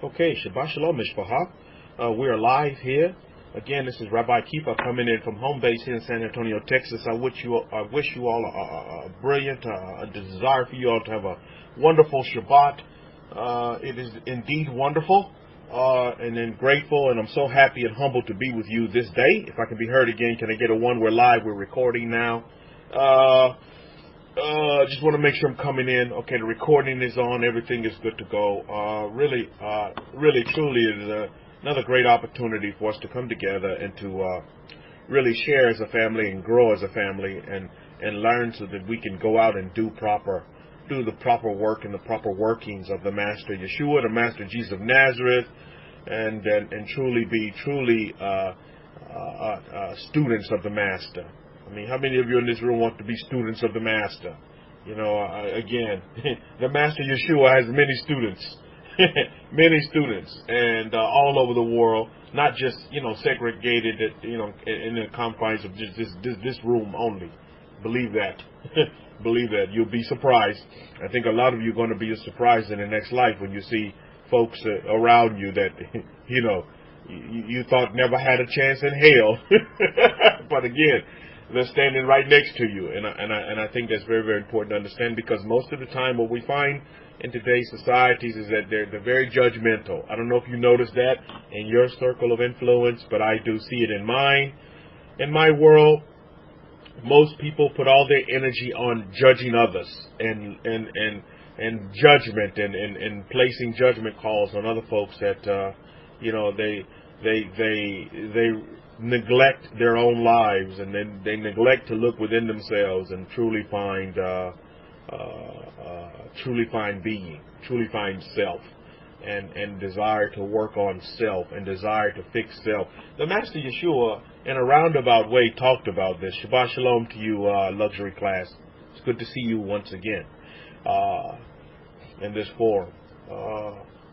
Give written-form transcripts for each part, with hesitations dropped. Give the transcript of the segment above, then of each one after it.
Okay, Shabbat Shalom, Mishpacha. We are live here. Again, this is Rabbi Kefa coming in from home base here in San Antonio, Texas. I wish you all a brilliant, a desire for you all to have a wonderful Shabbat. It is indeed wonderful, and then grateful, and I'm so happy and humbled to be with you this day. If I can be heard again, can I get a one? We're live. We're recording now. Just want to make sure I'm coming in. Okay, the recording is on. Everything is good to go. Really, truly, it is another great opportunity for us to come together and to really share as a family and grow as a family and learn so that we can go out and do the proper work and the proper workings of the Master Yeshua, the Master Jesus of Nazareth, and truly be students of the Master. I mean, how many of you in this room want to be students of the Master? You know, again, the Master Yeshua has many students, and all over the world, not just, segregated, in the confines of just this room only. Believe that. Believe that. You'll be surprised. I think a lot of you are going to be surprised in the next life when you see folks around you that, you thought never had a chance in hell. But again, they're standing right next to you, and I think that's very, very important to understand, because most of the time what we find in today's societies is that they're very judgmental. I don't know if you notice that in your circle of influence, but I do see it in mine. In my world, most people put all their energy on judging others and judgment and placing judgment calls on other folks that they neglect their own lives, and then they neglect to look within themselves and truly find being, truly find self, and desire to work on self and desire to fix self. The Master Yeshua, in a roundabout way, talked about this. Shabbat Shalom to you, luxury class. It's good to see you once again in this forum.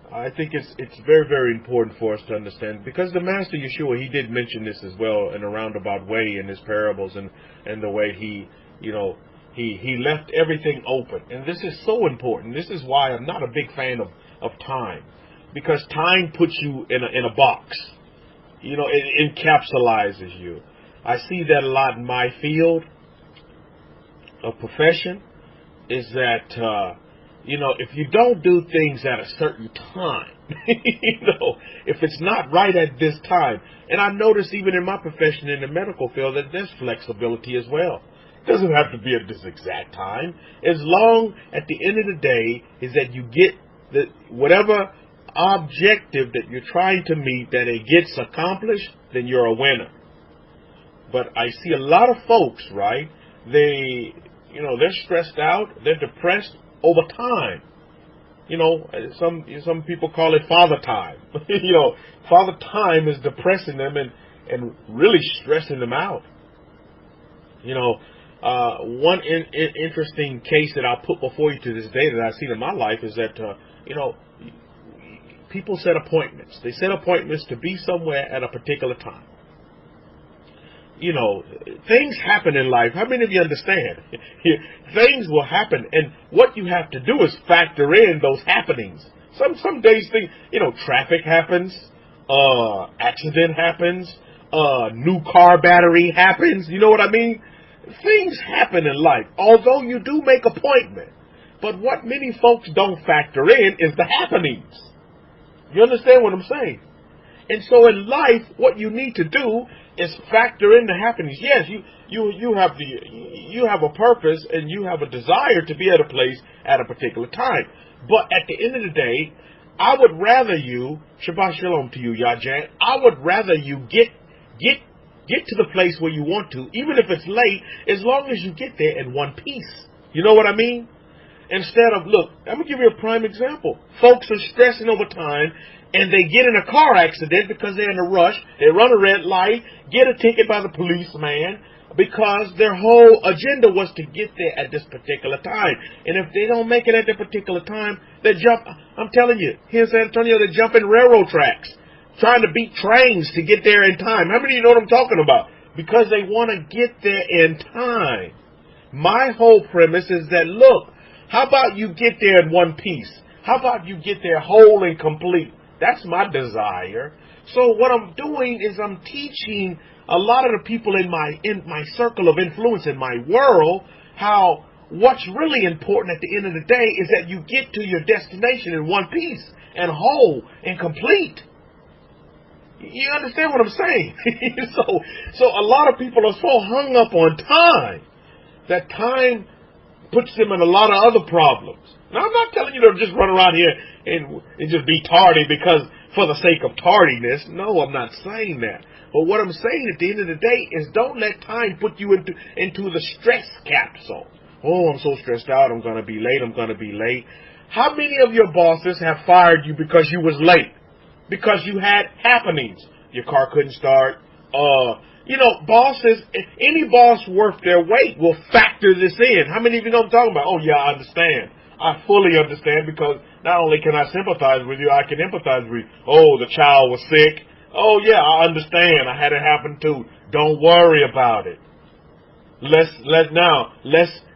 I think it's very, very important for us to understand, because the Master Yeshua, he did mention this as well in a roundabout way in his parables, and the way he left everything open. And this is so important. This is why I'm not a big fan of time, because time puts you in a box. It encapsulizes you. I see that a lot in my field of profession, is that if you don't do things at a certain time, if it's not right at this time, and I notice even in my profession in the medical field that there's flexibility as well. It doesn't have to be at this exact time. As long, at the end of the day, is that you get whatever objective that you're trying to meet, that it gets accomplished, then you're a winner. But I see a lot of folks, right? They're stressed out, they're depressed over time. Some people call it father time. Father time is depressing them and really stressing them out. One interesting case that I'll put before you to this day that I've seen in my life is that, people set appointments. They set appointments to be somewhere at a particular time. Things happen in life. How many of you understand? Things will happen, and what you have to do is factor in those happenings. Some days things, traffic happens, accident happens, new car battery happens. You know what I mean? Things happen in life, although you do make appointment. But what many folks don't factor in is the happenings. You understand what I'm saying? And so in life, what you need to do is factor in the happenings. Yes, you have a purpose and you have a desire to be at a place at a particular time. But at the end of the day, I would rather you, Shabbat Shalom to you, Yajan, I would rather you get to the place where you want to, even if it's late, as long as you get there in one piece. You know what I mean? Instead of, look, I'm going to give you a prime example. Folks are stressing over time, and they get in a car accident because they're in a rush. They run a red light, get a ticket by the policeman, because their whole agenda was to get there at this particular time. And if they don't make it at that particular time, they jump. I'm telling you, here in San Antonio, they jump in railroad tracks, trying to beat trains to get there in time. How many of you know what I'm talking about? Because they want to get there in time. My whole premise is that, look, how about you get there in one piece? How about you get there whole and complete? That's my desire. So what I'm doing is I'm teaching a lot of the people in my circle of influence, in my world, how what's really important at the end of the day is that you get to your destination in one piece and whole and complete. You understand what I'm saying? So a lot of people are so hung up on time that time puts them in a lot of other problems. Now, I'm not telling you to just run around here and just be tardy because for the sake of tardiness. No, I'm not saying that. But what I'm saying at the end of the day is don't let time put you into the stress capsule. Oh, I'm so stressed out. I'm going to be late. I'm going to be late. How many of your bosses have fired you because you was late? Because you had happenings. Your car couldn't start. Bosses, any boss worth their weight will factor this in. How many of you know what I'm talking about? Oh, yeah, I understand. I fully understand because not only can I sympathize with you, I can empathize with you. Oh, the child was sick. Oh, yeah, I understand. I had it happen too. Don't worry about it.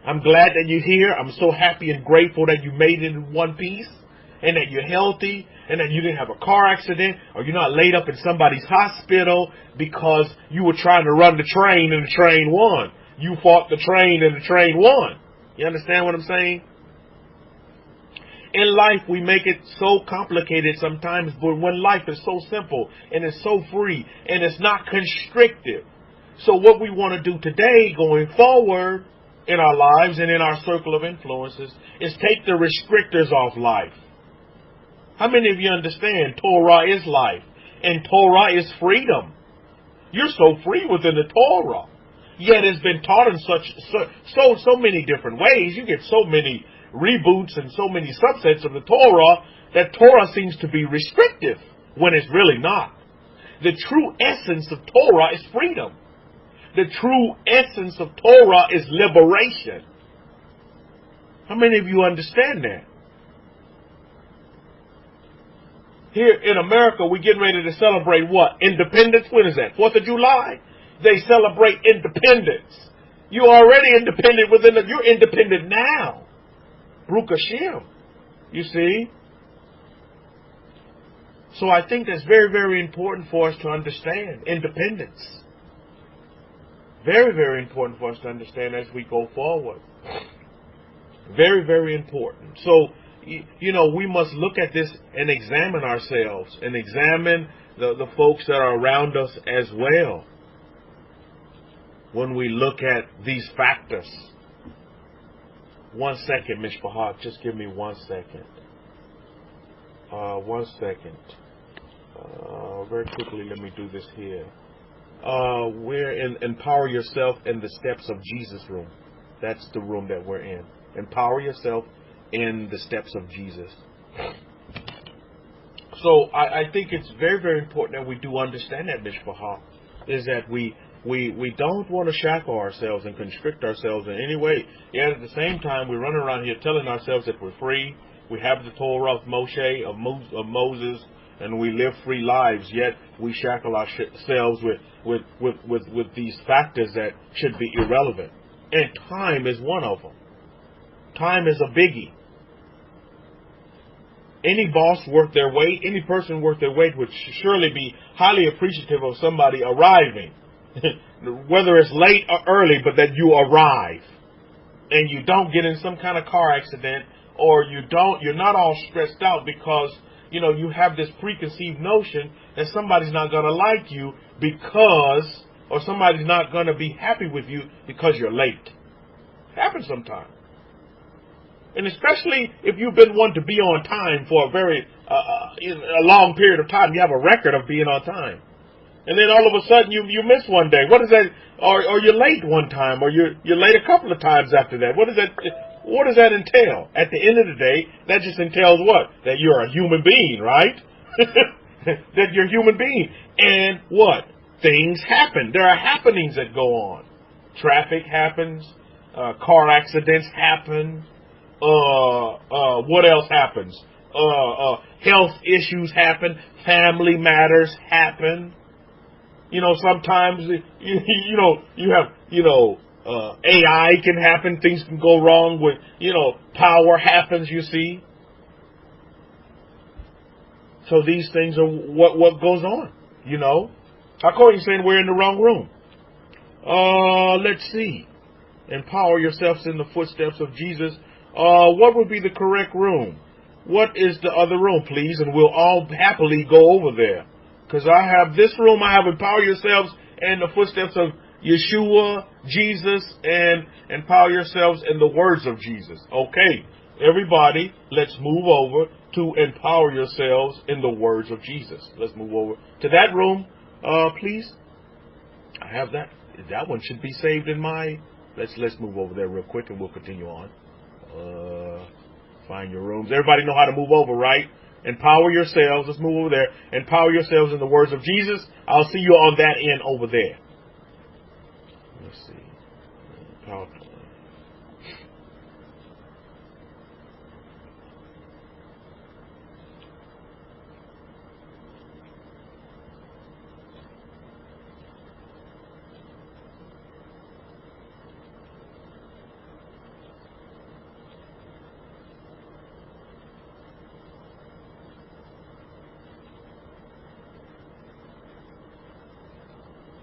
I'm glad that you're here. I'm so happy and grateful that you made it in one piece and that you're healthy and that you didn't have a car accident or you're not laid up in somebody's hospital because you were trying to run the train and the train won. You fought the train and the train won. You understand what I'm saying? In life, we make it so complicated sometimes, but when life is so simple and it's so free and it's not constrictive. So what we want to do today going forward in our lives and in our circle of influences is take the restrictors off life. How many of you understand Torah is life and Torah is freedom? You're so free within the Torah. Yet it's been taught in so many different ways. You get so many reboots and so many subsets of the Torah that Torah seems to be restrictive when it's really not. The true essence of Torah is freedom. The true essence of Torah is liberation. How many of you understand that? Here in America, we're getting ready to celebrate what? Independence? When is that? 4th of July? They celebrate independence. You're already independent you're independent now. Baruch Hashem. You see? So I think that's very, very important for us to understand. Independence. Very, very important for us to understand as we go forward. Very, very important. So, we must look at this and examine ourselves and examine the folks that are around us as well. When we look at these factors. 1 second, Mishpahak. Just give me 1 second. 1 second. Very quickly, let me do this here. We're in Empower Yourself in the Steps of Jesus room. That's the room that we're in. Empower yourself in the steps of Jesus. So I think it's very, very important that we do understand that, Mishpahak, is that we don't want to shackle ourselves and constrict ourselves in any way. Yet at the same time, we run around here telling ourselves that we're free. We have the Torah of Moshe, of Moses, and we live free lives. Yet we shackle ourselves with these factors that should be irrelevant. And time is one of them. Time is a biggie. Any boss worth their weight, any person worth their weight would surely be highly appreciative of somebody arriving. Whether it's late or early, but that you arrive. And you don't get in some kind of car accident, or you're not all stressed out because, you have this preconceived notion that somebody's not going to like you or somebody's not going to be happy with you because you're late. It happens sometimes. And especially if you've been one to be on time for a very a long period of time, you have a record of being on time. And then all of a sudden you miss one day. What is that? Or you're late one time, or you're late a couple of times after that. What does that entail? At the end of the day, that just entails what? That you're a human being, right? That you're a human being. And what? Things happen. There are happenings that go on. Traffic happens. Car accidents happen. What else happens? Health issues happen. Family matters happen. Sometimes, you have, AI can happen. Things can go wrong with, power happens, you see. So these things are what goes on, you know. Hakohen saying we're in the wrong room. Let's see. Empower yourselves in the footsteps of Jesus. What would be the correct room? What is the other room, please? And we'll all happily go over there. Because I have this room, I have empower yourselves in the footsteps of Yeshua, Jesus, and empower yourselves in the words of Jesus. Okay, everybody, let's move over to empower yourselves in the words of Jesus. Let's move over to that room, please. I have that. That one should be saved in my... Let's move over there real quick and we'll continue on. Find your rooms. Everybody know how to move over, right? Empower yourselves. Let's move over there. Empower yourselves in the words of Jesus. I'll see you on that end over there. Let's see. Empower.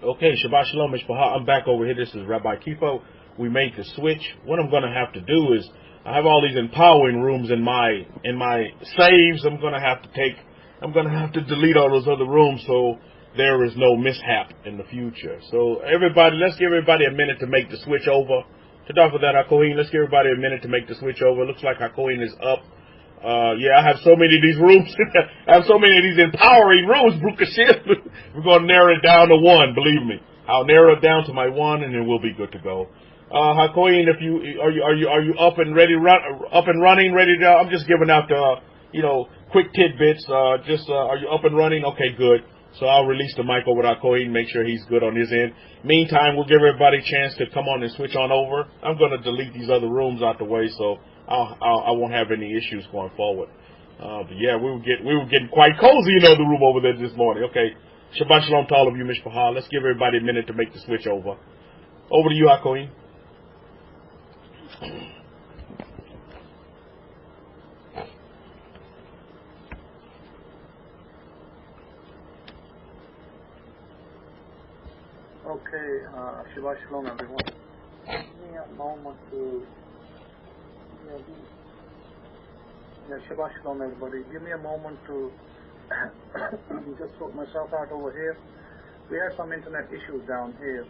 Okay, Shabbat Shalom, Mishpaha. I'm back over here. This is Rabbi Kefa. We made the switch. What I'm going to have to do is, I have all these empowering rooms in my saves. I'm going to have to delete all those other rooms so there is no mishap in the future. So everybody, let's give everybody a minute to make the switch over. To for that, Hakohen, let's give everybody a minute to make the switch over. Looks like Hakohen is up. Yeah, I have so many of these rooms. I have so many of these empowering rooms, Brukashim. We're going to narrow it down to one, believe me. I'll narrow it down to my one, and then we'll be good to go. Hakohen, are you up and ready, up and running, ready to? I'm just giving out the quick tidbits. Are you up and running? Okay, good. So I'll release the mic over to Hakohen, make sure he's good on his end. Meantime, we'll give everybody a chance to come on and switch on over. I'm going to delete these other rooms out the way, so I won't have any issues going forward. But yeah, we were getting quite cozy in the other room over there this morning. Okay, Shabbat Shalom to all of you, Mishpaha. Let's give everybody a minute to make the switch over. Over to you, Hakohen. Okay, Shabbat Shalom, everyone. Give me a moment to... Shabbat Shalom, everybody. Give me a moment to just sort myself out over here. We had some internet issues down here,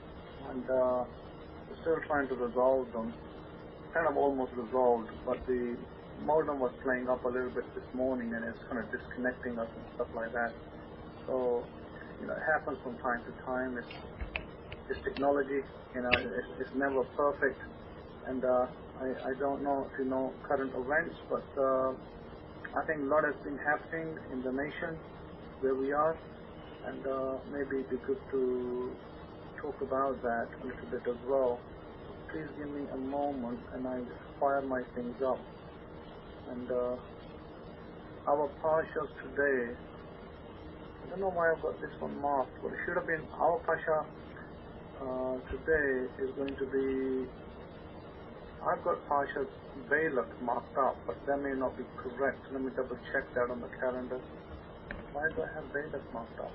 and we're still trying to resolve them. Kind of almost resolved, but the modem was playing up a little bit this morning, and it's kind of disconnecting us and stuff like that. So, it happens from time to time. It's technology, it's never perfect, and I don't know if you know current events, but I think a lot has been happening in the nation where we are, and maybe it'd be good to talk about that a little bit as well. Please give me a moment, and I just fire my things up. And our Parshas today, I don't know why I've got this one marked, but it should have been our Parsha. Today is going to be, I've got Parsha Balak marked up, but that may not be correct. Let me double check that on the calendar. Why do I have Balak marked up?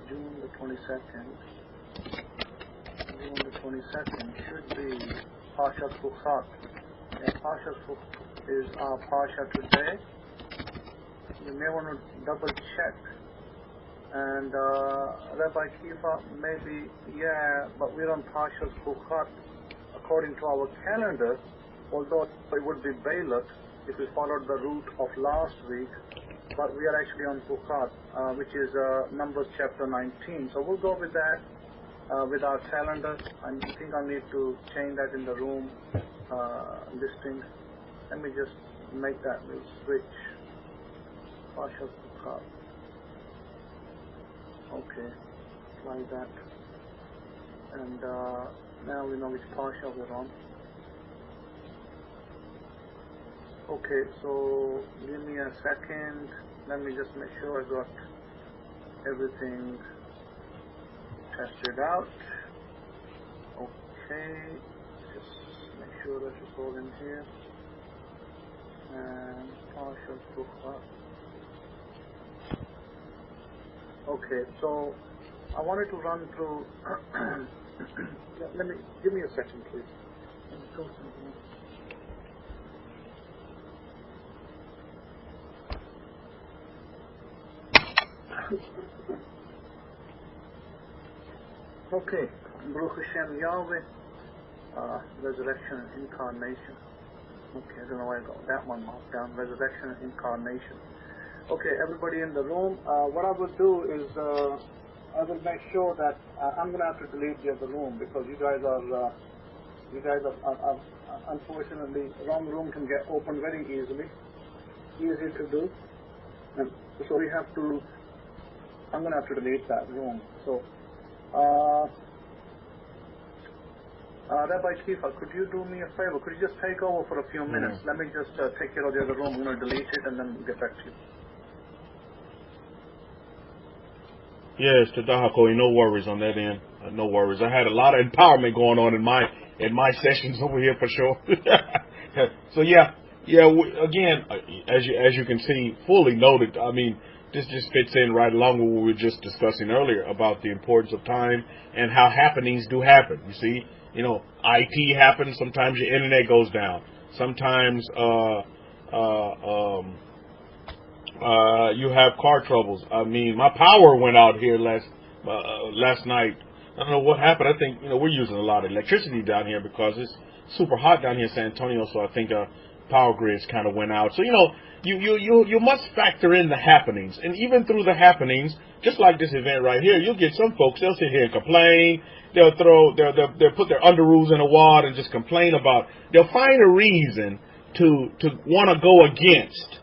June the 22nd. June the 22nd should be Parsha Hukat. And Parsha Hukat is our Parsha today. You may want to double check. And Rabbi Kefa, maybe, yeah, but we're on Parsha's Hukat according to our calendar, although it would be Balak if we followed the route of last week, but we are actually on Hukat, which is Numbers chapter 19. So we'll go with that, with our calendar. I think I need to change that in the room listing. Let me just make that little switch. Parsha's Hukat. Okay, like that. And now we know which Parsha we're on. Okay, so give me a second. Let me just make sure I got everything tested out. Okay, just make sure that it's all in here. And Parsha Hukat. Okay, so I wanted to run through. Give me a second, please. Let me go something. Okay, Baruch Hashem Yahweh, resurrection and incarnation. Okay, I don't know why I got that one marked down. Resurrection and incarnation. Okay, everybody in the room, what I will do is I will make sure that I'm going to have to delete the other room because you guys are unfortunately, wrong room can get opened very easily. Easy to do. And so we have to, I'm going to have to delete that room. So, Rabbi Kefa, could you do me a favor? Could you just take over for a few minutes? Let me just take care of the other room. I'm going to delete it and then get back to you. Yes, Chadasha, no worries on that end. No worries. I had a lot of empowerment going on in my sessions over here for sure. So again, as you can see, fully noted. I mean, this just fits in right along with what we were just discussing earlier about the importance of time and how happenings do happen. You see, IT happens. Sometimes your internet goes down. Sometimes you have car troubles. I mean, my power went out here last night. I don't know what happened. I think we're using a lot of electricity down here because it's super hot down here in San Antonio. So I think power grids kind of went out. So you must factor in the happenings, and even through the happenings, just like this event right here, you'll get some folks. They'll sit here and complain. They'll put their underoos in the water and just complain about. They'll find a reason to want to go against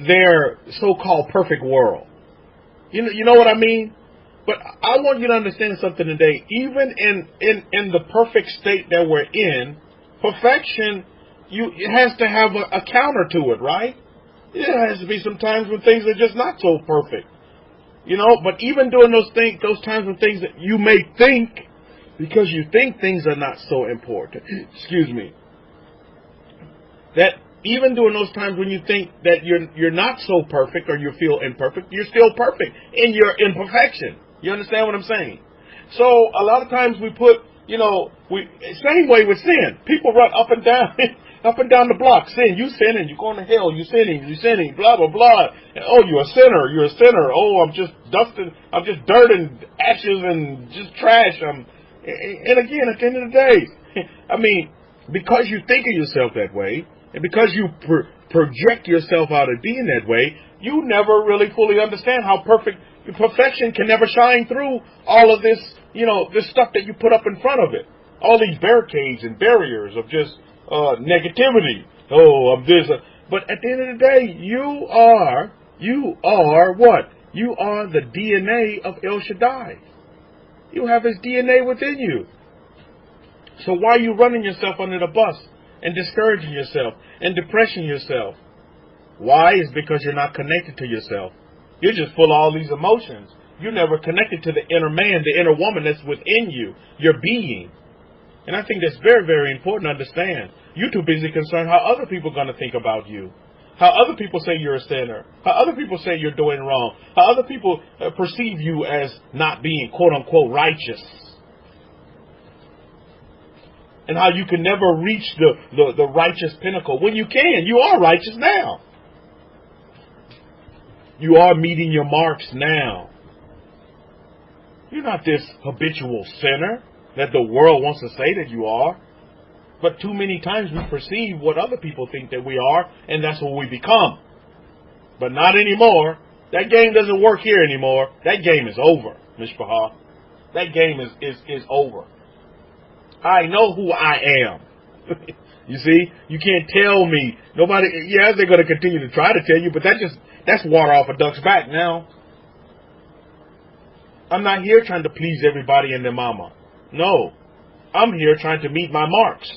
their so-called perfect world. You know what I mean? But I want you to understand something today. Even in the perfect state that we're in, perfection, it has to have a counter to it, right? It has to be some times when things are just not so perfect. But even during those times when things that you may think, because you think things are not so important, that even during those times when you think that you're not so perfect or you feel imperfect, you're still perfect in your imperfection. You understand what I'm saying? So a lot of times we put, same way with sin. People run up and down the block. Sin, you sinning, you're going to hell, you sinning, blah, blah, blah. And, oh, you're a sinner. Oh, I'm just dirt and ashes and just trash. And again, at the end of the day, I mean, because you think of yourself that way, and because you project yourself out of being that way, you never really fully understand how perfection can never shine through all of this, this stuff that you put up in front of it. All these barricades and barriers of just negativity. Oh, I'm this. But at the end of the day, you are what? You are the DNA of El Shaddai. You have his DNA within you. So why are you running yourself under the bus and discouraging yourself and depressing yourself? Why? It's because you're not connected to yourself. You're just full of all these emotions. You're never connected to the inner man, the inner woman that's within you, your being. And I think that's very, very important to understand. You're too busy concerned how other people are going to think about you. How other people say you're a sinner. How other people say you're doing wrong. How other people perceive you as not being, quote unquote, righteous. And how you can never reach the righteous pinnacle. When you can, you are righteous now. You are meeting your marks now. You're not this habitual sinner that the world wants to say that you are. But too many times we perceive what other people think that we are, and that's what we become. But not anymore. That game doesn't work here anymore. That game is over, Mishpahah. That game is over. I know who I am. You see? You can't tell me. Nobody, yeah, they're going to continue to try to tell you, but that's water off a duck's back now. I'm not here trying to please everybody and their mama. No. I'm here trying to meet my marks.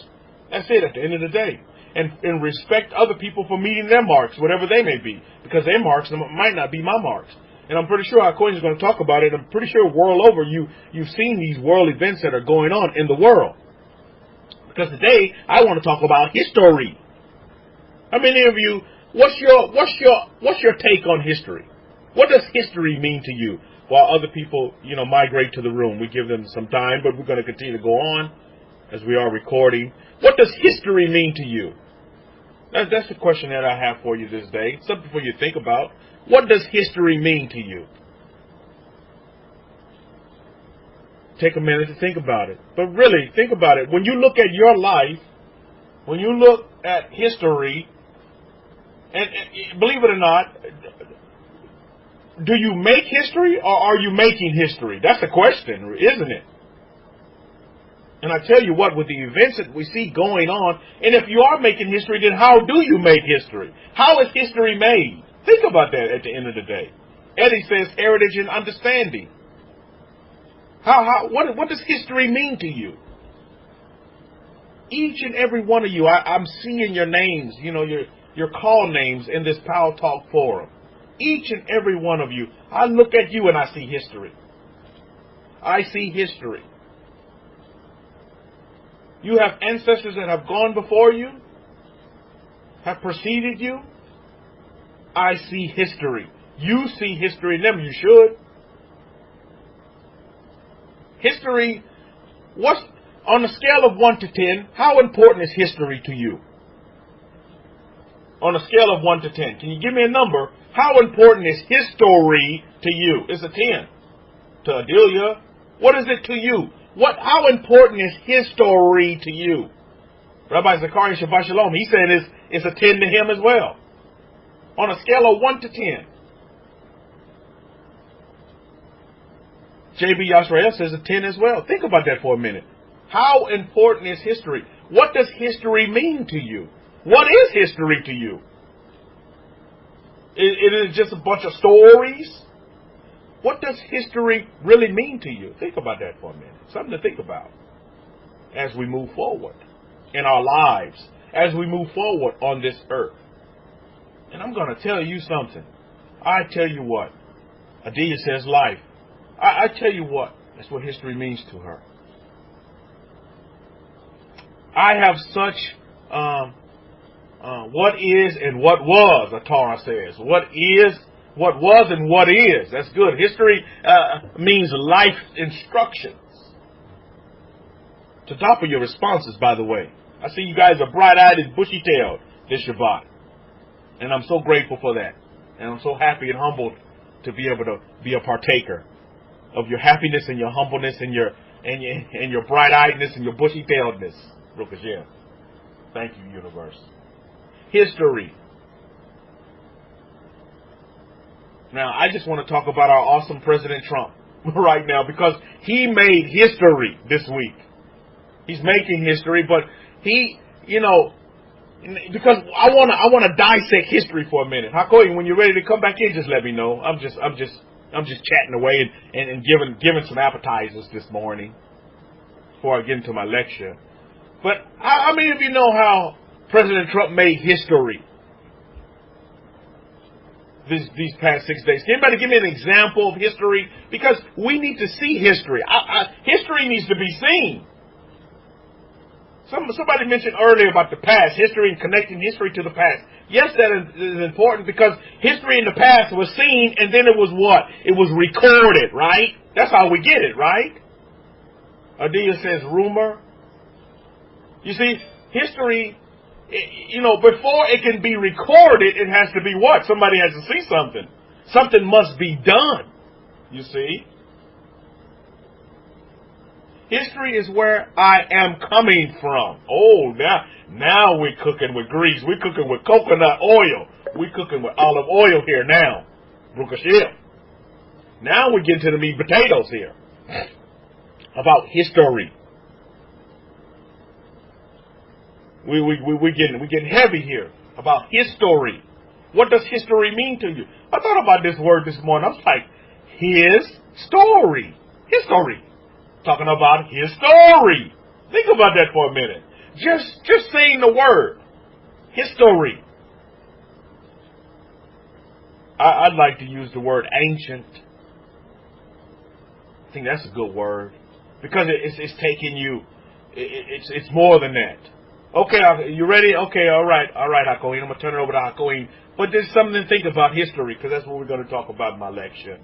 That's it at the end of the day. And respect other people for meeting their marks, whatever they may be. Because their marks might not be my marks. And I'm pretty sure our Queen is going to talk about it. I'm pretty sure world over you've seen these world events that are going on in the world. Because today I want to talk about history. How many of you, what's your take on history? What does history mean to you? While other people, migrate to the room, we give them some time, but we're going to continue to go on as we are recording. What does history mean to you? That's the question that I have for you this day. Something for you to think about. What does history mean to you? Take a minute to think about it. But really, think about it. When you look at your life, when you look at history, and believe it or not, do you make history or are you making history? That's the question, isn't it? And I tell you what, with the events that we see going on, and if you are making history, then how do you make history? How is history made? Think about that at the end of the day. Eddie says heritage and understanding. What does history mean to you? Each and every one of you, I'm seeing your names, your call names in this Power Talk forum. Each and every one of you, I look at you and I see history. I see history. You have ancestors that have gone before you, have preceded you. I see history. You see history in them. You should. History, on a scale of 1 to 10, how important is history to you? On a scale of 1 to 10, can you give me a number? How important is history to you? It's a 10. To Adelia, what is it to you? How important is history to you? Rabbi Zachariah Shabbat Shalom, he said it's a 10 to him as well. On a scale of 1 to 10. J.B. Yashrael says a 10 as well. Think about that for a minute. How important is history? What does history mean to you? What is history to you? It is just a bunch of stories? What does history really mean to you? Think about that for a minute. Something to think about as we move forward in our lives, as we move forward on this earth. And I'm going to tell you something. I tell you what. Adia says life. I tell you what. That's what history means to her. I have such what is and what was, the Torah says. What is, what was, and what is. That's good. History means life instructions. To top of your responses, by the way. I see you guys are bright-eyed and bushy-tailed this Shabbat. And I'm so grateful for that. And I'm so happy and humbled to be able to be a partaker of your happiness and your humbleness and your bright-eyedness and your bushy-tailedness. Rukashia. Thank you, universe. History. Now, I just want to talk about our awesome President Trump right now because he made history this week. He's making history, but he, because I want to dissect history for a minute. Hakoy, when you're ready to come back in, just let me know. I'm just chatting away and giving some appetizers this morning before I get into my lecture. But how many of you know how President Trump made history these past 6 days? Can anybody give me an example of history? Because we need to see history. History needs to be seen. Somebody mentioned earlier about the past, history and connecting history to the past. Yes, that is important because history in the past was seen and then it was what? It was recorded, right? That's how we get it, right? Adia says rumor. You see, history, before it can be recorded, it has to be what? Somebody has to see something. Something must be done, you see. History is where I am coming from. Oh, now we're cooking with grease. We're cooking with coconut oil. We're cooking with olive oil here now. Brukashil. Now we're getting to the meat and potatoes here. About history. We're getting heavy here. About history. What does history mean to you? I thought about this word this morning. I was like, his story. History. Talking about his story. Think about that for a minute. Just saying the word. History. I'd like to use the word ancient. I think that's a good word. Because it's taking you, it's more than that. Okay, you ready? Okay, all right, Hakoin. I'm going to turn it over to Hakoin But there's something to think about history, because that's what we're going to talk about in my lecture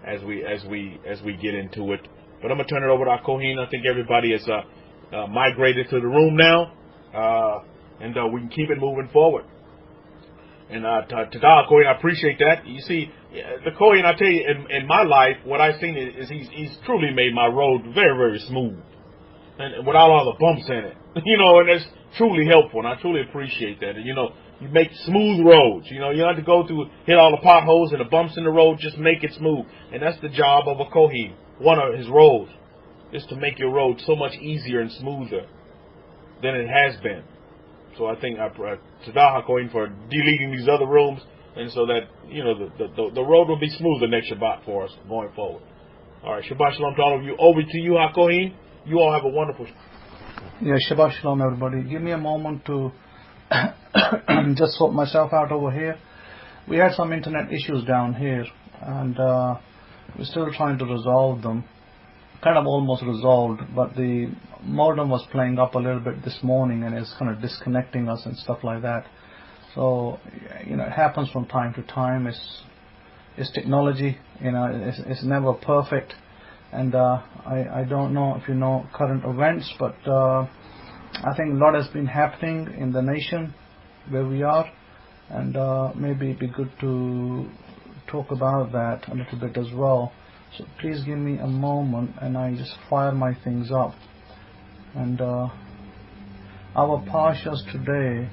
as we get into it. But I'm going to turn it over to our Kohen. I think everybody has migrated to the room now, and we can keep it moving forward. And Tada Kohen, I appreciate that. You see, the Kohen, I tell you, in my life, what I've seen is he's truly made my road very, very smooth, and without all the bumps in it. And that's truly helpful, and I truly appreciate that. And you make smooth roads. You don't have to go through, hit all the potholes and the bumps in the road. Just make it smooth, and that's the job of a Kohen. One of his roles is to make your road so much easier and smoother than it has been. So I think Chadasha Kohen for deleting these other rooms, and so that the road will be smoother next Shabbat for us going forward. All right, Shabbat Shalom to all of you. Over to you, HaKohen. You all have a wonderful. Yeah, Shabbat Shalom, everybody. Give me a moment to just sort myself out over here. We had some internet issues down here, and we're still trying to resolve them. Kind of almost resolved, but the modem was playing up a little bit this morning, and it's kind of disconnecting us and stuff like that. So it happens from time to time. It's technology. It's never perfect, and I don't know if you know current events, but I think a lot has been happening in the nation where we are, and maybe it'd be good to talk about that a little bit as well. So please give me a moment, and I just fire my things up. And our Parshas today,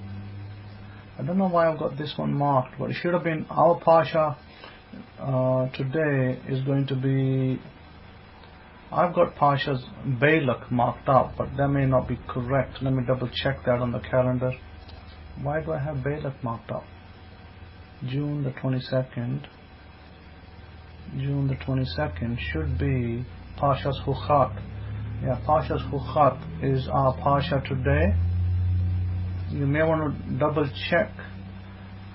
I don't know why I've got this one marked, but it should have been our Parsha today is going to be, I've got Parshas Balak marked up, but that may not be correct. Let me double check that on the calendar. Why do I have Balak marked up? June the 22nd. June the 22nd should be Parshas Hukat. Yeah, Parshas Hukat is our Parsha today. You may want to double check.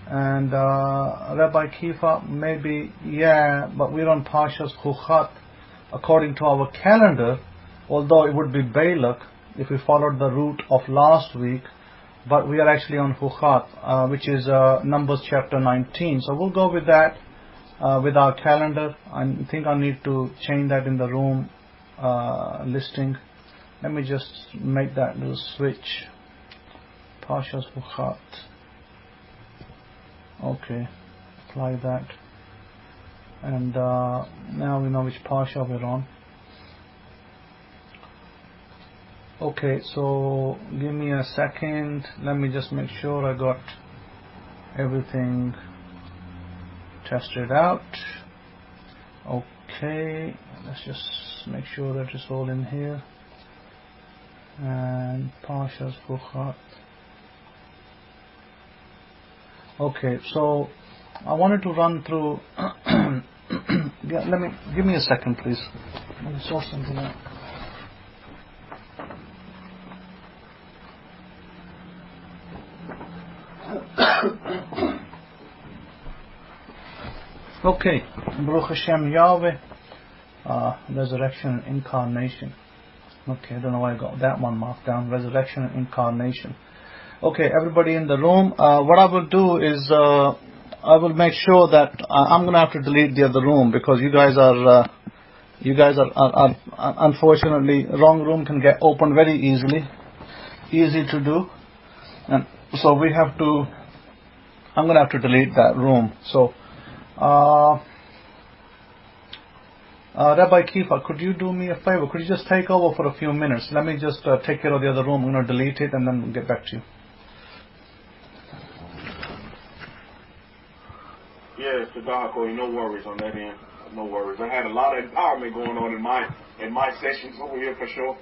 And Rabbi Kefa, maybe, yeah, but we're on Parshas Hukat according to our calendar, although it would be Balak if we followed the route of last week. But we are actually on Hukat, which is Numbers chapter 19. So we'll go with that. With our calendar. I think I need to change that in the room listing. Let me just make that little switch. Parshas Hukat. Okay, apply that. And now we know which Parsha we're on. Okay, so give me a second. Let me just make sure I got everything tested out. Okay, let's just make sure that it's all in here. And Parshas Hukat. Okay, so I wanted to run through. Give me a second, please. Let me sort something out. Okay, Baruch Hashem Yahweh, resurrection and incarnation. Okay, I don't know why I got that one marked down. Resurrection and incarnation. Okay, everybody in the room. What I will do is I will make sure that I'm going to have to delete the other room because you guys are unfortunately, wrong room can get opened very easily, easy to do, and so we have to. I'm going to have to delete that room. So. Rabbi Kefa, could you do me a favor? Could you just take over for a few minutes? Let me just take care of the other room. I'm going to delete it and then we'll get back to you. Yes, Chadasha, no worries on that end. No worries. I had a lot of empowerment going on in my sessions over here for sure.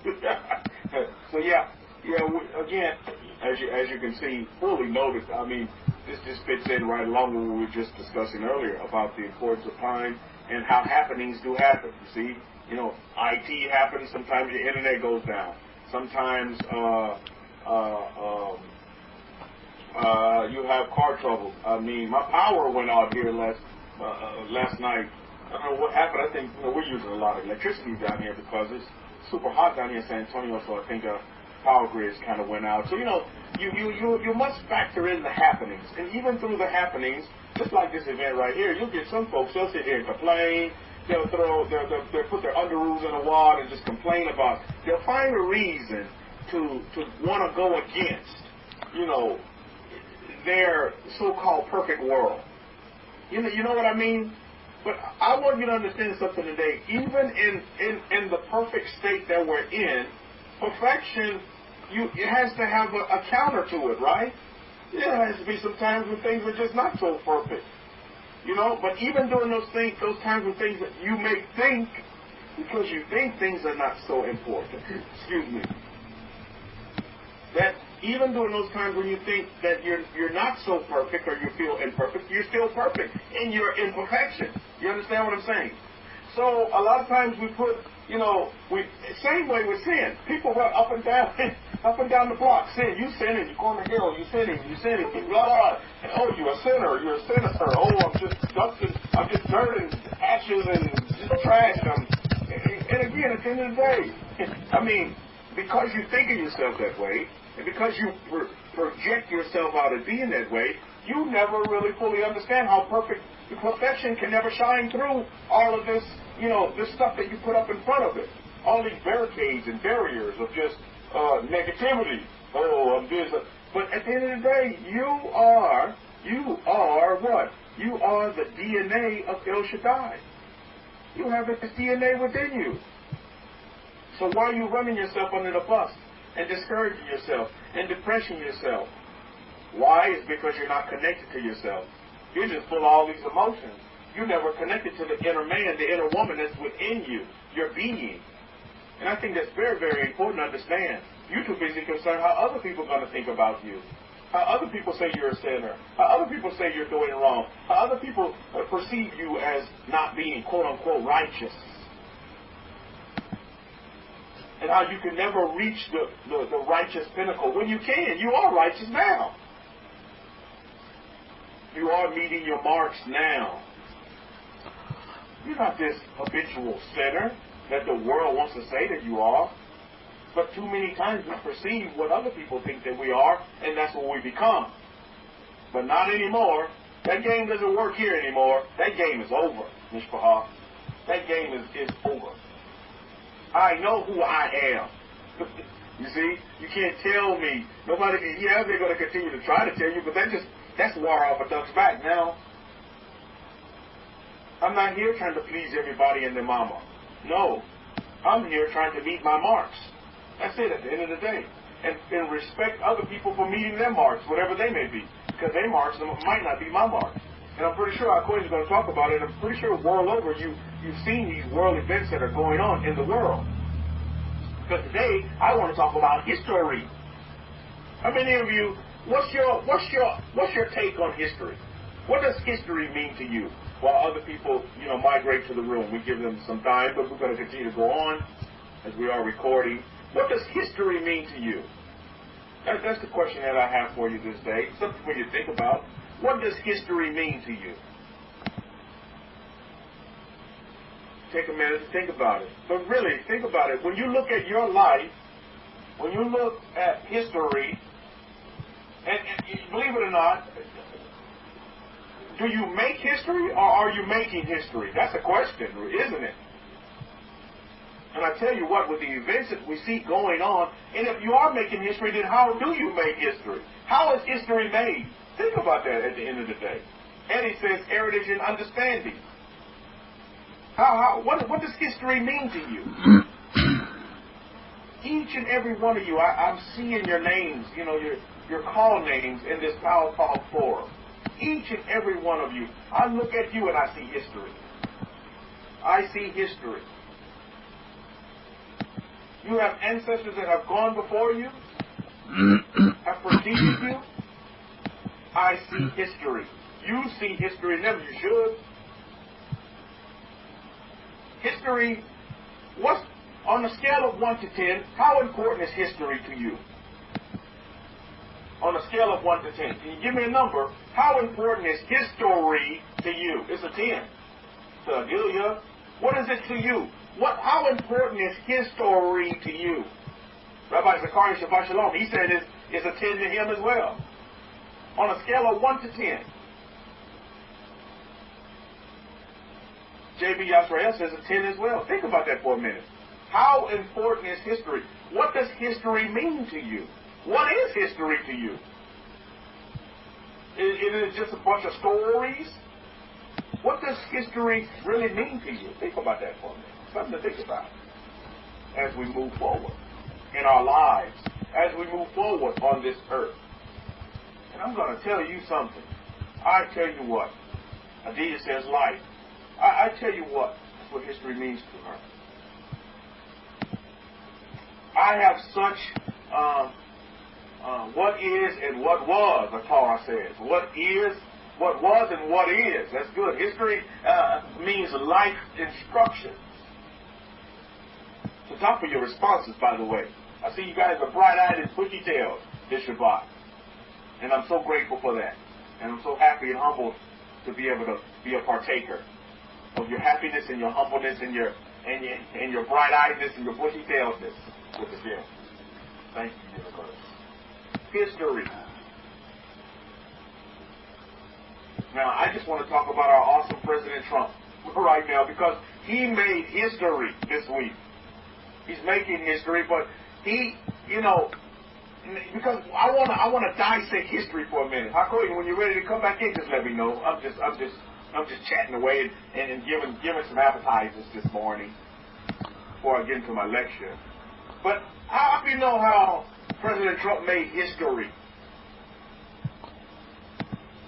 So again, as you can see, fully noted. I mean, this just fits in right along with what we were just discussing earlier about the importance of time and how happenings do happen. You see, IT happens. Sometimes your internet goes down. Sometimes you have car trouble. I mean, my power went out here last night. I don't know what happened. I think we're using a lot of electricity down here because it's super hot down here in San Antonio. So I think power grids kind of went out. So, you must factor in the happenings. And even through the happenings, just like this event right here, you'll get some folks, they'll sit here and complain. They'll put their underoos in the wall and just complain about it. They'll find a reason to want to go against, their so-called perfect world. You know what I mean? But I want you to understand something today. Even in the perfect state that we're in, perfection, it has to have a counter to it, right? There has to be some times when things are just not so perfect. But even during those times when things that you may think, because you think things are not so important, that even during those times when you think that you're not so perfect or you feel imperfect, you're still perfect in your imperfection. You understand what I'm saying? So a lot of times we put, same way with sin. People run up and down the block. Sin, you sinning, you going to hell, you sinning, blah, blah. And, oh, you're a sinner, you're a sinister. Oh, I'm just dusting, I'm just dirt and ashes and just trash. And again, at the end of the day, because you think of yourself that way, and because you project yourself out as being that way, you never really fully understand how perfection can never shine through all of this, this stuff that you put up in front of it. All these barricades and barriers of just negativity. Oh, I'm this. But at the end of the day, you are what? You are the DNA of El Shaddai. You have this DNA within you. So why are you running yourself under the bus and discouraging yourself and depressing yourself? Why? It's because you're not connected to yourself. You're just full of all these emotions. You're never connected to the inner man, the inner woman that's within you, your being. And I think that's very, very important to understand. You're too busy concerned how other people are going to think about you. How other people say you're a sinner. How other people say you're doing wrong. How other people perceive you as not being, quote-unquote, righteous. And how you can never reach the righteous pinnacle. When you can, you are righteous now. You are meeting your marks now. You're not this habitual sinner that the world wants to say that you are. But too many times we perceive what other people think that we are, and that's what we become. But not anymore. That game doesn't work here anymore. That game is over, Mishpahah. That game is over. I know who I am. You see? You can't tell me. Nobody can, they're going to continue to try to tell you, but that's war off a duck's back now. I'm not here trying to please everybody and their mama. No. I'm here trying to meet my marks. That's it at the end of the day. And respect other people for meeting their marks, whatever they may be. Because their marks might not be my marks. And I'm pretty sure our coach is going to talk about it. I'm pretty sure world over you've seen these world events that are going on in the world. But today I want to talk about history. How many of you? What's your take on history? What does history mean to you? While other people, migrate to the room, we give them some time, but we're going to continue to go on as we are recording. What does history mean to you? That's the question that I have for you this day. Something for you to think about. What does history mean to you? Take a minute to think about it. But really, think about it. When you look at your life, when you look at history, and believe it or not, do you make history or are you making history? That's a question, isn't it? And I tell you what, with the events that we see going on, and if you are making history, then how do you make history? How is history made? Think about that at the end of the day. And he says heritage and understanding. What does history mean to you? Each and every one of you, I'm seeing your names, your call names in this Power Talk forum. Each and every one of you. I look at you and I see history. I see history. You have ancestors that have gone before you, have preceded you. I see history. You see history in them. You should. History, on a scale of 1 to 10, how important is history to you? On a scale of 1 to 10. Can you give me a number? How important is history to you? It's a 10. To Adelia, what is it to you? How important is history to you? Rabbi Zachariah Shabbat Shalom, he said it's a 10 to him as well. On a scale of 1 to 10. J.B. Yasrael says a 10 as well. Think about that for a minute. How important is history? What does history mean to you? What is history to you? Is it just a bunch of stories? What does history really mean to you? Think about that for a minute. Something to think about as we move forward in our lives, as we move forward on this earth. And I'm going to tell you something. I tell you what. Adia says life. I tell you what history means to her. I have such what is and what was, the Torah says. What is, what was, and what is. That's good. History means life instructions. So talk for your responses, by the way. I see you guys are bright-eyed and bushy-tailed this Shabbat. And I'm so grateful for that. And I'm so happy and humbled to be able to be a partaker of your happiness and your humbleness and your bright-eyedness and your bushy-tailedness with the gift. Thank you, universe. History. Now, I just want to talk about our awesome President Trump right now because he made history this week. He's making history, but he, because I want to dissect history for a minute. Hakoy, when you're ready to come back in, just let me know. I'm just chatting away and giving some appetizers this morning before I get into my lecture. But how do you know how President Trump made history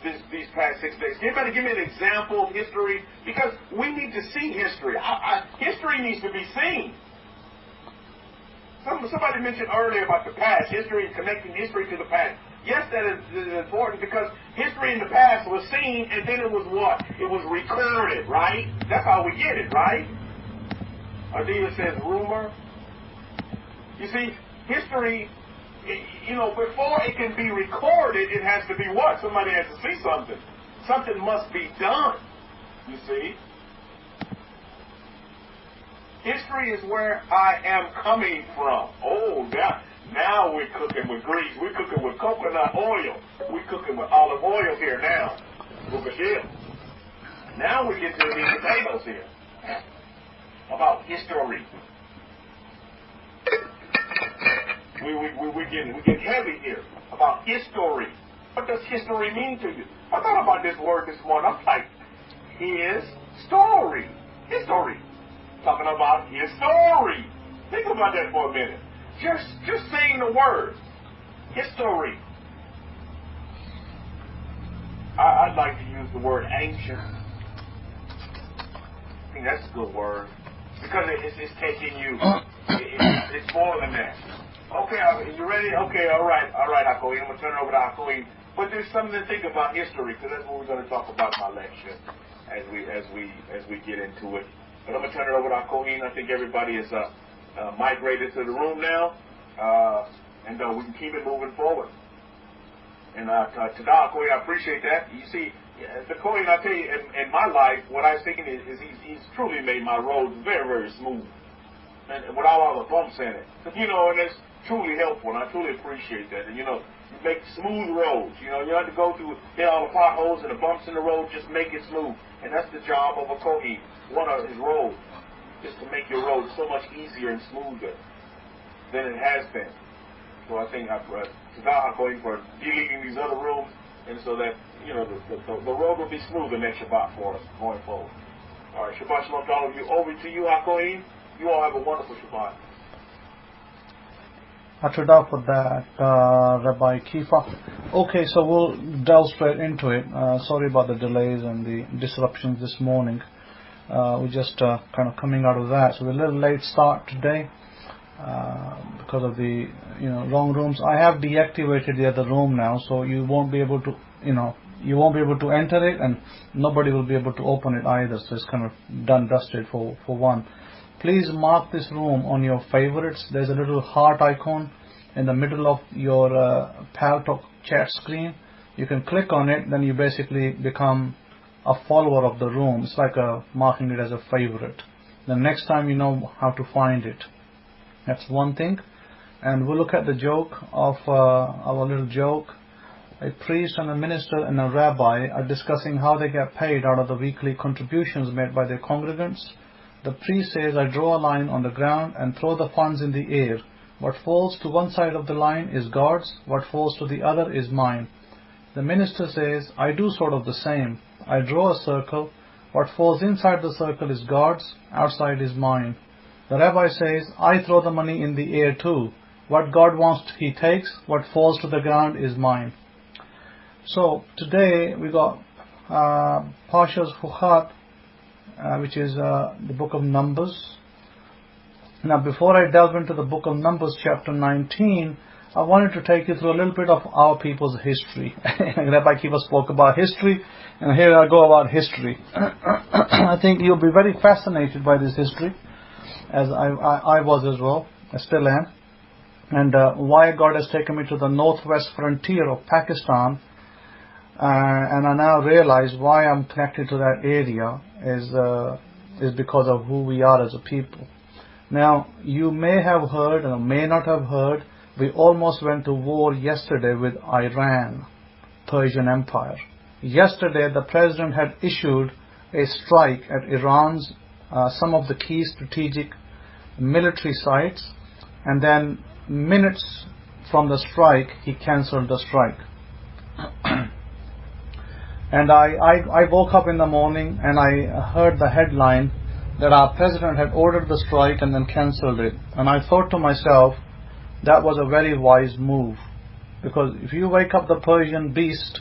these past 6 days? Anybody give me an example of history? Because we need to see history. History needs to be seen. Somebody mentioned earlier about the past, history and connecting history to the past. Yes, that is important because history in the past was seen and then it was what? It was recorded, right? That's how we get it, right? Ardita says rumor. You see, history, before it can be recorded, it has to be what? Somebody has to see something. Something must be done, you see. History is where I am coming from. Oh, now we're cooking with grease. We're cooking with coconut oil. We're cooking with olive oil here now. Now we get to the meat and potatoes here. About history. We get heavy here about history. What does history mean to you? I thought about this word this morning. I'm like, his story. History. Talking about his story. Think about that for a minute. Just saying the word. History. I'd like to use the word ancient. I think that's a good word. Because it's taking you, it's more than that. Okay, you ready? Okay, all right, Hakoin. I'm going to turn it over to Hakoin. But there's something to think about history, because that's what we're going to talk about in my lecture as we get into it. But I'm going to turn it over to Hakoin. I think everybody is migrated to the room now, and we can keep it moving forward. And Tada, Hakoin, I appreciate that. You see, the Kohen, I tell you, in my life, what I was thinking is he's truly made my roads very, very smooth, and without all the bumps in it. And it's truly helpful, and I truly appreciate that. And you make smooth roads. You don't have to go through hit all the potholes and the bumps in the road. Just make it smooth, and that's the job of a Kohen. One of his roles is to make your road so much easier and smoother than it has been. So I think Tada Kohen for deleting these other rooms, and so that the road will be smoother next Shabbat for us going forward. All right, Shabbat Shalom to all of you. Over to you, Hakoin. You all have a wonderful Shabbat. Tada for that, Rabbi Kefa. Okay, so we'll delve straight into it. Sorry about the delays and the disruptions this morning. We're just kind of coming out of that. So we're a little late start today because of the wrong rooms. I have deactivated the other room now, so you won't be able to enter it, and nobody will be able to open it either. So it's kind of done, dusted for one. Please mark this room on your favorites. There's a little heart icon in the middle of your Paltalk chat screen. You can click on it, then you basically become a follower of the room. It's like marking it as a favorite. The next time you know how to find it. That's one thing. and we'll look at the joke of our little joke. A priest and a minister and a rabbi are discussing how they get paid out of the weekly contributions made by their congregants. The priest says, I draw a line on the ground and throw the funds in the air. What falls to one side of the line is God's, what falls to the other is mine. The minister says, I do sort of the same. I draw a circle. What falls inside the circle is God's, outside is mine. The rabbi says, I throw the money in the air too. What God wants he takes, what falls to the ground is mine. So today we got Parsha's Hukat, which is the book of Numbers. Now before I delve into the book of Numbers chapter 19, I wanted to take you through a little bit of our people's history. Rabbi Kefa spoke about history, and here I go about history. I think you'll be very fascinated by this history, as I was as well. I still am. And why God has taken me to the northwest frontier of Pakistan. And I now realize why I'm connected to that area is because of who we are as a people. Now, you may have heard or may not have heard, we almost went to war yesterday with Iran, Persian Empire. Yesterday, the president had issued a strike at Iran's some of the key strategic military sites, and then minutes from the strike, he cancelled the strike. And I woke up in the morning and I heard the headline that our president had ordered the strike and then cancelled it. And I thought to myself, that was a very wise move. Because if you wake up the Persian beast,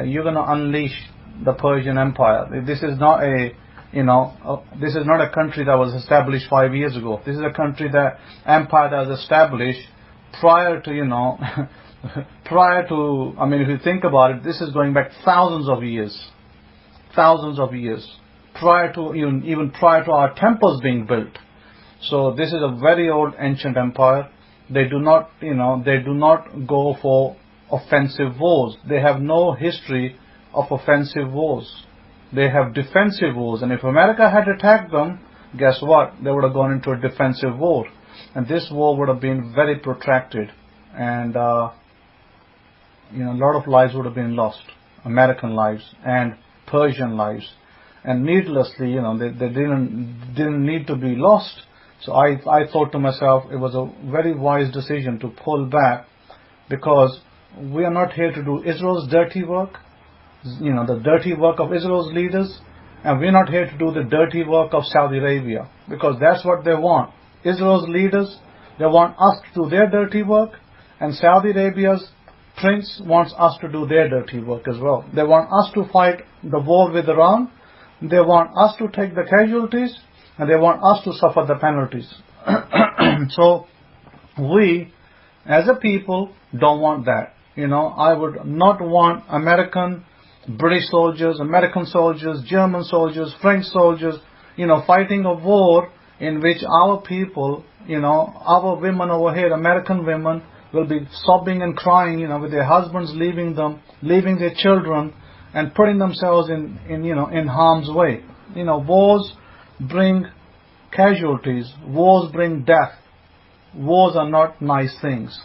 you're going to unleash the Persian Empire. This is not this is not a country that was established 5 years ago. This is a country that empire that was established prior to, prior to, I mean, if you think about it, this is going back thousands of years, prior to even prior to our temples being built. So this is a very old ancient empire. They do not, they do not go for offensive wars. They have no history of offensive wars. They have defensive wars. And if America had attacked them, guess what? They would have gone into a defensive war. And this war would have been very protracted. And a lot of lives would have been lost, American lives and Persian lives, and needlessly, they didn't need to be lost. So I thought to myself, it was a very wise decision to pull back, because we are not here to do Israel's dirty work, the dirty work of Israel's leaders, and we're not here to do the dirty work of Saudi Arabia, because that's what they want. Israel's leaders, they want us to do their dirty work, and Saudi Arabia's Prince wants us to do their dirty work as well. They want us to fight the war with Iran. They want us to take the casualties, and they want us to suffer the penalties. So we, as a people, don't want that. I would not want American, British soldiers, American soldiers, German soldiers, French soldiers, fighting a war in which our people, our women over here, American women, will be sobbing and crying, with their husbands leaving them, leaving their children, and putting themselves in harm's way. Wars bring casualties. Wars bring death. Wars are not nice things.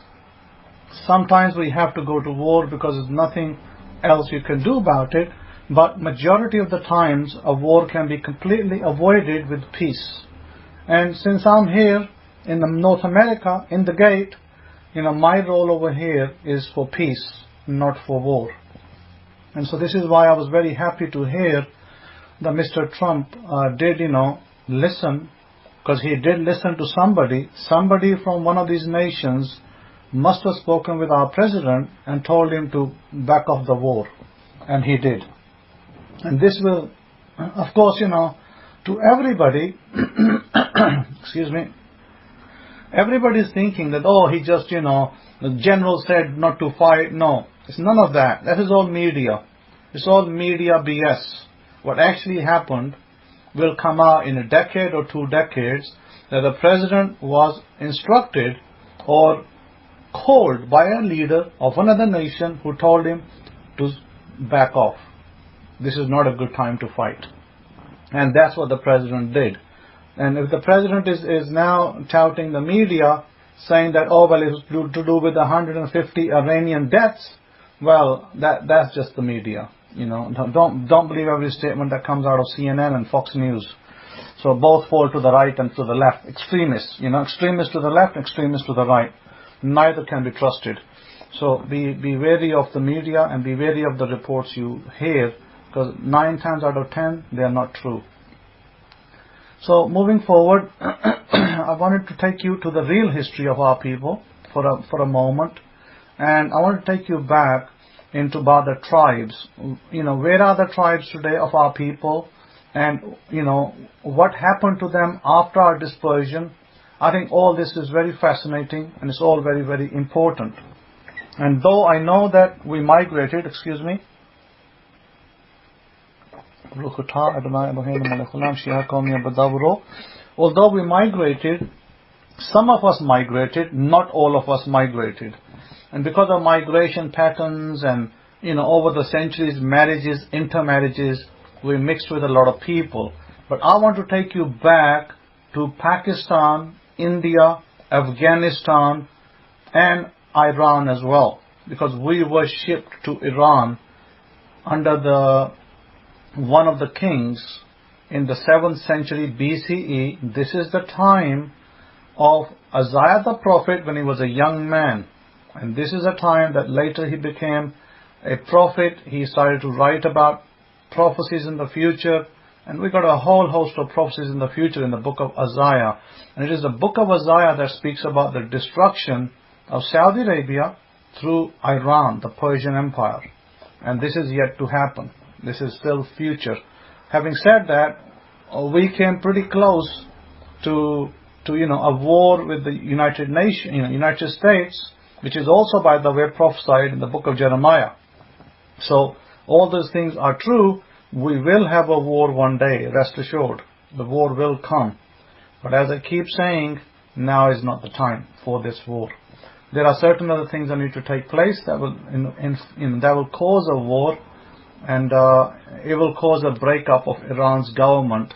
Sometimes we have to go to war because there's nothing else you can do about it, but majority of the times a war can be completely avoided with peace. And since I'm here in North America, in the gate, my role over here is for peace, not for war. And so this is why I was very happy to hear that Mr. Trump did, listen, because he did listen to somebody. Somebody from one of these nations must have spoken with our president and told him to back off the war. And he did. And this will, of course, to everybody, excuse me, everybody's thinking that, he just, the general said not to fight. No, it's none of that. That is all media. It's all media BS. What actually happened will come out in a decade or 2 decades, that the president was instructed or called by a leader of another nation who told him to back off. This is not a good time to fight. And that's what the president did. And if the president is now touting the media, saying that, oh, well, it's to do with 150 Iranian deaths. Well, that's just the media. Don't believe every statement that comes out of CNN and Fox News. So both fall to the right and to the left. Extremists, extremists to the left, extremists to the right. Neither can be trusted. So be wary of the media and be wary of the reports you hear, because 9 times out of 10 they are not true. So moving forward, I wanted to take you to the real history of our people for a moment, and I want to take you back into about the tribes. Where are the tribes today of our people, and what happened to them after our dispersion. I think all this is very fascinating, and it's all very, very important. And though I know that we migrated, although we migrated, some of us migrated, not all of us migrated. And because of migration patterns and, over the centuries, marriages, intermarriages, we mixed with a lot of people. But I want to take you back to Pakistan, India, Afghanistan, and Iran as well, because we were shipped to Iran under one of the kings in the 7th century BCE. This is the time of Isaiah the prophet when he was a young man, and this is a time that later he became a prophet. He started to write about prophecies in the future, and we got a whole host of prophecies in the future in the book of Isaiah. And it is the book of Isaiah that speaks about the destruction of Saudi Arabia through Iran, the Persian Empire. And this is yet to happen. This is still future. Having said that, we came pretty close to a war with the United States, which is also, by the way, prophesied in the book of Jeremiah. So all those things are true. We will have a war one day, rest assured. The war will come. But as I keep saying, now is not the time for this war. There are certain other things that need to take place that will cause a war, and it will cause a breakup of Iran's government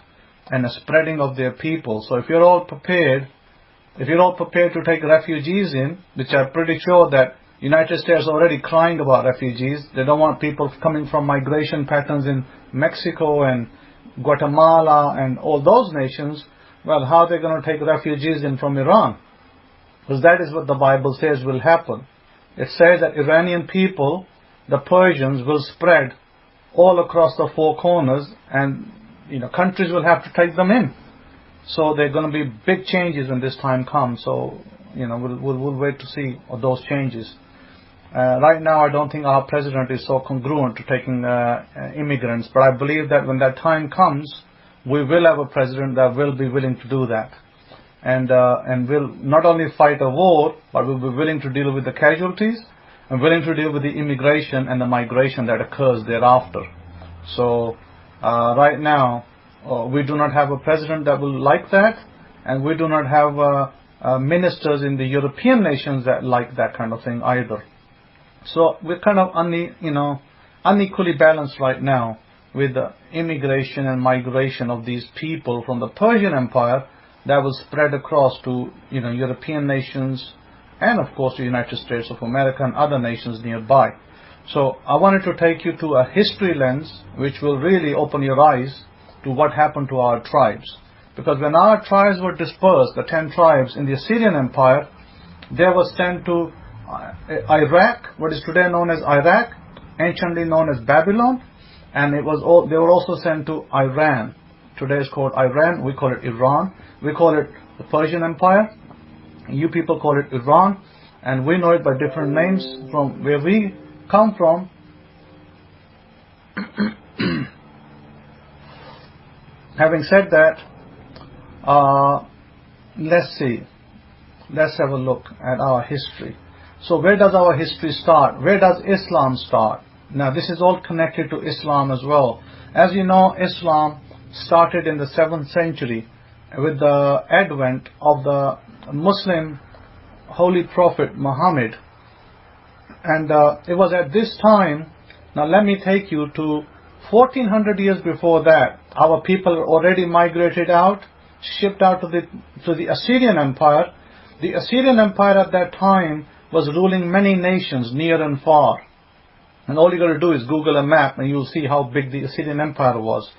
and a spreading of their people. So if you're all prepared to take refugees in, which I'm pretty sure that United States are already crying about refugees. They don't want people coming from migration patterns in Mexico and Guatemala and all those nations. Well, how are they going to take refugees in from Iran? Because that is what the Bible says will happen. It says that Iranian people, the Persians, will spread all across the 4 corners, and countries will have to take them in. So there are going to be big changes when this time comes. So we'll wait to see those changes. Right now, I don't think our president is so congruent to taking immigrants, but I believe that when that time comes, we will have a president that will be willing to do that, and will not only fight a war, but will be willing to deal with the casualties and willing to deal with the immigration and the migration that occurs thereafter. So right now, we do not have a president that will like that, and we do not have ministers in the European nations that like that kind of thing either. So we're kind of unequally balanced right now with the immigration and migration of these people from the Persian Empire that will spread across to European nations, and of course the United States of America and other nations nearby. So I wanted to take you to a history lens which will really open your eyes to what happened to our tribes. Because when our tribes were dispersed, the 10 tribes in the Assyrian Empire, they were sent to Iraq, what is today known as Iraq, anciently known as Babylon, and they were also sent to Iran. Today is called Iran. We call it Iran. We call it the Persian Empire. You people call it Iran, and we know it by different names from where we come from. Having said that, let's have a look at our history. So where does our history start? Where does Islam start? Now this is all connected to Islam as well. As you know, Islam started in the 7th century with the advent of the Muslim holy prophet Muhammad. And it was at this time, now let me take you to 1400 years before that. Our people already migrated out, shipped out to the Assyrian Empire. The Assyrian Empire at that time was ruling many nations near and far. And all you got to do is Google a map and you'll see how big the Assyrian Empire was.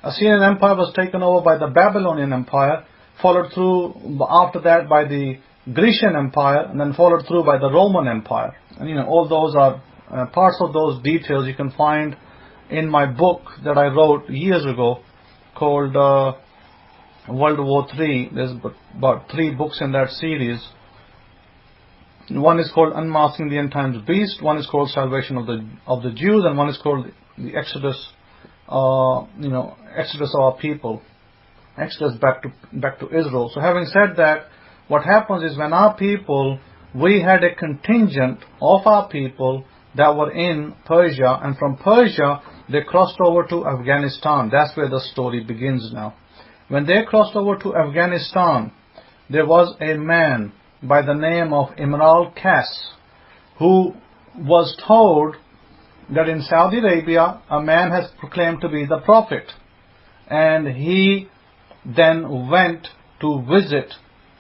Assyrian Empire was taken over by the Babylonian Empire, followed through after that by the Grecian Empire, and then followed through by the Roman Empire. And all those are parts of those details you can find in my book that I wrote years ago called World War III. There's about 3 books in that series. One is called Unmasking the End Times Beast, one is called Salvation of the Jews, and one is called the Exodus, Exodus of our people, Exodus back to Israel. So having said that, what happens is when our people, we had a contingent of our people that were in Persia, and from Persia they crossed over to Afghanistan. That's where the story begins now. When they crossed over to Afghanistan, there was a man by the name of Imral Kass, who was told that in Saudi Arabia a man has proclaimed to be the prophet, and he then went to visit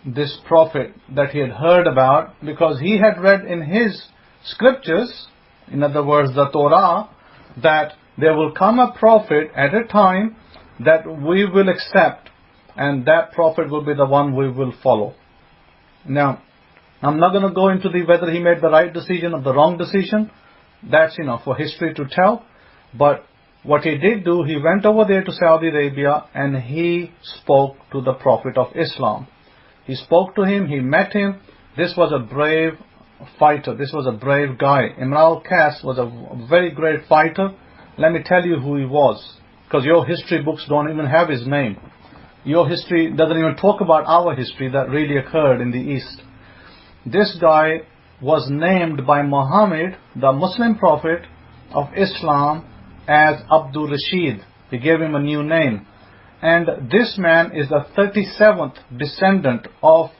this prophet that he had heard about, because he had read in his scriptures, in other words the Torah, that there will come a prophet at a time that we will accept, and that prophet will be the one we will follow. Now, I'm not going to go into whether he made the right decision or the wrong decision. That's for history to tell. But what he did do, he went over there to Saudi Arabia and he spoke to the Prophet of Islam. He spoke to him, he met him. This was a brave fighter. This was a brave guy. Imral Kass was a very great fighter. Let me tell you who he was, because your history books don't even have his name. Your history doesn't even talk about our history that really occurred in the East. This guy was named by Muhammad, the Muslim prophet of Islam, as Abdul Rashid. He gave him a new name. And this man is the 37th descendant of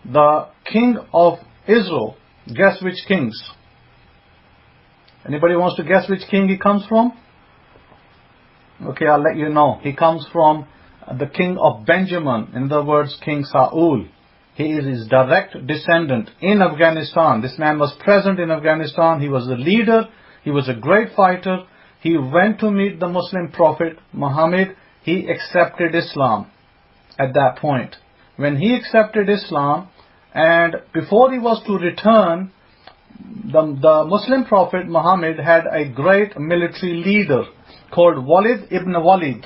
the king of Israel. Guess which kings? Anybody wants to guess which king he comes from? Okay, I'll let you know. He comes from the king of Benjamin, in other words, King Saul. He is his direct descendant in Afghanistan. This man was present in Afghanistan. He was the leader. He was a great fighter. He went to meet the Muslim prophet Muhammad. He accepted Islam at that point. When he accepted Islam, and before he was to return, the Muslim prophet Muhammad had a great military leader called Walid ibn Walid.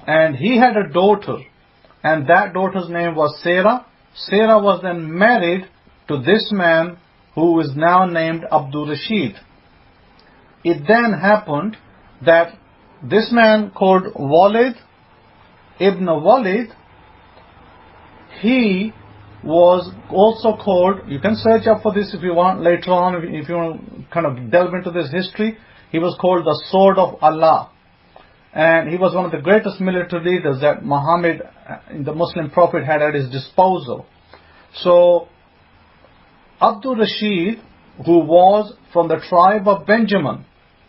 And he had a daughter, and that daughter's name was Sarah. Sarah was then married to this man who is now named Abdul Rashid. It then happened that this man called Walid ibn Walid, he was also called, you can search up for this if you want later on, if you want to kind of delve into this history, he was called the Sword of Allah. And he was one of the greatest military leaders that Muhammad, the Muslim prophet, had at his disposal. So Abdul Rashid, who was from the tribe of Benjamin,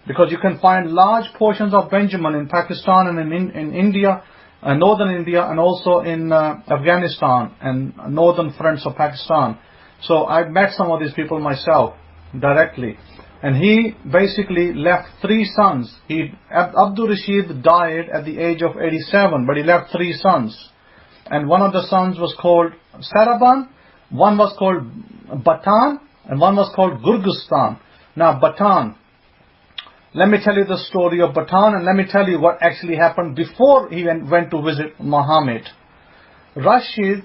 because you can find large portions of Benjamin in Pakistan and in India, northern India, and also in Afghanistan and northern fronts of Pakistan. So I've met some of these people myself directly. And he basically left 3 sons. Abdul Rashid died at the age of 87, but he left 3 sons. And one of the sons was called Saraban, one was called Batan, and one was called Gurgistan. Now Batan, let me tell you the story of Batan, and let me tell you what actually happened before he went to visit Muhammad. Rashid,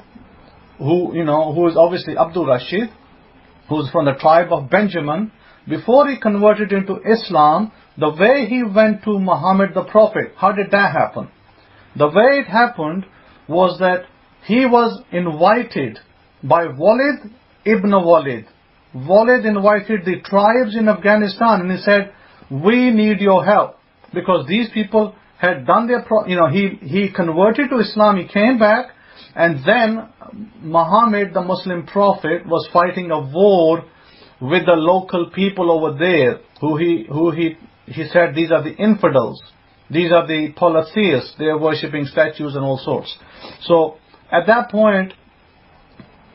who is obviously Abdul Rashid, who is from the tribe of Benjamin, before he converted into Islam, the way he went to Muhammad the Prophet, how did that happen? The way it happened was that he was invited by Walid ibn Walid. Walid invited the tribes in Afghanistan and he said, we need your help, because these people had done their, he converted to Islam, he came back, and then Muhammad the Muslim Prophet was fighting a war with the local people over there, who he said these are the infidels, these are the polytheists, they are worshipping statues and all sorts. So at that point,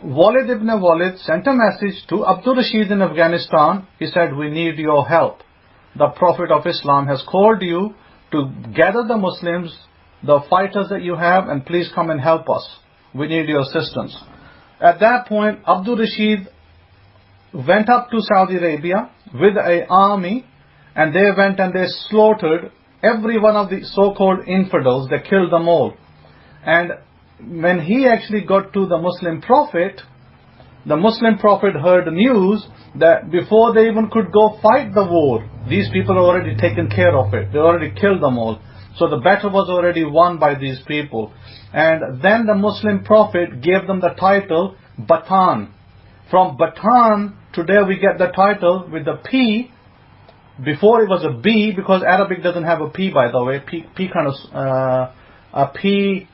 Walid ibn Walid sent a message to Abdul Rashid in Afghanistan. He said, we need your help. The Prophet of Islam has called you to gather the Muslims, the fighters that you have, and please come and help us. We need your assistance. At that point, Abdul Rashid went up to Saudi Arabia with an army, and they went and they slaughtered every one of the so-called infidels. They killed them all. And when he actually got to the Muslim Prophet heard the news that before they even could go fight the war, these people had already taken care of it. They already killed them all. So the battle was already won by these people. And then the Muslim Prophet gave them the title Batan. From Batan, today we get the title with the P. Before it was a B, because Arabic doesn't have a P, by the way. P kind of a P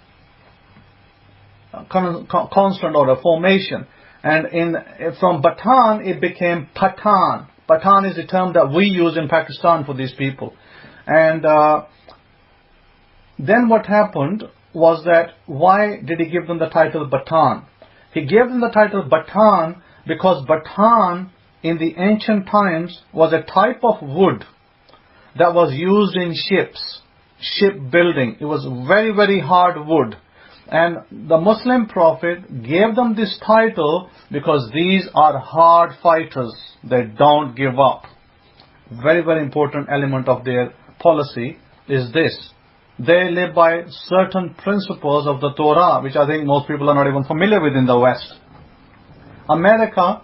constant or a formation. And from Batan it became Patan. Patan is the term that we use in Pakistan for these people. And then what happened was that, why did he give them the title Batan? He gave them the title Batan because Batan in the ancient times was a type of wood that was used in ships, shipbuilding. It was very, very hard wood. And the Muslim Prophet gave them this title because these are hard fighters. They don't give up. Very, very important element of their policy is this. They live by certain principles of the Torah, which I think most people are not even familiar with in the West. America,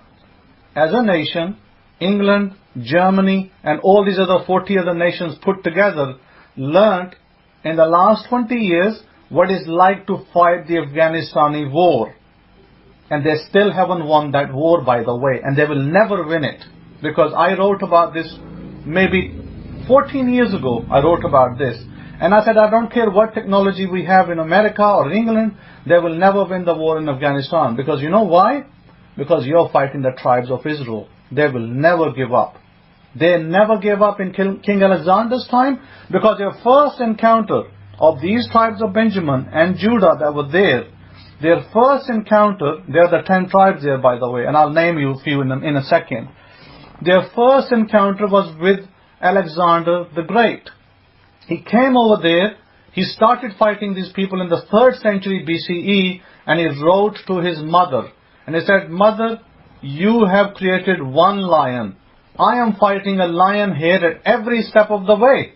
as a nation, England, Germany, and all these other 40 other nations put together, learned in the last 20 years what it's like to fight the Afghanistani war. And they still haven't won that war, by the way, and they will never win it. Because I wrote about this maybe 14 years ago. I wrote about this. And I said, I don't care what technology we have in America or England, they will never win the war in Afghanistan. Because you know why? Because you're fighting the tribes of Israel. They will never give up. They never gave up in King Alexander's time, because their first encounter of these tribes of Benjamin and Judah that were there, their first encounter, there are the 10 tribes there, by the way, and I'll name you a few in a second. Their first encounter was with Alexander the Great. He came over there, he started fighting these people in the 3rd century BCE, and he wrote to his mother. And he said, Mother, you have created one lion. I am fighting a lion here at every step of the way.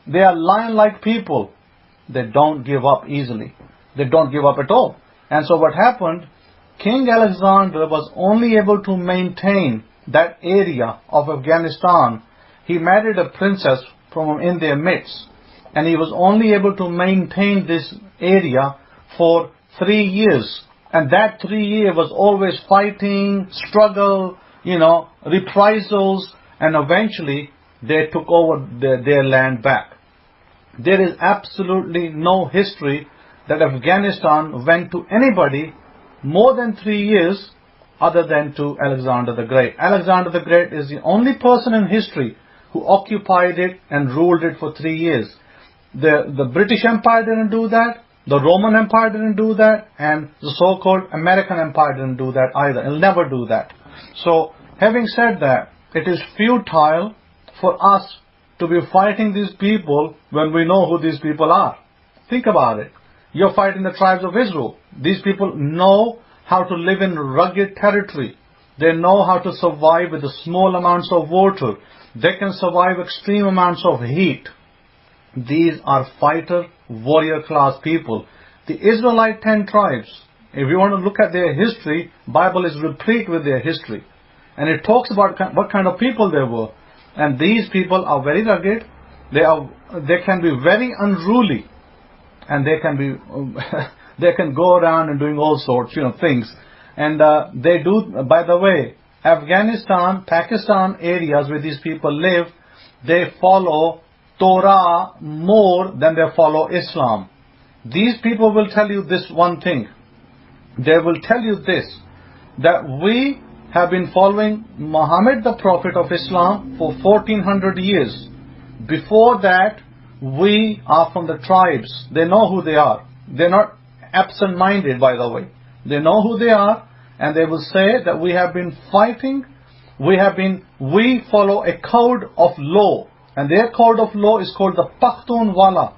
They are lion-like people. They don't give up easily. They don't give up at all. And so what happened, King Alexander was only able to maintain that area of Afghanistan. He married a princess from in their midst, and he was only able to maintain this area for 3 years. And that 3 years was always fighting, struggle, reprisals, and eventually they took over their land back. There is absolutely no history that Afghanistan went to anybody more than 3 years other than to Alexander the Great. Alexander the Great is the only person in history who occupied it and ruled it for 3 years. The British Empire didn't do that, the Roman Empire didn't do that, and the so-called American Empire didn't do that either. It'll never do that. So, having said that, it is futile for us to be fighting these people when we know who these people are. Think about it. You're fighting the tribes of Israel. These people know how to live in rugged territory. They know how to survive with the small amounts of water. They can survive extreme amounts of heat. These are fighter, warrior class people. The Israelite 10 tribes, if you want to look at their history, Bible is replete with their history. And it talks about what kind of people they were. And these people are very rugged. They can be very unruly, and they can go around and doing all sorts, things. And they do. By the way, Afghanistan, Pakistan areas where these people live, they follow Torah more than they follow Islam. These people will tell you this one thing. They will tell you this, that we have been following Muhammad, the Prophet of Islam, for 1400 years. Before that, we are from the tribes. They know who they are. They're not absent-minded, by the way. They know who they are, and they will say that we have been fighting, we follow a code of law, and their code of law is called the Pakhtunwala.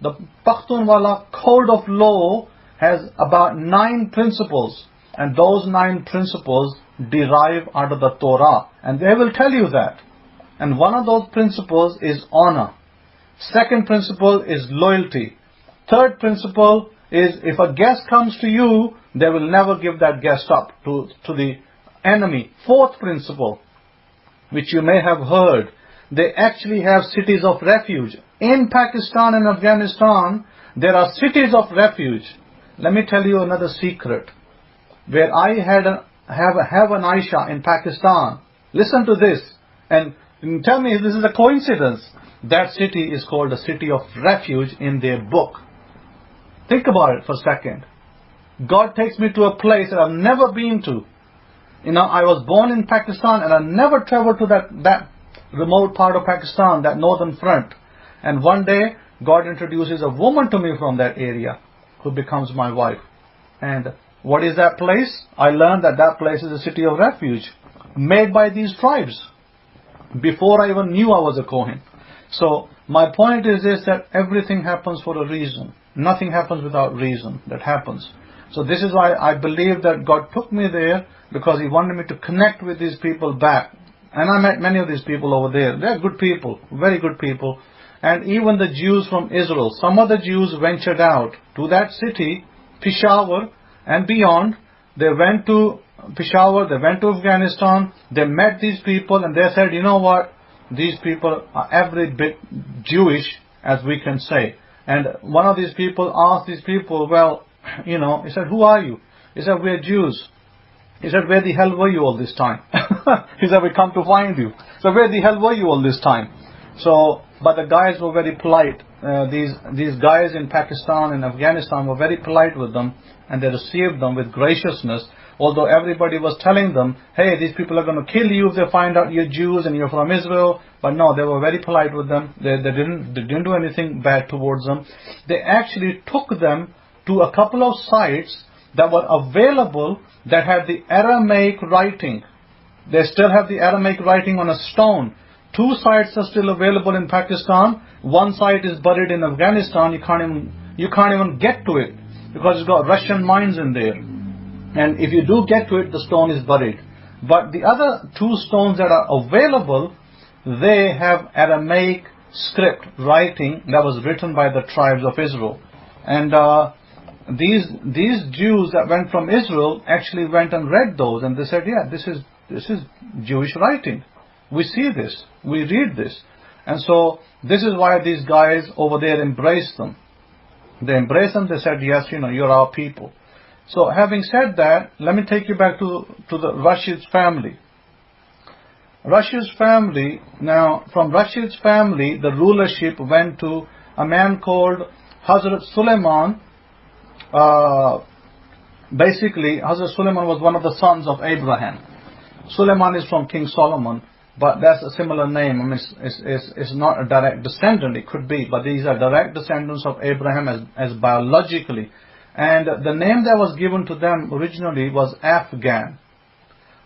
The Pakhtunwala code of law has about 9 principles, and those 9 principles derive out of the Torah, and they will tell you that. And one of those principles is honor. Second principle is loyalty. Third principle is if a guest comes to you, they will never give that guest up to the enemy. Fourth principle, which you may have heard, they actually have cities of refuge. In Pakistan and Afghanistan, there are cities of refuge. Let me tell you another secret. Where I have an Aisha in Pakistan. Listen to this and tell me if this is a coincidence. That city is called a city of refuge in their book. Think about it for a second. God takes me to a place that I've never been to. I was born in Pakistan and I never traveled to that remote part of Pakistan, that northern front. And one day, God introduces a woman to me from that area who becomes my wife. And what is that place? I learned that place is a city of refuge made by these tribes before I even knew I was a Kohen. So my point is this, that everything happens for a reason. Nothing happens without reason. That happens. So this is why I believe that God took me there, because He wanted me to connect with these people back. And I met many of these people over there. They're good people, very good people. And even the Jews from Israel, some of the Jews ventured out to that city, Peshawar and beyond. They went to Peshawar, they went to Afghanistan, they met these people and they said, you know what, these people are every bit Jewish as we can say. And one of these people asked these people, well, he said, who are you? He said, we're Jews. He said, where the hell were you all this time? He said, we come to find you. So where the hell were you all this time? So, but the guys were very polite. These guys in Pakistan and Afghanistan were very polite with them, and they received them with graciousness. Although everybody was telling them, hey, these people are going to kill you if they find out you're Jews and you're from Israel. But no, they were very polite with them. They didn't do anything bad towards them. They actually took them to a couple of sites that were available that had the Aramaic writing. They still have the Aramaic writing on a stone. 2 sites are still available in Pakistan. 1 site is buried in Afghanistan. You can't even get to it because it's got Russian mines in there. And if you do get to it, the stone is buried. But the other 2 stones that are available, they have Aramaic script writing that was written by the tribes of Israel. And these Jews that went from Israel actually went and read those, and they said, yeah, this is Jewish writing. We see this, we read this. And so this is why these guys over there embraced them. They embraced them, they said, yes, you're our people. So having said that, let me take you back to the Rashid's family. Rashid's family, now from Rashid's family, the rulership went to a man called Hazrat Suleiman. Basically, Hazrat Suleiman was one of the sons of Abraham. Suleiman is from King Solomon, but that's a similar name. I mean, it's not a direct descendant. It could be, but these are direct descendants of Abraham as biologically. And the name that was given to them originally was Afghan.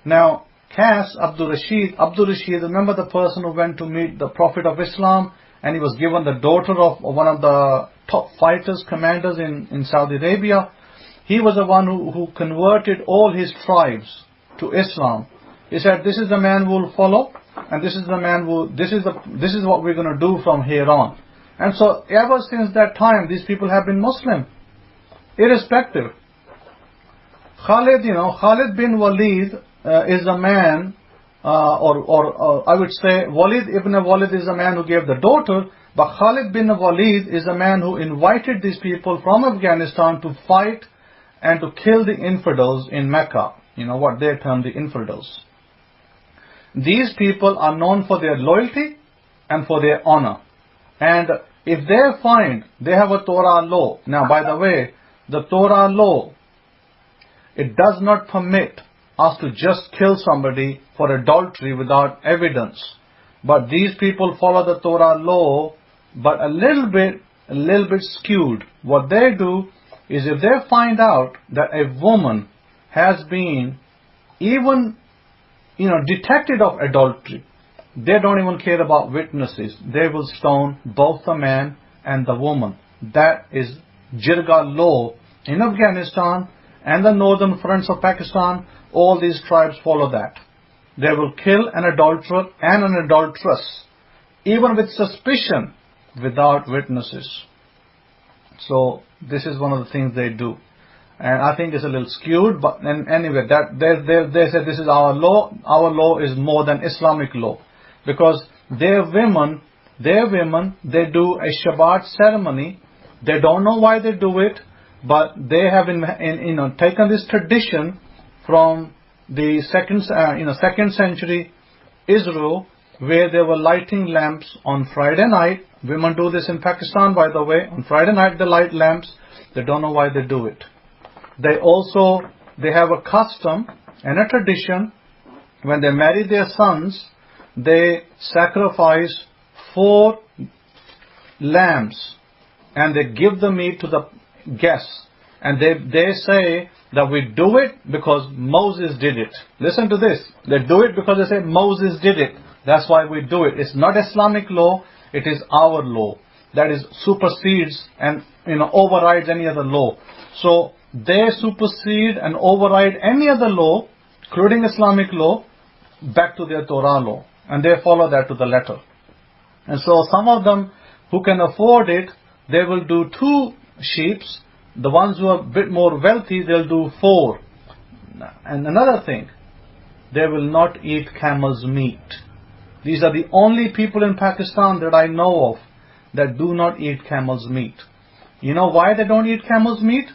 Now, Qas Abdul Rashid, remember the person who went to meet the Prophet of Islam, and he was given the daughter of one of the top fighters, commanders in Saudi Arabia. He was the one who converted all his tribes to Islam. He said, this is the man we will follow, and this is the man this is what we're going to do from here on. And so ever since that time, these people have been Muslim, irrespective. Khalid bin Walid is a man, or I would say Walid ibn Walid is a man who gave the daughter, but Khalid bin Walid is a man who invited these people from Afghanistan to fight and to kill the infidels in Mecca. What they term the infidels. These people are known for their loyalty and for their honor. And if they find they have a Torah law, now by the way, the Torah law, it does not permit us to just kill somebody for adultery without evidence. But these people follow the Torah law, but a little bit skewed. What they do is if they find out that a woman has been even, detected of adultery, they don't even care about witnesses. They will stone both the man and the woman. That is Jirga law in Afghanistan and the northern fronts of Pakistan. All these tribes follow that. They will kill an adulterer and an adulteress, even with suspicion, without witnesses. So this is one of the things they do. And I think it's a little skewed, but anyway, that they say this is our law. Our law is more than Islamic law, because their women, they do a Shabbat ceremony. They don't know why they do it, but they have taken this tradition from the second century Israel, where they were lighting lamps on Friday night. Women do this in Pakistan, by the way. On Friday night they light lamps. They don't know why they do it. They have a custom and a tradition. When they marry their sons, they sacrifice 4 lambs and they give the meat to the guests. And they say that we do it because Moses did it. Listen to this. They do it because they say Moses did it. That's why we do it. It's not Islamic law. It is our law. That is supersedes and overrides any other law. So they supersede and override any other law, including Islamic law, back to their Torah law. And they follow that to the letter. And so some of them who can afford it, they will do 2 sheeps. The ones who are a bit more wealthy, they'll do 4. And another thing, they will not eat camel's meat. These are the only people in Pakistan that I know of that do not eat camel's meat. You know why they don't eat camel's meat?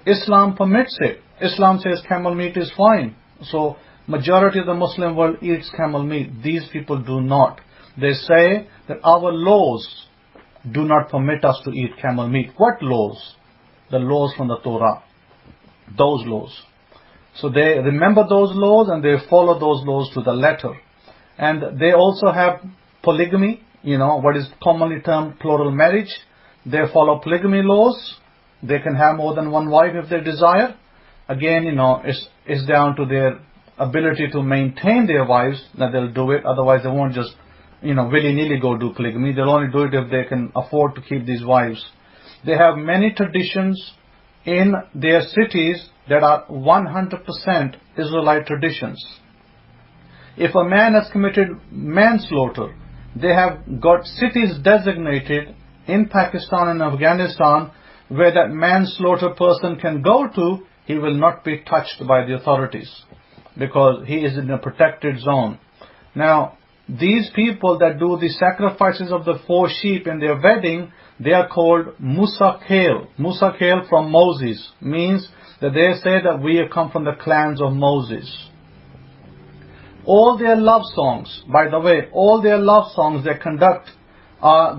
Islam permits it. Islam says camel meat is fine. So majority of the Muslim world eats camel meat. These people do not. They say that our laws do not permit us to eat camel meat. What laws? The laws from the Torah. Those laws. So they remember those laws and they follow those laws to the letter. And they also have polygamy, what is commonly termed plural marriage. They follow polygamy laws. They can have more than one wife if they desire. Again, it's down to their ability to maintain their wives that they'll do it. Otherwise, they won't just, willy-nilly go do polygamy. They'll only do it if they can afford to keep these wives. They have many traditions in their cities that are 100% Israelite traditions. If a man has committed manslaughter, they have got cities designated in Pakistan and Afghanistan where that manslaughter person can go to. He will not be touched by the authorities because he is in a protected zone. Now, these people that do the sacrifices of the 4 sheep in their wedding, they are called Musakhail. Musakhail from Moses means that they say that we have come from the clans of Moses. All their love songs, by the way, all their love songs they conduct,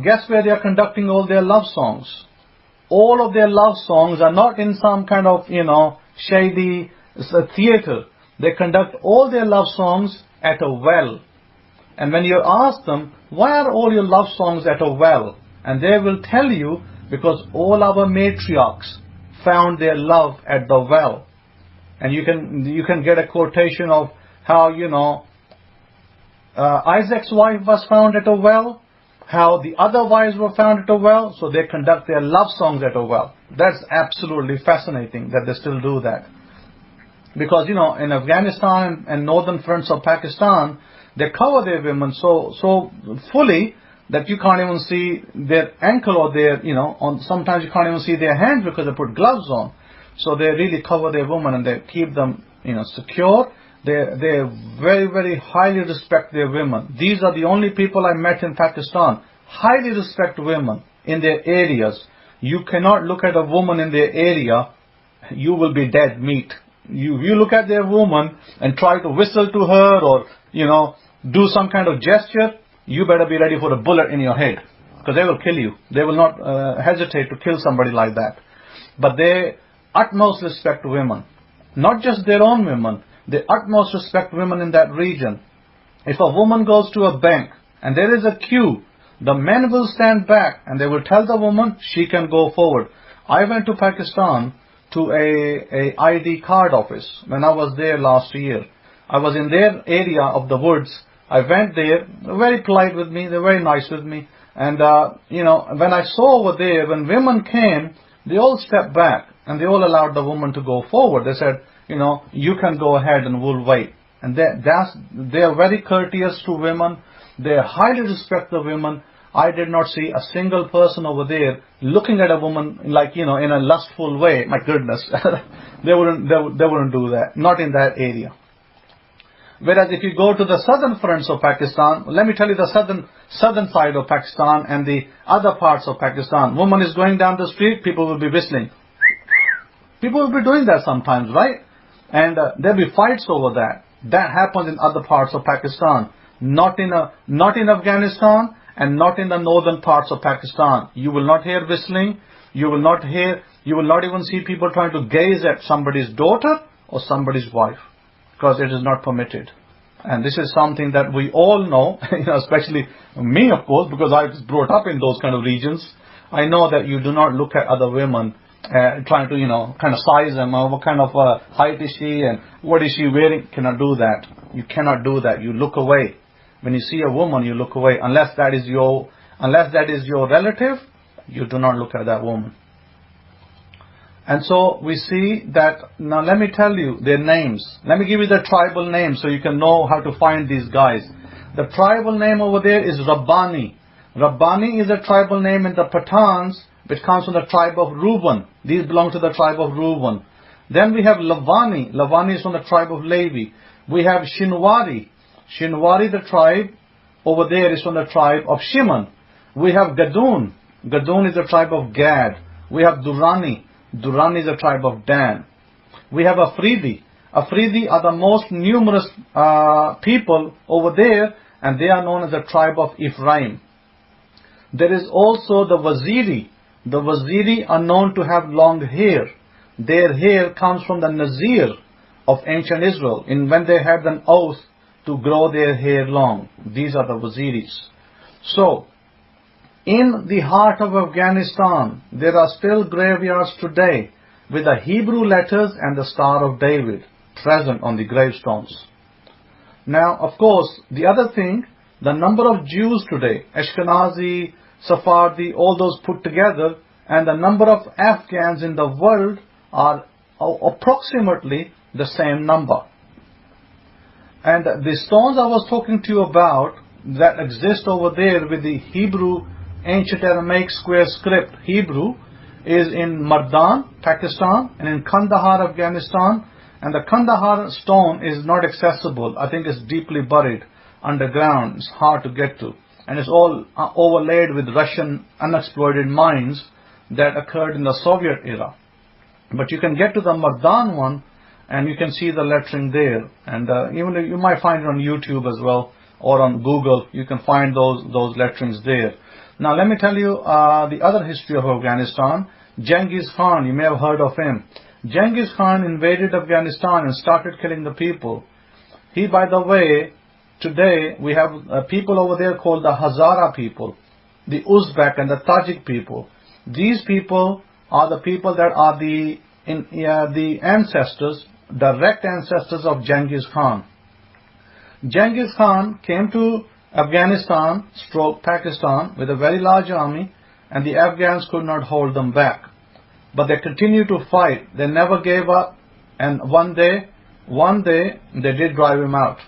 guess where they are conducting all their love songs? All of their love songs are not in some kind of, shady theater. They conduct all their love songs at a well. And when you ask them, why are all your love songs at a well? And they will tell you, because all our matriarchs found their love at the well. And you can get a quotation of how, Isaac's wife was found at a well, how the other wives were found at a well, so they conduct their love songs at a well. That's absolutely fascinating that they still do that. Because, in Afghanistan and northern fronts of Pakistan, they cover their women so fully that you can't even see their ankle or their, sometimes you can't even see their hands because they put gloves on. So they really cover their women and they keep them, secure. They very, very highly respect their women. These are the only people I met in Pakistan. Highly respect women in their areas. You cannot look at a woman in their area, you will be dead meat. You look at their woman and try to whistle to her or, do some kind of gesture, you better be ready for a bullet in your head. Because they will kill you. They will not hesitate to kill somebody like that. But they utmost respect women. Not just their own women. They utmost respect women in that region. If a woman goes to a bank and there is a queue, the men will stand back and they will tell the woman she can go forward. I went to Pakistan to a ID card office when I was there last year. I was in their area of the woods. I went there. They were very polite with me. They were very nice with me. And, when I saw over there, when women came, they all stepped back and they all allowed the woman to go forward. They said, you can go ahead and we'll wait. And they are very courteous to women. They highly respect the women. I did not see a single person over there looking at a woman like, in a lustful way. My goodness. They wouldn't do that. Not in that area. Whereas if you go to the southern fronts of Pakistan, let me tell you the southern side of Pakistan and the other parts of Pakistan. Woman is going down the street, people will be whistling. People will be doing that sometimes, right? And there'll be fights over that. That happens in other parts of Pakistan. Not in Afghanistan and not in the northern parts of Pakistan. You will not hear whistling. You will not even see people trying to gaze at somebody's daughter or somebody's wife, because it is not permitted. And this is something that we all know, especially me, of course, because I was brought up in those kind of regions. I know that you do not look at other women trying to, kind of size them, or what kind of height is she and what is she wearing. Cannot do that. You cannot do that. You look away. When you see a woman, you look away. Unless that is your relative, you do not look at that woman. And so we see that. Now let me tell you their names. Let me give you the tribal names so you can know how to find these guys. The tribal name over there is Rabbani. Rabbani is a tribal name in the Pathans, which comes from the tribe of Reuben. These belong to the tribe of Reuben. Then we have Lavani. Lavani is from the tribe of Levi. We have Shinwari. Shinwari, the tribe over there, is from the tribe of Shimon. We have Gadun. Gadun is the tribe of Gad. We have Durrani. Durrani is the tribe of Dan. We have Afridi. Afridi are the most numerous people over there, and they are known as the tribe of Ephraim. There is also the Waziri. The Waziri are known to have long hair. Their hair comes from the Nazir of ancient Israel, when they had an oath to grow their hair long. These are the Waziris. So, in the heart of Afghanistan, there are still graveyards today with the Hebrew letters and the Star of David present on the gravestones. Now, of course, the other thing, the number of Jews today, Ashkenazi, Sephardi, all those put together, and the number of Afghans in the world are approximately the same number. And the stones I was talking to you about that exist over there with the Hebrew, ancient Aramaic square script Hebrew, is in Mardan, Pakistan, and in Kandahar, Afghanistan. And the Kandahar stone is not accessible. I think it's deeply buried underground. It's hard to get to. And it's all overlaid with Russian unexploited mines that occurred in the Soviet era. But you can get to the Mardan one, and you can see the lettering there. And even you might find it on YouTube as well, or on Google. You can find those letterings there. Now let me tell you the other history of Afghanistan. Genghis Khan, you may have heard of him. Genghis Khan invaded Afghanistan and started killing the people. He, by the way, today we have people over there called the Hazara people, the Uzbek and the Tajik people. These people are the people that are the ancestors, direct ancestors of Genghis Khan. Genghis Khan came to Afghanistan, Pakistan, with a very large army, and the Afghans could not hold them back. But they continued to fight. They never gave up, and one day they did drive him out.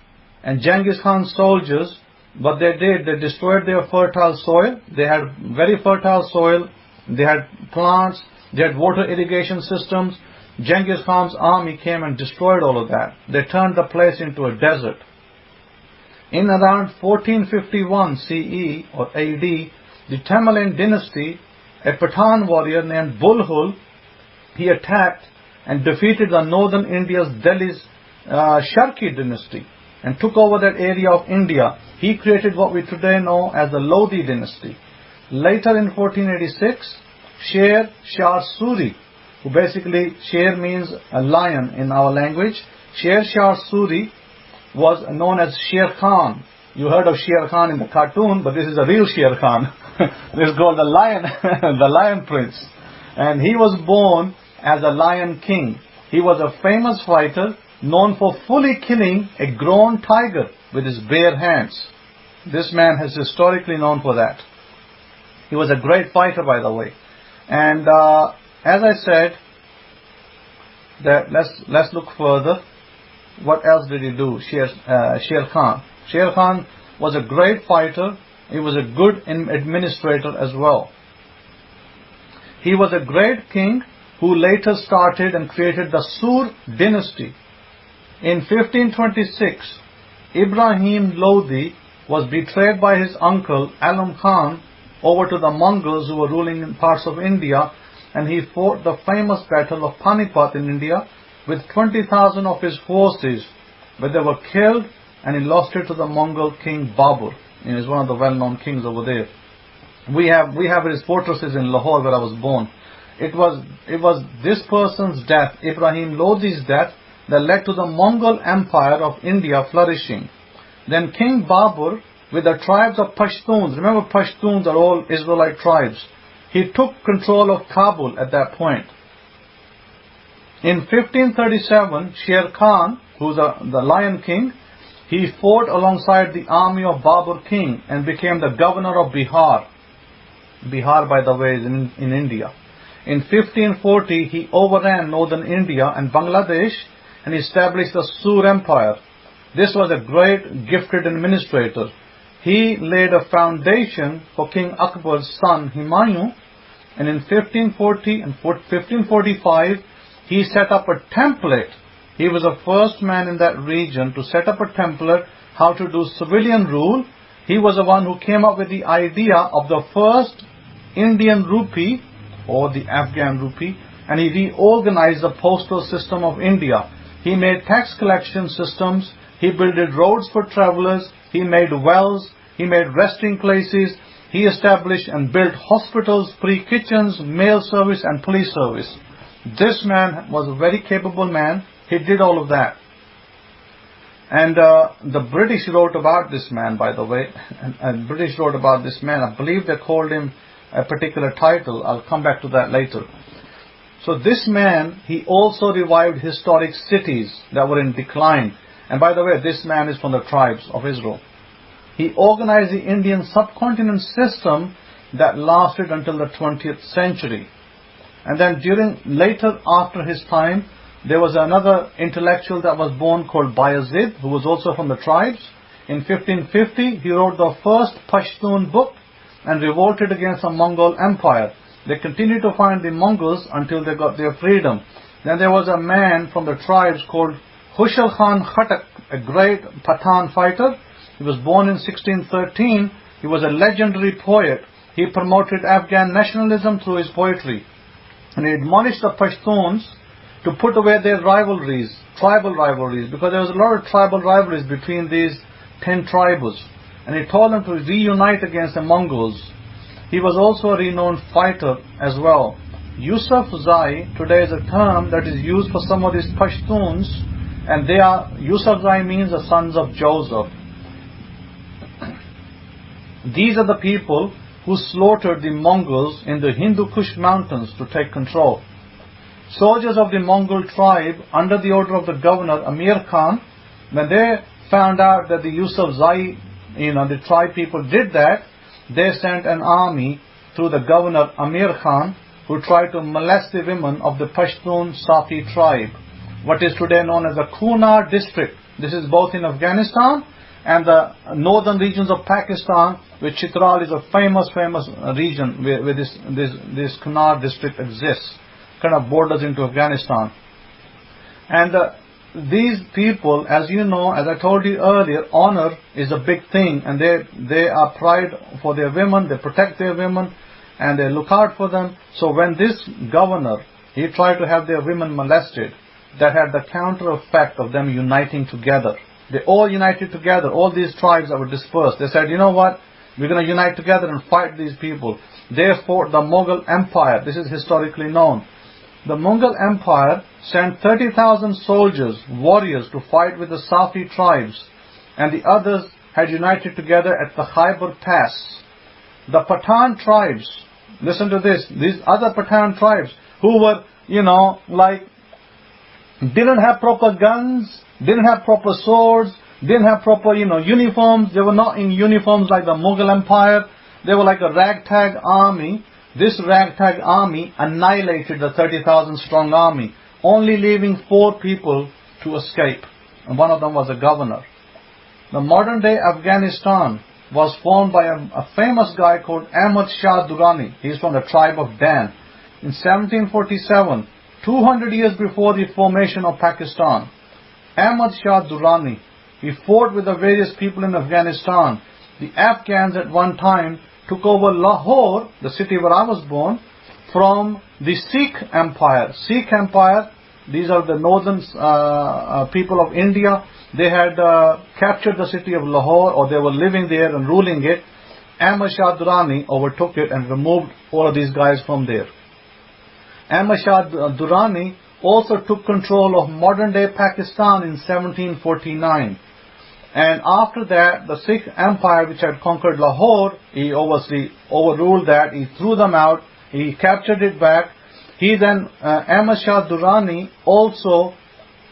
And Genghis Khan's soldiers, what they did, they destroyed their fertile soil. They had very fertile soil. They had plants. They had water irrigation systems. Genghis Khan's army came and destroyed all of that. They turned the place into a desert. In around 1451 CE or AD, the Tamerlane dynasty, a Pathan warrior named Bulhul, he attacked and defeated the northern India's Delhi's Sharki dynasty and took over that area of India. He created what we today know as the Lodi dynasty. Later in 1486, Sher Shah Suri, who basically, Sher means a lion in our language, Sher Shah Suri was known as Sher Khan. You heard of Sher Khan in the cartoon, but this is a real Sher Khan. This is called the lion, the lion prince. And he was born as a Lion King. He was a famous fighter known for fully killing a grown tiger with his bare hands. This man is historically known for that. He was a great fighter, by the way. And as I said, that let's look further. What else did he do? Sher Khan. Sher Khan was a great fighter. He was a good administrator as well. He was a great king who later started and created the Sur dynasty. In 1526, Ibrahim Lodi was betrayed by his uncle Alam Khan over to the Mongols who were ruling in parts of India, and he fought the famous battle of Panipat in India with 20,000 of his forces, but they were killed, and he lost it to the Mongol king Babur. He is one of the well-known kings over there. We have his fortresses in Lahore, where I was born. It was this person's death, Ibrahim Lodi's death, that led to the Mongol Empire of India flourishing. Then King Babur, with the tribes of Pashtuns, remember Pashtuns are all Israelite tribes, he took control of Kabul at that point. In 1537, Sher Khan, who's the Lion King, he fought alongside the army of Babur King and became the governor of Bihar. Bihar, by the way, is in India. In 1540, he overran northern India and Bangladesh and established the Sur Empire. This was a great, gifted administrator. He laid a foundation for King Akbar's son Humayun, and in 1540 and 1545, he set up a template. He was the first man in that region to set up a template how to do civilian rule. He was the one who came up with the idea of the first Indian rupee or the Afghan rupee, and he reorganized the postal system of India. He made tax collection systems, he built roads for travelers, he made wells, he made resting places, he established and built hospitals, free kitchens, mail service and police service. This man was a very capable man. He did all of that. And the British wrote about this man, by the way. And British wrote about this man. I believe they called him a particular title. I'll come back to that later. So this man, he also revived historic cities that were in decline. And by the way, this man is from the tribes of Israel. He organized the Indian subcontinent system that lasted until the 20th century. And then later after his time, there was another intellectual that was born called Bayezid, who was also from the tribes. In 1550, he wrote the first Pashtun book and revolted against the Mongol Empire. They continued to fight the Mongols until they got their freedom. Then there was a man from the tribes called Khushal Khan Khattak, a great Pathan fighter. He was born in 1613. He was a legendary poet. He promoted Afghan nationalism through his poetry. And he admonished the Pashtuns to put away their rivalries, tribal rivalries, because there was a lot of tribal rivalries between these 10 tribes. And he told them to reunite against the Mongols. He was also a renowned fighter as well. Yusuf Zai today is a term that is used for some of these Pashtuns, and Yusuf Zai means the sons of Joseph. These are the people who slaughtered the Mongols in the Hindu Kush mountains to take control. Soldiers of the Mongol tribe, under the order of the governor Amir Khan, when they found out that the Yusuf Zai, the tribe people did that, they sent an army through the governor Amir Khan, who tried to molest the women of the Pashtun Safi tribe, what is today known as the Kunar district. This is both in Afghanistan and the northern regions of Pakistan, which Chitral is a famous region where this Kunar district exists, kind of borders into Afghanistan. And these people, as you know, as I told you earlier, honor is a big thing, and they are pride for their women, they protect their women, and they look out for them. So when this governor, he tried to have their women molested, that had the counter effect of them uniting together. They all united together, all these tribes that were dispersed. They said, you know what, we're going to unite together and fight these people. They fought the Mughal Empire. This is historically known. The Mughal Empire sent 30,000 soldiers, warriors, to fight with the Safi tribes, and the others had united together at the Khyber Pass. The Pathan tribes, listen to this, these other Pathan tribes who were like didn't have proper guns, didn't have proper swords, didn't have proper, uniforms. They were not in uniforms like the Mughal Empire. They were like a ragtag army. This ragtag army annihilated the 30,000 strong army, only leaving 4 people to escape. And one of them was a governor. The modern day Afghanistan was formed by a famous guy called Ahmad Shah Durrani. He's from the tribe of Dan. In 1747, 200 years before the formation of Pakistan, Ahmad Shah Durrani, he fought with the various people in Afghanistan. The Afghans at one time took over Lahore, the city where I was born, from the Sikh Empire. Sikh Empire, these are the northern people of India. They had captured the city of Lahore, or they were living there and ruling it. Ahmad Shah Durrani overtook it and removed all of these guys from there. Ahmad Shah Durrani also took control of modern day Pakistan in 1749. And after that, the Sikh Empire, which had conquered Lahore, he obviously overruled that. He threw them out. He captured it back. He then, Ahmad Shah Durrani also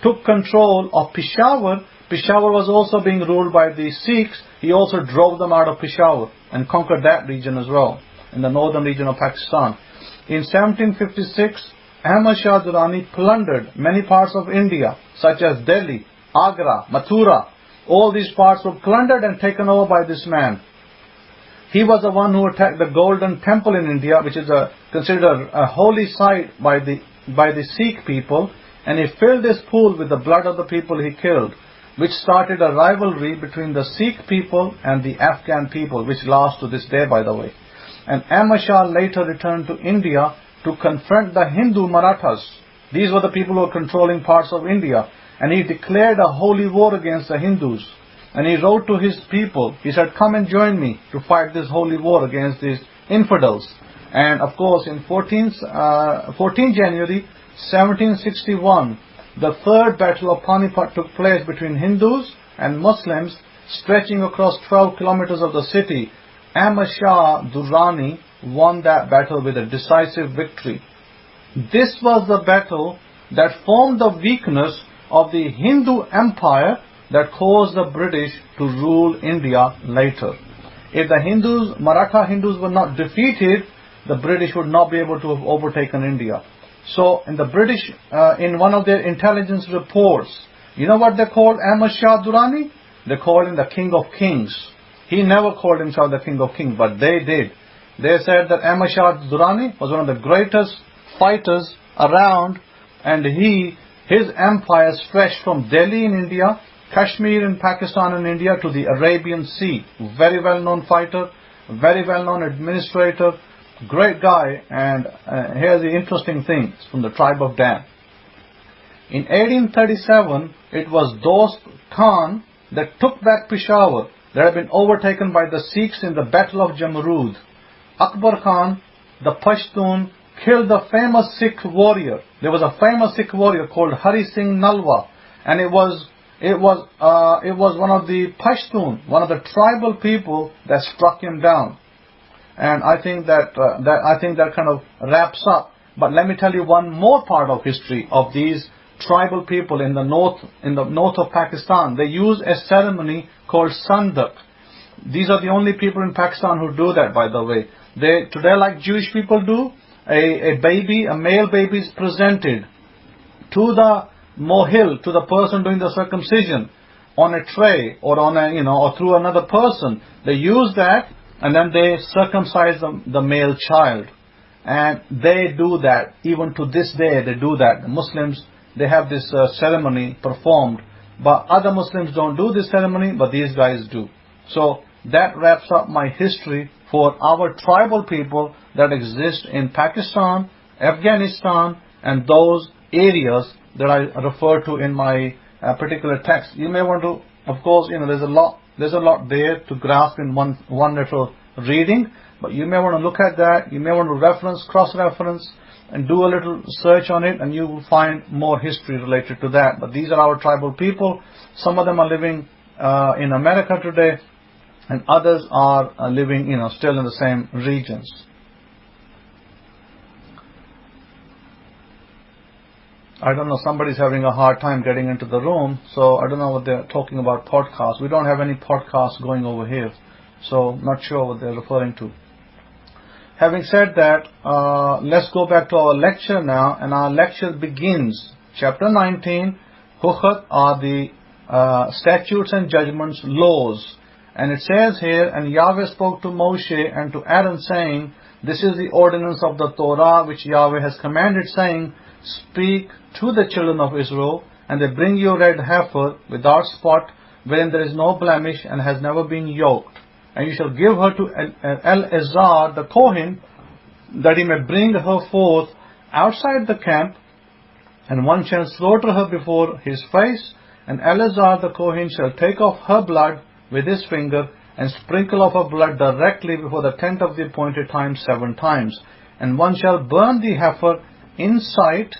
took control of Peshawar. Peshawar was also being ruled by the Sikhs. He also drove them out of Peshawar and conquered that region as well, in the northern region of Pakistan. In 1756, Ahmad Shah Durrani plundered many parts of India, such as Delhi, Agra, Mathura. All these parts were plundered and taken over by this man. He was the one who attacked the Golden Temple in India, which is considered a holy site by the Sikh people, and he filled this pool with the blood of the people he killed, which started a rivalry between the Sikh people and the Afghan people, which lasts to this day, by the way. And Ahmad Shah later returned to India to confront the Hindu Marathas. These were the people who were controlling parts of India. And he declared a holy war against the Hindus. And he wrote to his people, he said, come and join me to fight this holy war against these infidels. And of course, in 14 January 1761, the third battle of Panipat took place between Hindus and Muslims, stretching across 12 kilometers of the city. Ahmad Shah Durrani won that battle with a decisive victory. This was the battle that formed the weakness of the Hindu Empire that caused the British to rule India later. If the Maratha Hindus were not defeated, the British would not be able to have overtaken India. So in the British, in one of their intelligence reports, you know what they called Ahmad Shah Durrani? They called him the King of Kings. He never called himself the King of Kings, but they did. They said that Ahmad Shah Durrani was one of the greatest fighters around, and his empire stretched from Delhi in India, Kashmir in Pakistan and India, to the Arabian Sea. Very well-known fighter, very well-known administrator, great guy. And here's the interesting thing, it's from the tribe of Dan. In 1837, it was Dost Khan that took back Peshawar, that had been overtaken by the Sikhs in the Battle of Jamrud. Akbar Khan, the Pashtun, killed the famous Sikh warrior. There was a famous Sikh warrior called Hari Singh Nalwa, and it was one of the Pashtun, one of the tribal people that struck him down. And I think that kind of wraps up. But let me tell you one more part of history of these tribal people in the north of Pakistan. They use a ceremony called Sandak. These are the only people in Pakistan who do that, by the way. Today, like Jewish people do, a male baby is presented to the mohil, to the person doing the circumcision, on a tray or or through another person. They use that, and then they circumcise the male child. And they do that even to this day. They do that. The Muslims, they have this ceremony performed, but other Muslims don't do this ceremony, but these guys do. So that wraps up my history for our tribal people that exist in Pakistan, Afghanistan, and those areas that I refer to in my particular text. You may want to, of course, there's a lot there to grasp in one little reading, but you may want to look at that. You may want to cross-reference, and do a little search on it, and you will find more history related to that. But these are our tribal people. Some of them are living in America today, and others are living, still in the same regions. I don't know, somebody's having a hard time getting into the room, so I don't know what they're talking about podcast. We don't have any podcast going over here, so not sure what they're referring to. Having said that, let's go back to our lecture now, and our lecture begins. Chapter 19, Hukat are the statutes and judgments, laws. And it says here, and Yahweh spoke to Moshe and to Aaron, saying, this is the ordinance of the Torah which Yahweh has commanded, saying, speak to the children of Israel, and they bring you a red heifer without spot, wherein there is no blemish, and has never been yoked. And you shall give her to Eleazar the Kohen, that he may bring her forth outside the camp, and one shall slaughter her before his face, and Eleazar the Kohen shall take off her blood with his finger, and sprinkle of her blood directly before the tent of the appointed time 7 times. And one shall burn the heifer in sight,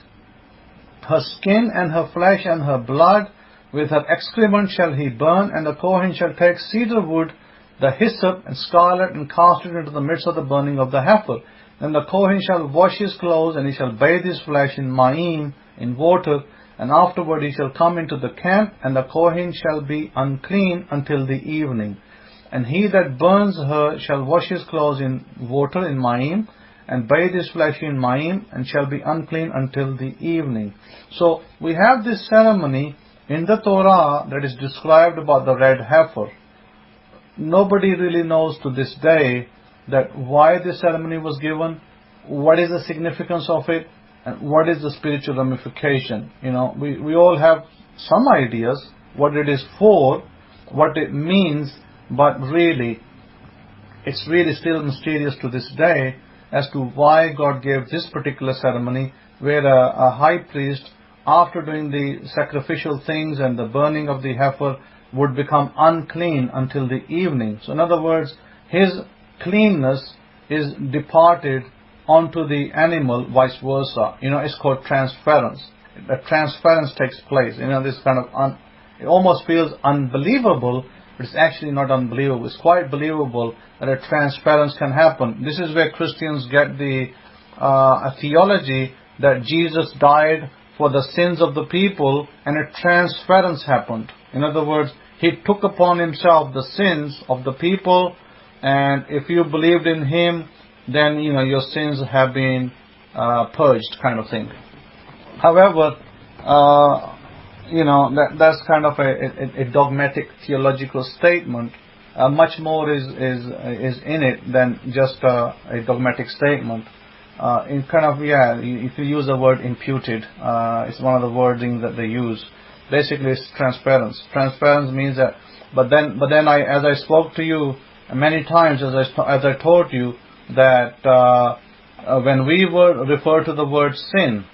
her skin and her flesh and her blood, with her excrement shall he burn, and the Kohen shall take cedar wood, the hyssop and scarlet, and cast it into the midst of the burning of the heifer. Then the Kohen shall wash his clothes, and he shall bathe his flesh in Ma'im, in water, and afterward he shall come into the camp, and the Kohen shall be unclean until the evening. And he that burns her shall wash his clothes in water in Ma'im, and bathe his flesh in Ma'im, and shall be unclean until the evening. So we have this ceremony in the Torah that is described about the red heifer. Nobody really knows to this day that why this ceremony was given, what is the significance of it, and what is the spiritual ramification. You know, we all have some ideas what it is for, what it means, but really, it's really still mysterious to this day as to why God gave this particular ceremony, where a high priest, after doing the sacrificial things and the burning of the heifer, would become unclean until the evening. So in other words, his cleanness is departed onto the animal, vice versa. You know, it's called transference. The transference takes place. You know, this kind of, it almost feels unbelievable, but it's actually not unbelievable. It's quite believable that a transference can happen. This is where Christians get the a theology that Jesus died for the sins of the people, and a transference happened. In other words, he took upon himself the sins of the people, and if you believed in him, then you know your sins have been purged, kind of thing. However, you know, that's kind of a dogmatic theological statement. Much more is in it than just a dogmatic statement. In kind of, if you use the word imputed, it's one of the wording that they use. Basically, it's transference. Transference means that, but then as I spoke to you many times, as I taught you, that when we refer to the word sin,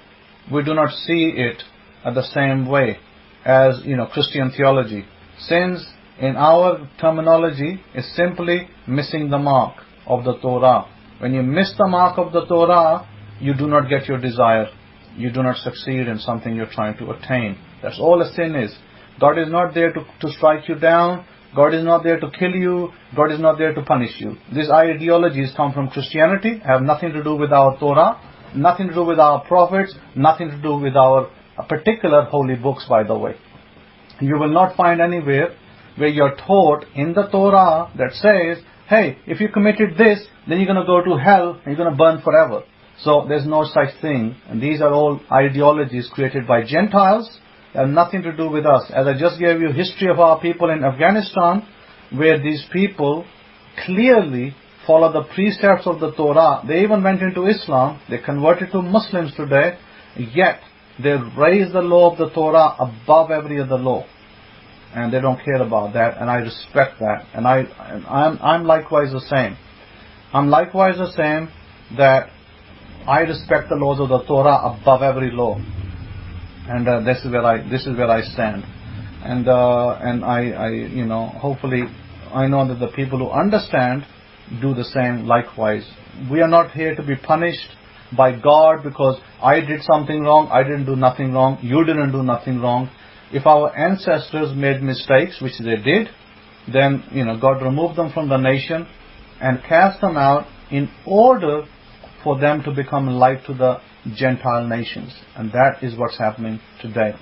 we do not see it the same way as, you know, Christian theology. Sins, in our terminology, is simply missing the mark of the Torah. When you miss the mark of the Torah, you do not get your desire. You do not succeed in something you're trying to attain. That's all a sin is. God is not there to strike you down. God is not there to kill you. God is not there to punish you. These ideologies come from Christianity, have nothing to do with our Torah, nothing to do with our prophets, nothing to do with our particular holy books, by the way. You will not find anywhere where you're taught in the Torah that says, hey, if you committed this, then you're going to go to hell and you're going to burn forever. So there's no such thing. And these are all ideologies created by Gentiles. They have nothing to do with us. As I just gave you history of our people in Afghanistan, where these people clearly follow the precepts of the Torah. They even went into Islam. They converted to Muslims today. Yet they raise the law of the Torah above every other law. And they don't care about that, and I respect that. And I'm likewise the same. I'm likewise the same, that I respect the laws of the Torah above every law. And this is where I stand. And I you know, hopefully I know that the people who understand do the same likewise. We are not here to be punished by God because I did something wrong. I didn't do nothing wrong. You didn't do nothing wrong. If our ancestors made mistakes, which they did, then, you know, God removed them from the nation and cast them out in order for them to become a light to the Gentile nations. And that is what's happening today.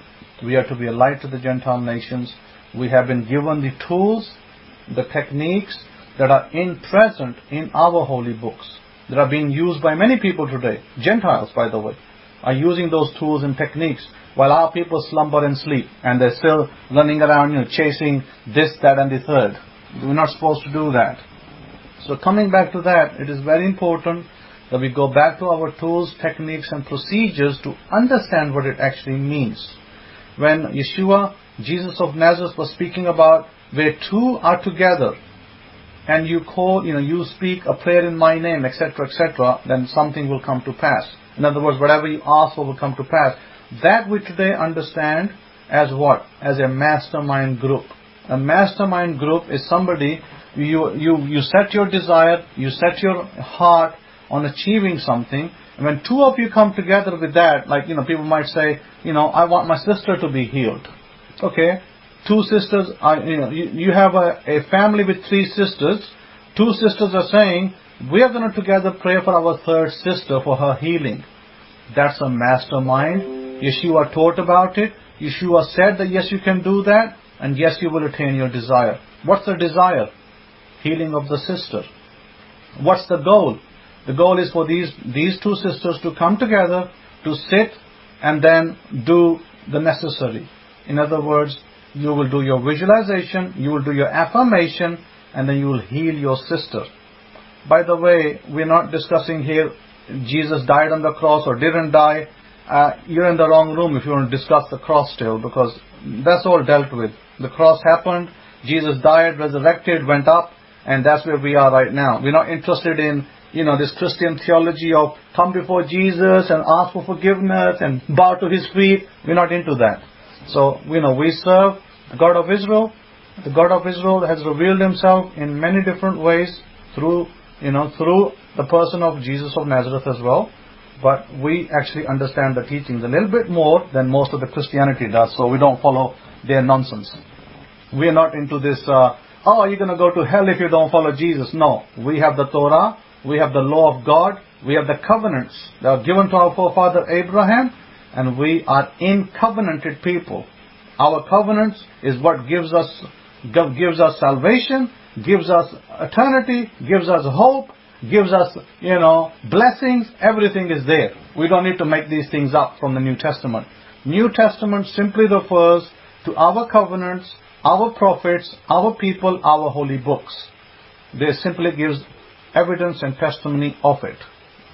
We are to be a light to the Gentile nations. We have been given the tools, the techniques that are present in our holy books, that are being used by many people today. Gentiles, by the way, are using those tools and techniques while our people slumber and sleep, and they're still running around, chasing this, that, and the third. We're not supposed to do that. So coming back to that, it is very important that we go back to our tools, techniques, and procedures to understand what it actually means. When Yeshua, Jesus of Nazareth, was speaking about where two are together, and you speak a prayer in my name, etc., etc., then something will come to pass. In other words, whatever you ask for will come to pass. That we today understand as what? As a mastermind group. A mastermind group is somebody, you set your desire, you set your heart on achieving something, and when two of you come together with that, like, people might say, I want my sister to be healed. Okay, two sisters, you have a family with three sisters. Two sisters are saying, we are going to together pray for our third sister for her healing. That's a mastermind. Yeshua taught about it. Yeshua said that yes, you can do that, and yes, you will attain your desire. What's the desire? Healing of the sister. What's the goal? The goal is for these two sisters to come together, to sit, and then do the necessary. In other words, you will do your visualization, you will do your affirmation, and then you will heal your sister. By the way, we're not discussing here Jesus died on the cross or didn't die. You're in the wrong room if you want to discuss the cross still, because that's all dealt with. The cross happened, Jesus died, resurrected, went up, and that's where we are right now. We're not interested in this Christian theology of come before Jesus and ask for forgiveness and bow to His feet. We're not into that. So, we serve the God of Israel. The God of Israel has revealed Himself in many different ways through the person of Jesus of Nazareth as well. But we actually understand the teachings a little bit more than most of the Christianity does, so we don't follow their nonsense. We are not into this, you're going to go to hell if you don't follow Jesus. No, we have the Torah, we have the law of God, we have the covenants that are given to our forefather Abraham, and we are in covenanted people. Our covenants is what gives us salvation, gives us eternity, gives us hope, gives us, blessings. Everything is there. We don't need to make these things up from the New Testament. New Testament simply refers to our covenants, our prophets, our people, our holy books. They simply gives evidence and testimony of it.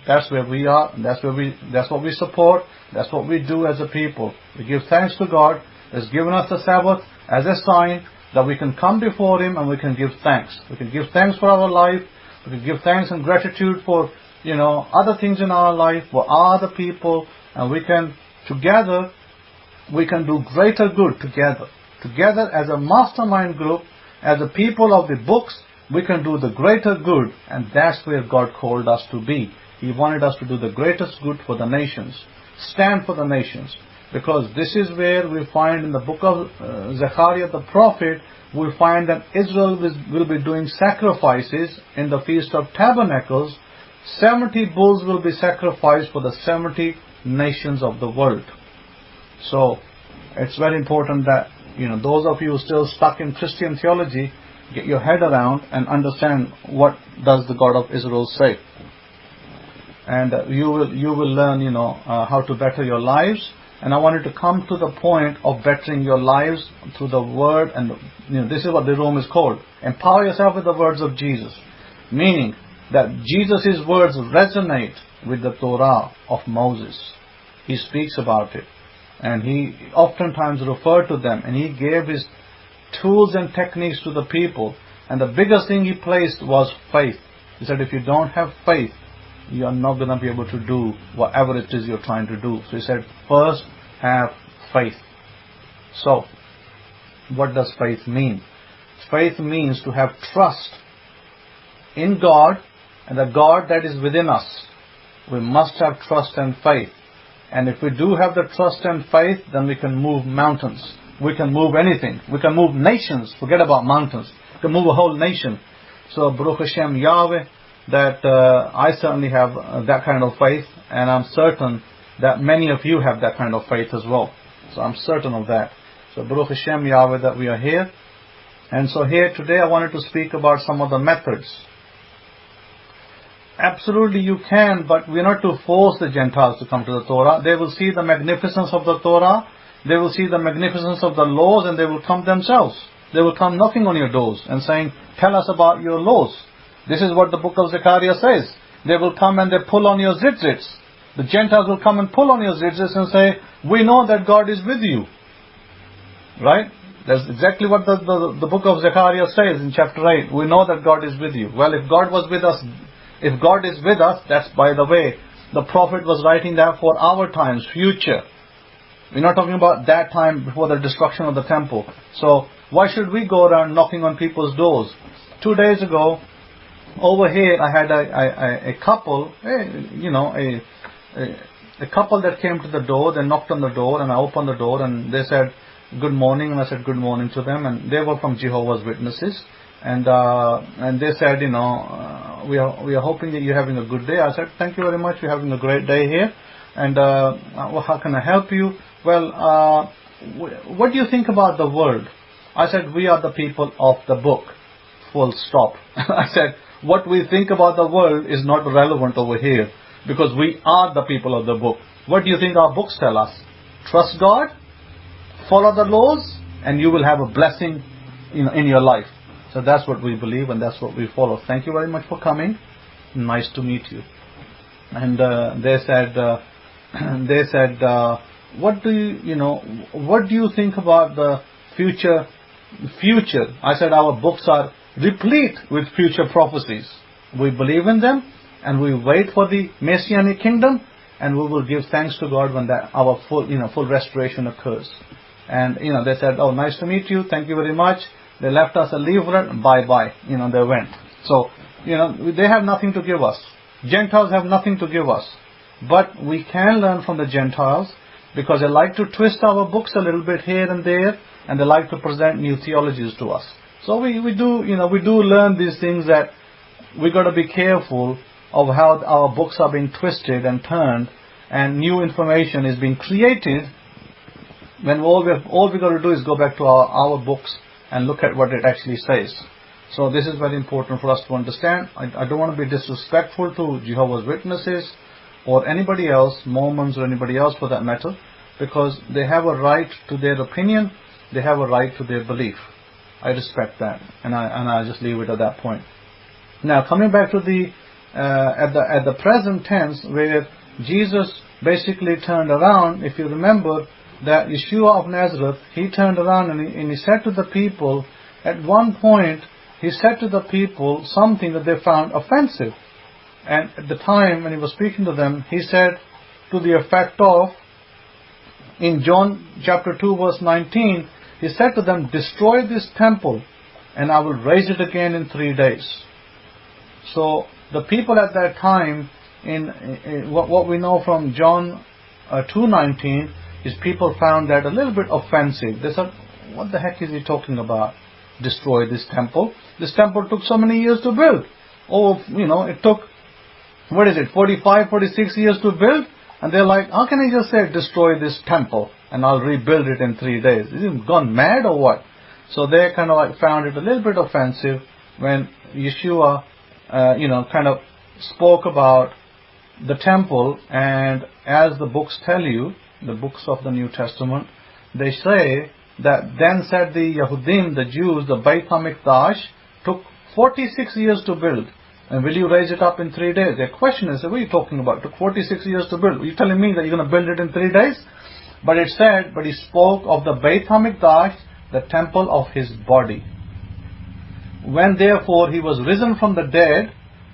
That's where we are, and that's what we support, that's what we do as a people. We give thanks to God who has given us the Sabbath as a sign that we can come before Him and we can give thanks. We can give thanks for our life, we can give thanks and gratitude for, other things in our life, for other people, and we can do greater good together. Together as a mastermind group, as a people of the books, we can do the greater good, and that's where God called us to be. He wanted us to do the greatest good for the nations, stand for the nations, because this is where we find in the book of Zechariah the prophet, we find that Israel will be doing sacrifices in the Feast of Tabernacles. 70 bulls will be sacrificed for the 70 nations of the world. So it's very important that those of you who are still stuck in Christian theology, get your head around and understand what does the God of Israel say. And you will learn how to better your lives. And I wanted to come to the point of bettering your lives through the word, and this is what the room is called. Empower yourself with the words of Jesus, meaning that Jesus' words resonate with the Torah of Moses. He speaks about it, and he oftentimes referred to them, and he gave his tools and techniques to the people. And the biggest thing he placed was faith. He said, if you don't have faith, you are not going to be able to do whatever it is you're trying to do. So he said, first have faith. So, what does faith mean? Faith means to have trust in God and the God that is within us. We must have trust and faith. And if we do have the trust and faith, then we can move mountains. We can move anything. We can move nations. Forget about mountains. We can move a whole nation. So, Baruch Hashem, Yahweh that I certainly have that kind of faith, and I'm certain that many of you have that kind of faith as well. So I'm certain of that. So Baruch Hashem Yahweh that we are here. And so here today I wanted to speak about some of the methods. Absolutely you can, but we're not to force the Gentiles to come to the Torah. They will see the magnificence of the Torah, they will see the magnificence of the laws, and they will come themselves. They will come knocking on your doors and saying, tell us about your laws. This is what the book of Zechariah says. They will come and they pull on your zitzits. The Gentiles will come and pull on your zitzits and say, we know that God is with you. Right? That's exactly what the book of Zechariah says in chapter 8. We know that God is with you. Well, if God was with us, if God is with us, that's, by the way, the prophet was writing that for our times, future. We're not talking about that time before the destruction of the temple. So why should we go around knocking on people's doors? 2 days ago, over here, I had a couple, a couple that came to the door. They knocked on the door, and I opened the door, and they said, good morning, and I said good morning to them, and they were from Jehovah's Witnesses, and they said, we are hoping that you're having a good day. I said, thank you very much, we're having a great day here, and how can I help you? Well, what do you think about the world? I said, we are the people of the book, full stop. I said, what we think about the world is not relevant over here, because we are the people of the book. What do you think our books tell us? Trust God, follow the laws, and you will have a blessing in your life. So that's what we believe, and that's what we follow. Thank you very much for coming. Nice to meet you. And they said, what do you think about the future? I said, our books are replete with future prophecies. We believe in them, and we wait for the Messianic kingdom, and we will give thanks to God when that our full restoration occurs. And they said, oh, nice to meet you, thank you very much. They left us a leaflet, bye-bye, they went. So, they have nothing to give us. Gentiles have nothing to give us. But we can learn from the Gentiles, because they like to twist our books a little bit here and there, and they like to present new theologies to us. So we do learn these things, that we got to be careful of how our books are being twisted and turned, and new information is being created, when all we got to do is go back to our books and look at what it actually says. So this is very important for us to understand. I don't want to be disrespectful to Jehovah's Witnesses or anybody else, Mormons or anybody else for that matter, because they have a right to their opinion, they have a right to their belief. I respect that, and I just leave it at that point. Now, coming back to the at the present tense, where Jesus basically turned around, if you remember that Yeshua of Nazareth, he turned around and he said to the people, at one point, he said to the people something that they found offensive. And at the time when he was speaking to them, he said to the effect of, in John chapter 2 verse 19, he said to them, destroy this temple and I will raise it again in 3 days. So the people at that time, in what we know from John 2:19, is people found that a little bit offensive. They said, what the heck is he talking about? Destroy this temple. This temple took so many years to build. It took, 45, 46 years to build? And they're like, how can I just say destroy this temple and I'll rebuild it in 3 days? Is he gone mad or what? So they kind of found it a little bit offensive when Yeshua, kind of spoke about the temple. And as the books tell you, the books of the New Testament, they say that then said the Yehudim, the Jews, the Beit HaMikdash took 46 years to build. And will you raise it up in 3 days? Their question is, what are you talking about? It took 46 years to build. Are you telling me that you're going to build it in 3 days? But it said, but he spoke of the Beit HaMikdash, the temple of his body. When therefore he was risen from the dead,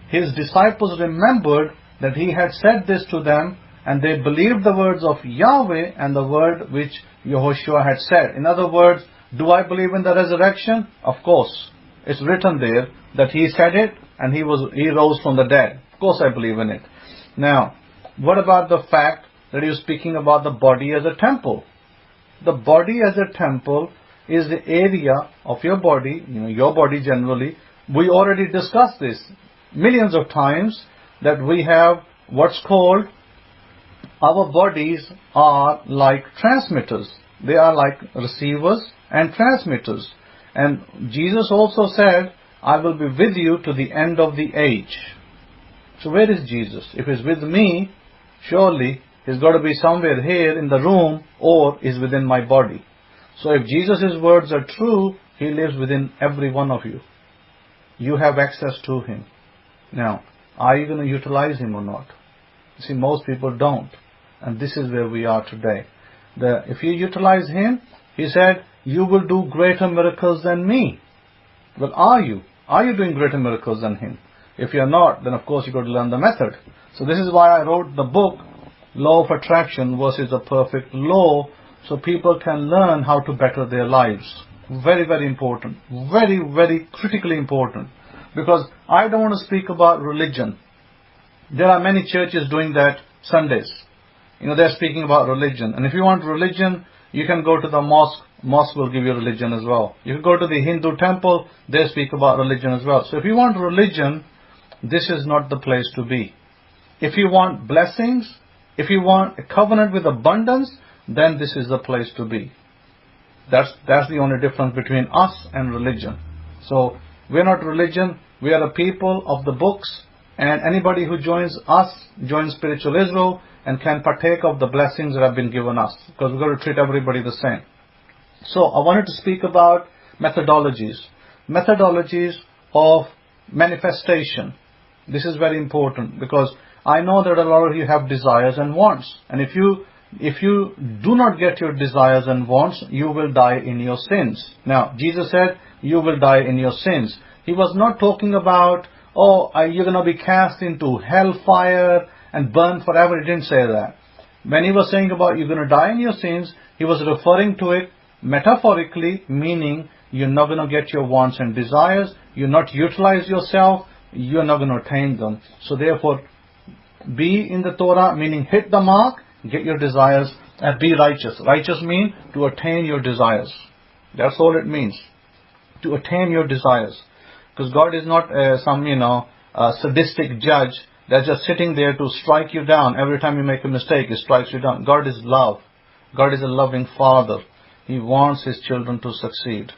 his disciples remembered that he had said this to them, and they believed the words of Yahweh and the word which Yehoshua had said. In other words, do I believe in the resurrection? Of course. It's written there that he said it and he rose from the dead. Of course I believe in it. Now, what about the fact that he was speaking about the body as a temple? The body as a temple is the area of your body, your body generally. We already discussed this. millions of times that we have what's called, our bodies are like transmitters. They are like receivers and transmitters. And Jesus also said, I will be with you to the end of the age. So where is Jesus? If he's with me, surely he's got to be somewhere here in the room, or is within my body. So if Jesus' words are true, he lives within every one of you. You have access to him. Now, are you going to utilize him or not? See, most people don't. And this is where we are today. If you utilize him, he said, you will do greater miracles than me. Well, are you? Are you doing greater miracles than him? If you're not, then of course you've got to learn the method. So this is why I wrote the book, Law of Attraction versus the Perfect Law, so people can learn how to better their lives. Very, very important. Very, very critically important. Because I don't want to speak about religion. There are many churches doing that Sundays. They're speaking about religion. And if you want religion, you can go to the mosque. Mosque will give you religion as well. You can go to the Hindu temple. They speak about religion as well. So if you want religion, this is not the place to be. If you want blessings, if you want a covenant with abundance, then this is the place to be. That's the only difference between us and religion. So we're not religion. We are a people of the books. And anybody who joins us, joins Spiritual Israel, and can partake of the blessings that have been given us. Because we've got to treat everybody the same. So I wanted to speak about methodologies. Methodologies of manifestation. This is very important, because I know that a lot of you have desires and wants. And if you do not get your desires and wants, you will die in your sins. Now, Jesus said, you will die in your sins. He was not talking about, you're going to be cast into hellfire and burned forever. He didn't say that. When he was saying about you're going to die in your sins, he was referring to it metaphorically, meaning you're not going to get your wants and desires, you're not utilize yourself, you're not going to attain them. So therefore, be in the Torah, meaning hit the mark, get your desires, and be righteous. Righteous means to attain your desires. That's all it means. To attain your desires. Because God is not some sadistic judge that's just sitting there to strike you down. Every time you make a mistake, He strikes you down. God is love. God is a loving Father. He wants His children to succeed.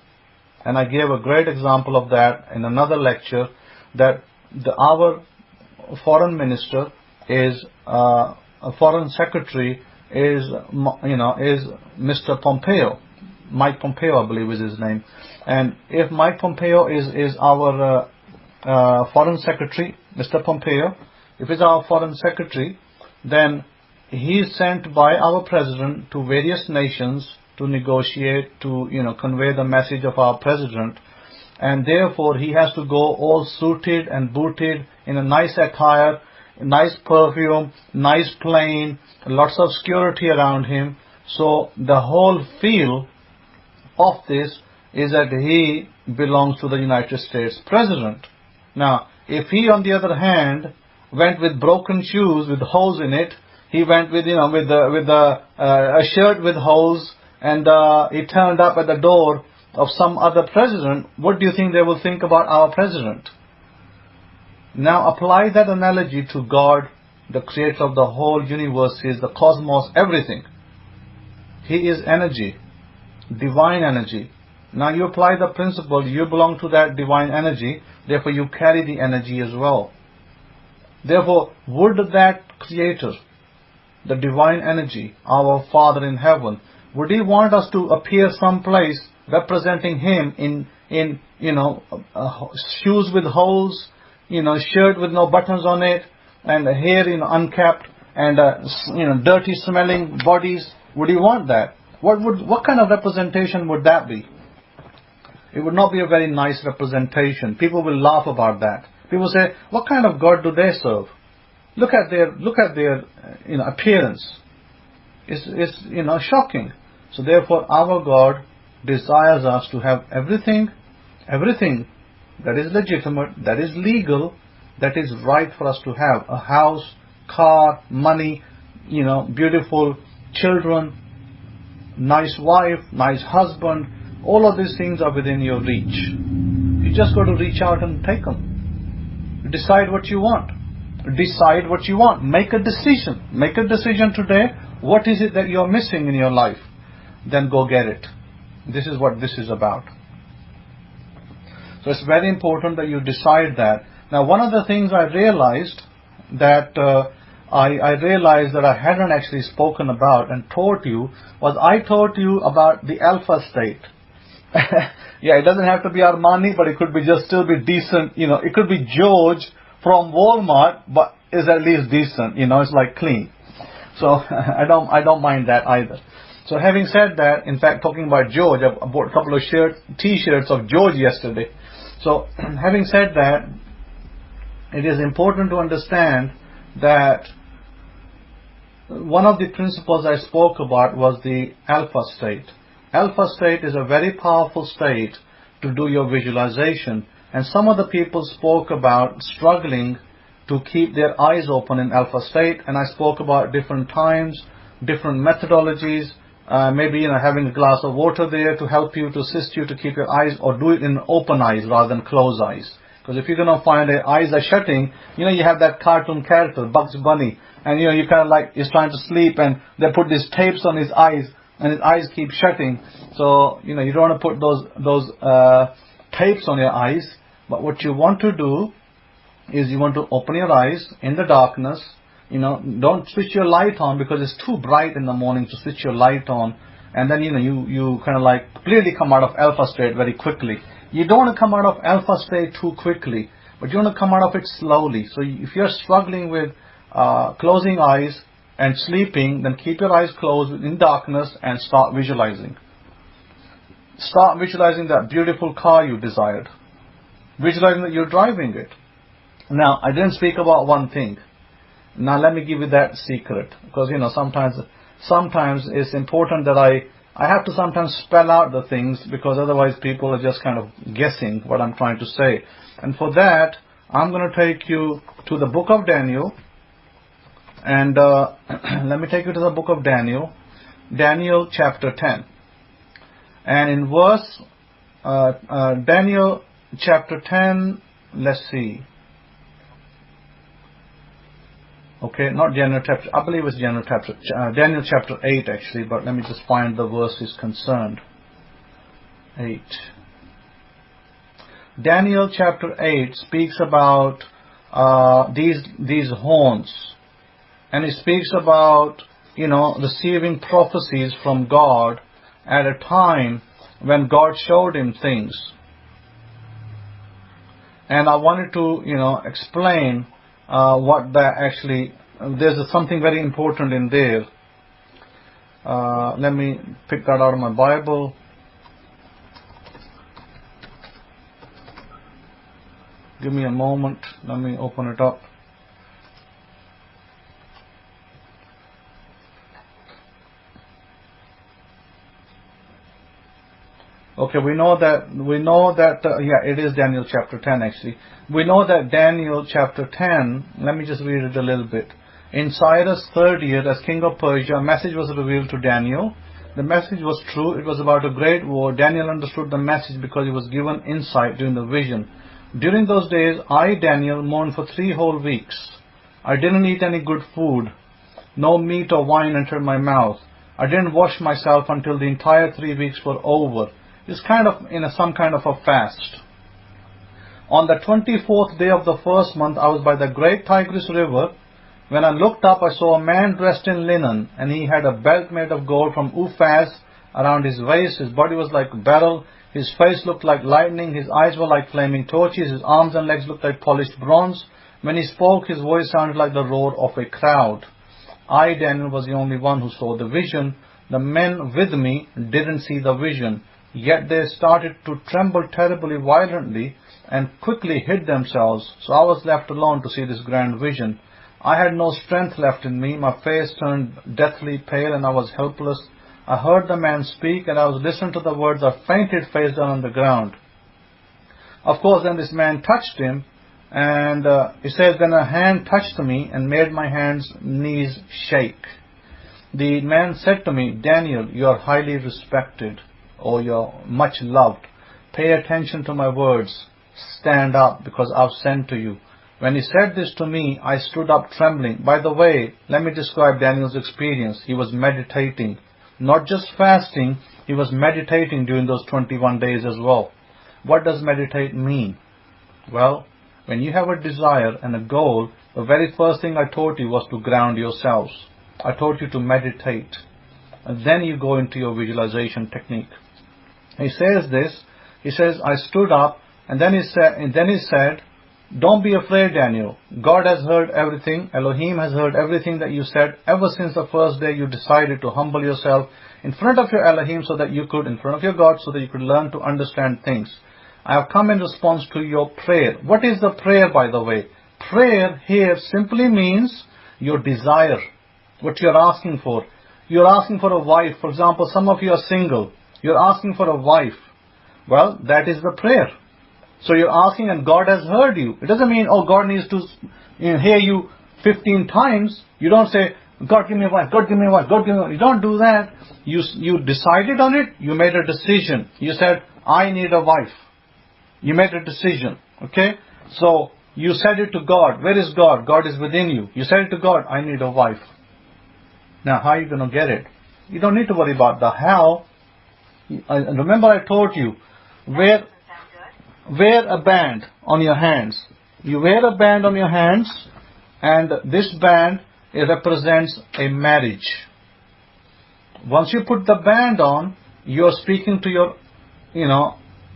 And I gave a great example of that in another lecture, that our foreign minister is a foreign secretary is Mr. Pompeo. Mike Pompeo, I believe is his name. And if Mike Pompeo is our foreign secretary, Mr. Pompeo, if he's our foreign secretary, then he is sent by our president to various nations to negotiate, to convey the message of our president. And therefore he has to go all suited and booted in a nice attire, nice perfume, nice plane, lots of security around him. So the whole feel of this is that he belongs to the United States president. Now, if he, on the other hand, went with broken shoes with holes in it, he went with a shirt with holes, and he turned up at the door of some other president, what do you think they will think about our president? Now apply that analogy to God, the creator of the whole universe, is the cosmos, everything. He is energy, divine energy. Now you apply the principle, you belong to that divine energy, therefore you carry the energy as well. Therefore, would that creator, the divine energy, our Father in heaven, would He want us to appear someplace representing Him in shoes with holes, shirt with no buttons on it, and hair unkept, and dirty smelling bodies? Would He want that? What kind of representation would that be? It would not be a very nice representation. People will laugh about that. People say, what kind of God do they serve? Look at their appearance. It's shocking. So therefore our God desires us to have everything that is legitimate, that is legal, that is right for us to have. A house, car, money, beautiful children, nice wife, nice husband. All of these things are within your reach. You just got to reach out and take them. Decide what you want. Decide what you want. Make a decision. Make a decision today. What is it that you're missing in your life? Then go get it. This is what this is about. So it's very important that you decide that. Now, one of the things I realized that I realized that I hadn't actually spoken about and taught you was I taught you about the alpha state. Yeah, it doesn't have to be Armani, but it could be just still be decent. You know, it could be George from Walmart, but is at least decent. You know, it's like clean. So I don't mind that either. So having said that, in fact, talking about George, I bought a couple of T-shirts of George yesterday. So having said that, it is important to understand that one of the principles I spoke about was the alpha state. Alpha state is a very powerful state to do your visualization. And some of the people spoke about struggling to keep their eyes open in alpha state. And I spoke about different times, different methodologies, maybe having a glass of water there to help you, to assist you to keep your eyes, or do it in open eyes rather than closed eyes. Because if you're going to find the eyes are shutting, you have that cartoon character, Bugs Bunny, and you kind of like he's trying to sleep and they put these tapes on his eyes and his eyes keep shutting. So, you don't want to put those tapes on your eyes. But what you want to do is you want to open your eyes in the darkness. Don't switch your light on because it's too bright in the morning to switch your light on. And then, you kind of like clearly come out of alpha state very quickly. You don't want to come out of alpha state too quickly, but you want to come out of it slowly. So if you're struggling with closing eyes and sleeping, then keep your eyes closed in darkness and start visualizing. Start visualizing that beautiful car you desired. Visualizing that you're driving it. Now, I didn't speak about one thing. Now, let me give you that secret. Because, sometimes it's important that I have to sometimes spell out the things, because otherwise people are just kind of guessing what I'm trying to say. And for that, I'm going to take you to the book of Daniel. And let me take you to the book of Daniel. Daniel chapter 10. And in verse, Daniel chapter 10, let's see. Okay, not Daniel chapter, I believe it's Daniel chapter 8 actually, but let me just find the verses concerned. 8. Daniel chapter 8 speaks about these horns. And it speaks about, receiving prophecies from God at a time when God showed him things. And I wanted to, explain what that actually, there's something very important in there. Let me pick that out of my Bible. Give me a moment. Let me open it up. Okay, we know that, yeah, it is Daniel chapter 10 actually. We know that Daniel chapter 10, let me just read it a little bit. In Cyrus' third year as king of Persia, a message was revealed to Daniel. The message was true. It was about a great war. Daniel understood the message because he was given insight during the vision. During those days, I, Daniel, mourned for 3 whole weeks. I didn't eat any good food. No meat or wine entered my mouth. I didn't wash myself until the entire 3 weeks were over. It's kind of in some kind of a fast. On the 24th day of the first month, I was by the great Tigris river. When I looked up, I saw a man dressed in linen, and he had a belt made of gold from Uphaz around his waist. His body was like a beryl. His face looked like lightning. His eyes were like flaming torches. His arms and legs looked like polished bronze. When he spoke, his voice sounded like the roar of a crowd. I, Daniel, was the only one who saw the vision. The men with me didn't see the vision. Yet they started to tremble terribly violently and quickly hid themselves. So I was left alone to see this grand vision. I had no strength left in me. My face turned deathly pale and I was helpless. I heard the man speak and I was listening to the words. I fainted face down on the ground. Of course, then this man touched him, and he says, then a hand touched me and made my hands, knees shake. The man said to me, Daniel, you are highly respected, or you're much loved. Pay attention to my words. Stand up, because I've sent to you. When he said this to me, I stood up trembling. By the way, let me describe Daniel's experience. He was meditating, not just fasting, he was meditating during those 21 days as well. What does meditate mean? Well, when you have a desire and a goal, the very first thing I taught you was to ground yourselves. I taught you to meditate. And then you go into your visualization technique. He says this, he says, I stood up, and then he said, don't be afraid, Daniel. God has heard everything. Elohim has heard everything that you said ever since the first day you decided to humble yourself in front of your Elohim so that you could, in front of your God, so that you could learn to understand things. I have come in response to your prayer. What is the prayer, by the way? Prayer here simply means your desire, what you're asking for. You're asking for a wife. For example, some of you are single. You're asking for a wife. Well, that is the prayer. So you're asking and God has heard you. It doesn't mean, oh, God needs to hear you 15 times. You don't say, God give me a wife, God give me a wife, God give me a wife. You don't do that. You decided on it. You made a decision. You said, I need a wife. You made a decision. Okay? So you said it to God. Where is God? God is within you. You said it to God, I need a wife. Now, how are you going to get it? You don't need to worry about the how. Remember I told you, wear a band on your hands. You wear a band on your hands, and this band, it represents a marriage. Once you put the band on, you're speaking to your,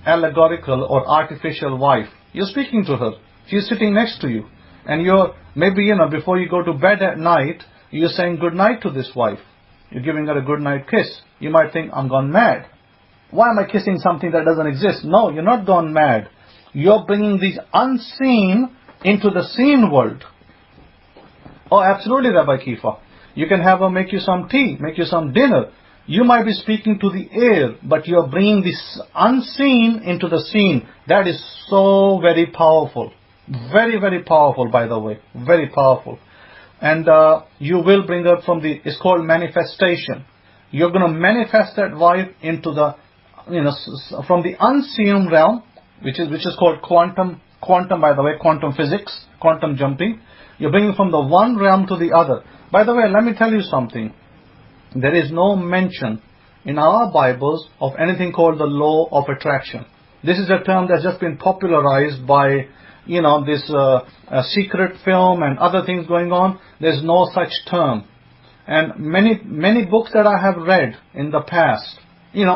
allegorical or artificial wife. You're speaking to her. She's sitting next to you. And you're, maybe, before you go to bed at night, you're saying good night to this wife. You're giving her a good night kiss. You might think, I'm gone mad. Why am I kissing something that doesn't exist? No, you're not gone mad. You're bringing the unseen into the seen world. Oh, absolutely, Rabbi Kefa. You can have her make you some tea, make you some dinner. You might be speaking to the air, but you're bringing this unseen into the seen. That is so very powerful. Very, very powerful, by the way. Very powerful. And you will bring her from it's called manifestation. You're going to manifest that wife into the, from the unseen realm, which is called quantum, by the way, quantum physics, quantum jumping. You're bringing from the one realm to the other. By the way, let me tell you something. There is no mention in our Bibles of anything called the law of attraction. This is a term that's just been popularized by, this secret film and other things going on. There's no such term. And many books that I have read in the past,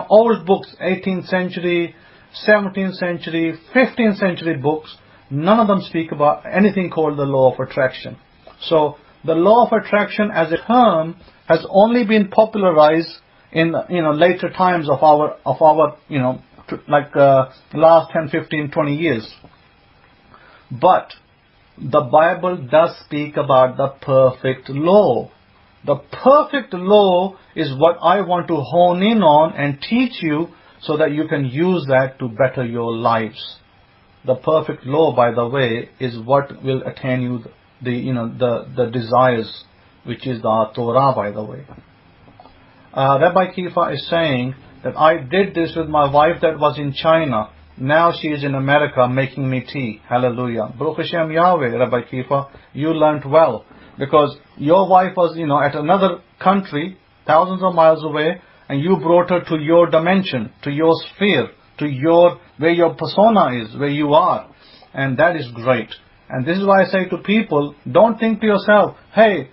old books, 18th century, 17th century, 15th century books, none of them speak about anything called the law of attraction. So the law of attraction as a term has only been popularized in later times of our last 10, 15, 20 years. But the Bible does speak about the perfect law. The perfect law is what I want to hone in on and teach you so that you can use that to better your lives. The perfect law, by the way, is what will attain you the desires, which is the Torah, by the way. Rabbi Kefa is saying that I did this with my wife that was in China. Now she is in America making me tea. Hallelujah. Baruch Hashem Yahweh, Rabbi Kefa, you learnt well. Because your wife was, at another country, thousands of miles away, and you brought her to your dimension, to your sphere, to where your persona is, where you are. And that is great. And this is why I say to people, don't think to yourself, hey,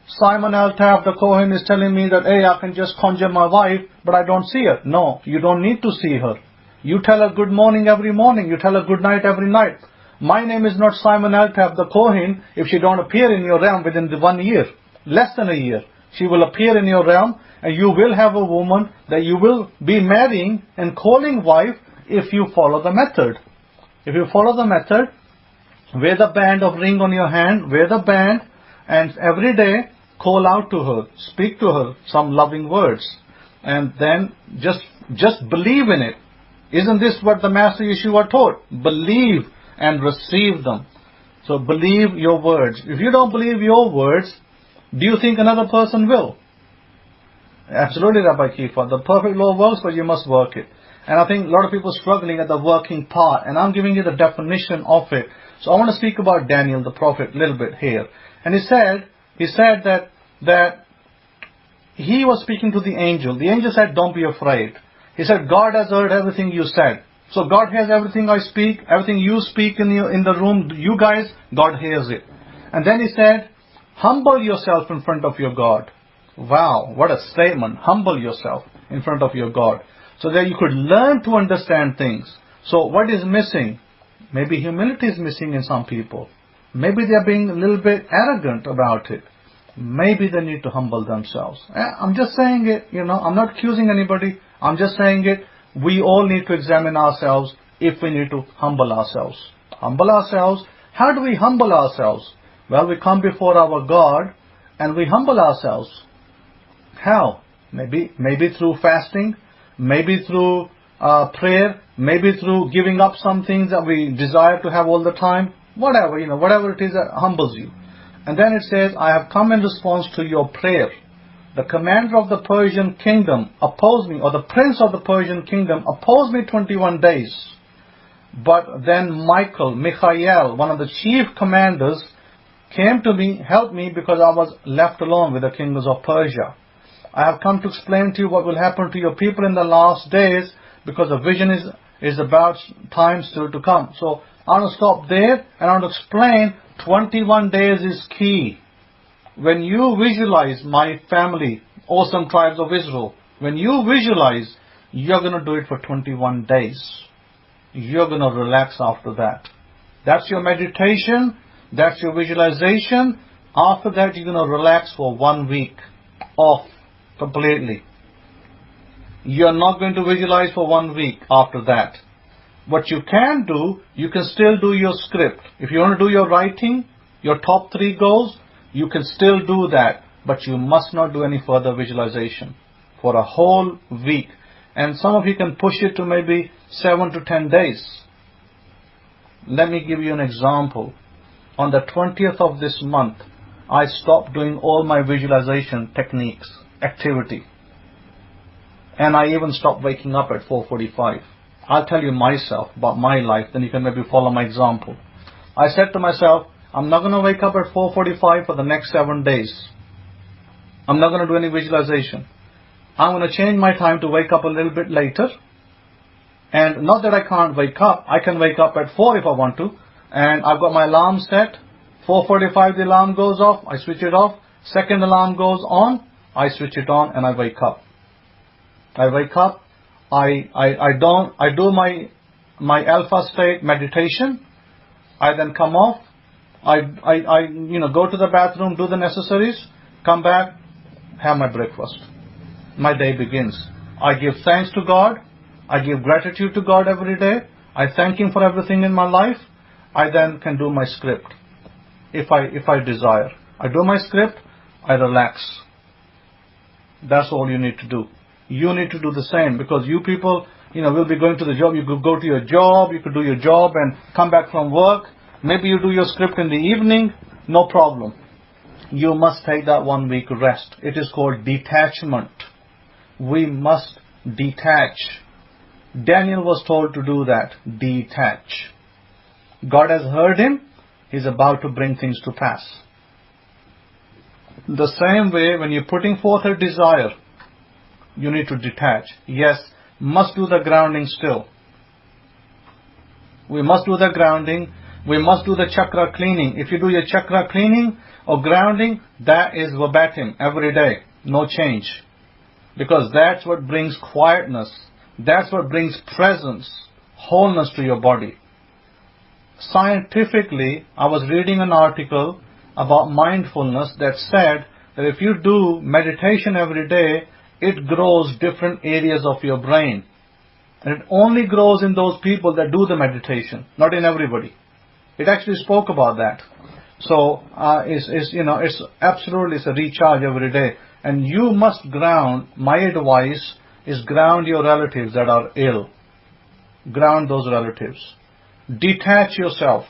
Simon Al-Taf, the Kohen, is telling me that, hey, I can just conjure my wife, but I don't see her. No, you don't need to see her. You tell her good morning every morning. You tell her good night every night. My name is not Simon Al-Taf, the Kohen, if she don't appear in your realm within the 1 year. Less than a year. She will appear in your realm, and you will have a woman that you will be marrying and calling wife if you follow the method. If you follow the method, wear the band of ring on your hand, wear the band, and every day call out to her, speak to her some loving words, and then just believe in it. Isn't this what the Master Yeshua taught? Believe and receive them. So believe your words. If you don't believe your words, do you think another person will? Absolutely, Rabbi Kefa. The perfect law works, but you must work it. And I think a lot of people are struggling at the working part. And I'm giving you the definition of it. So I want to speak about Daniel, the prophet, a little bit here. And he said that he was speaking to the angel. The angel said, don't be afraid. He said, God has heard everything you said. So God hears everything I speak, everything you speak in the room, you guys, God hears it. And then he said, humble yourself in front of your God. Wow, what a statement. Humble yourself in front of your God. So that you could learn to understand things. So what is missing? Maybe humility is missing in some people. Maybe they're being a little bit arrogant about it. Maybe they need to humble themselves. I'm just saying it, I'm not accusing anybody. I'm just saying it. We all need to examine ourselves if we need to humble ourselves. Humble ourselves. How do we humble ourselves? Well, we come before our God and we humble ourselves. How? Maybe through fasting, maybe through prayer, maybe through giving up some things that we desire to have all the time. Whatever, whatever it is that humbles you. And then it says, I have come in response to your prayer. The commander of the Persian kingdom opposed me, or the prince of the Persian kingdom opposed me 21 days. But then Michael, one of the chief commanders, came to me, helped me because I was left alone with the kings of Persia. I have come to explain to you what will happen to your people in the last days, because the vision is about time still to come. So I want to stop there and I want to explain 21 days is key. When you visualize my family, awesome tribes of Israel, when you visualize, you're going to do it for 21 days. You're going to relax after that. That's your meditation. That's your visualization. After that, you're going to relax for 1 week. Off completely. You're not going to visualize for 1 week after that. What you can do, you can still do your script. If you want to do your writing, your top 3 goals, you can still do that. But you must not do any further visualization for a whole week. And some of you can push it to maybe 7 to 10 days. Let me give you an example. On the 20th of this month, I stopped doing all my visualization techniques, activity. And I even stopped waking up at 4:45. I'll tell you myself about my life, then you can maybe follow my example. I said to myself, I'm not going to wake up at 4:45 for the next 7 days. I'm not going to do any visualization. I'm going to change my time to wake up a little bit later. And not that I can't wake up. I can wake up at 4 if I want to. And I've got my alarm set. 4:45 the alarm goes off. I switch it off. Second alarm goes on. I switch it on and I wake up. I wake up. I do my alpha state meditation. I then come off. I go to the bathroom, do the necessaries, come back, have my breakfast. My day begins. I give thanks to God. I give gratitude to God every day. I thank Him for everything in my life. I then can do my script if I desire. I do my script, I relax. That's all you need to do. You need to do the same, because you people, will be going to the job. You could go to your job, you could do your job and come back from work. Maybe you do your script in the evening, no problem. You must take that 1 week rest. It is called detachment. We must detach. Daniel was told to do that. Detach. God has heard him. He's about to bring things to pass. The same way, when you're putting forth a desire, you need to detach. Yes, must do the grounding still. We must do the grounding. We must do the chakra cleaning. If you do your chakra cleaning or grounding, that is verbatim every day. No change. Because that's what brings quietness. That's what brings presence, wholeness to your body. Scientifically, I was reading an article about mindfulness that said that if you do meditation every day, it grows different areas of your brain. And it only grows in those people that do the meditation, not in everybody. It actually spoke about that. So it's absolutely a recharge every day. And you must ground. My advice is ground your relatives that are ill. Ground those relatives. Detach yourself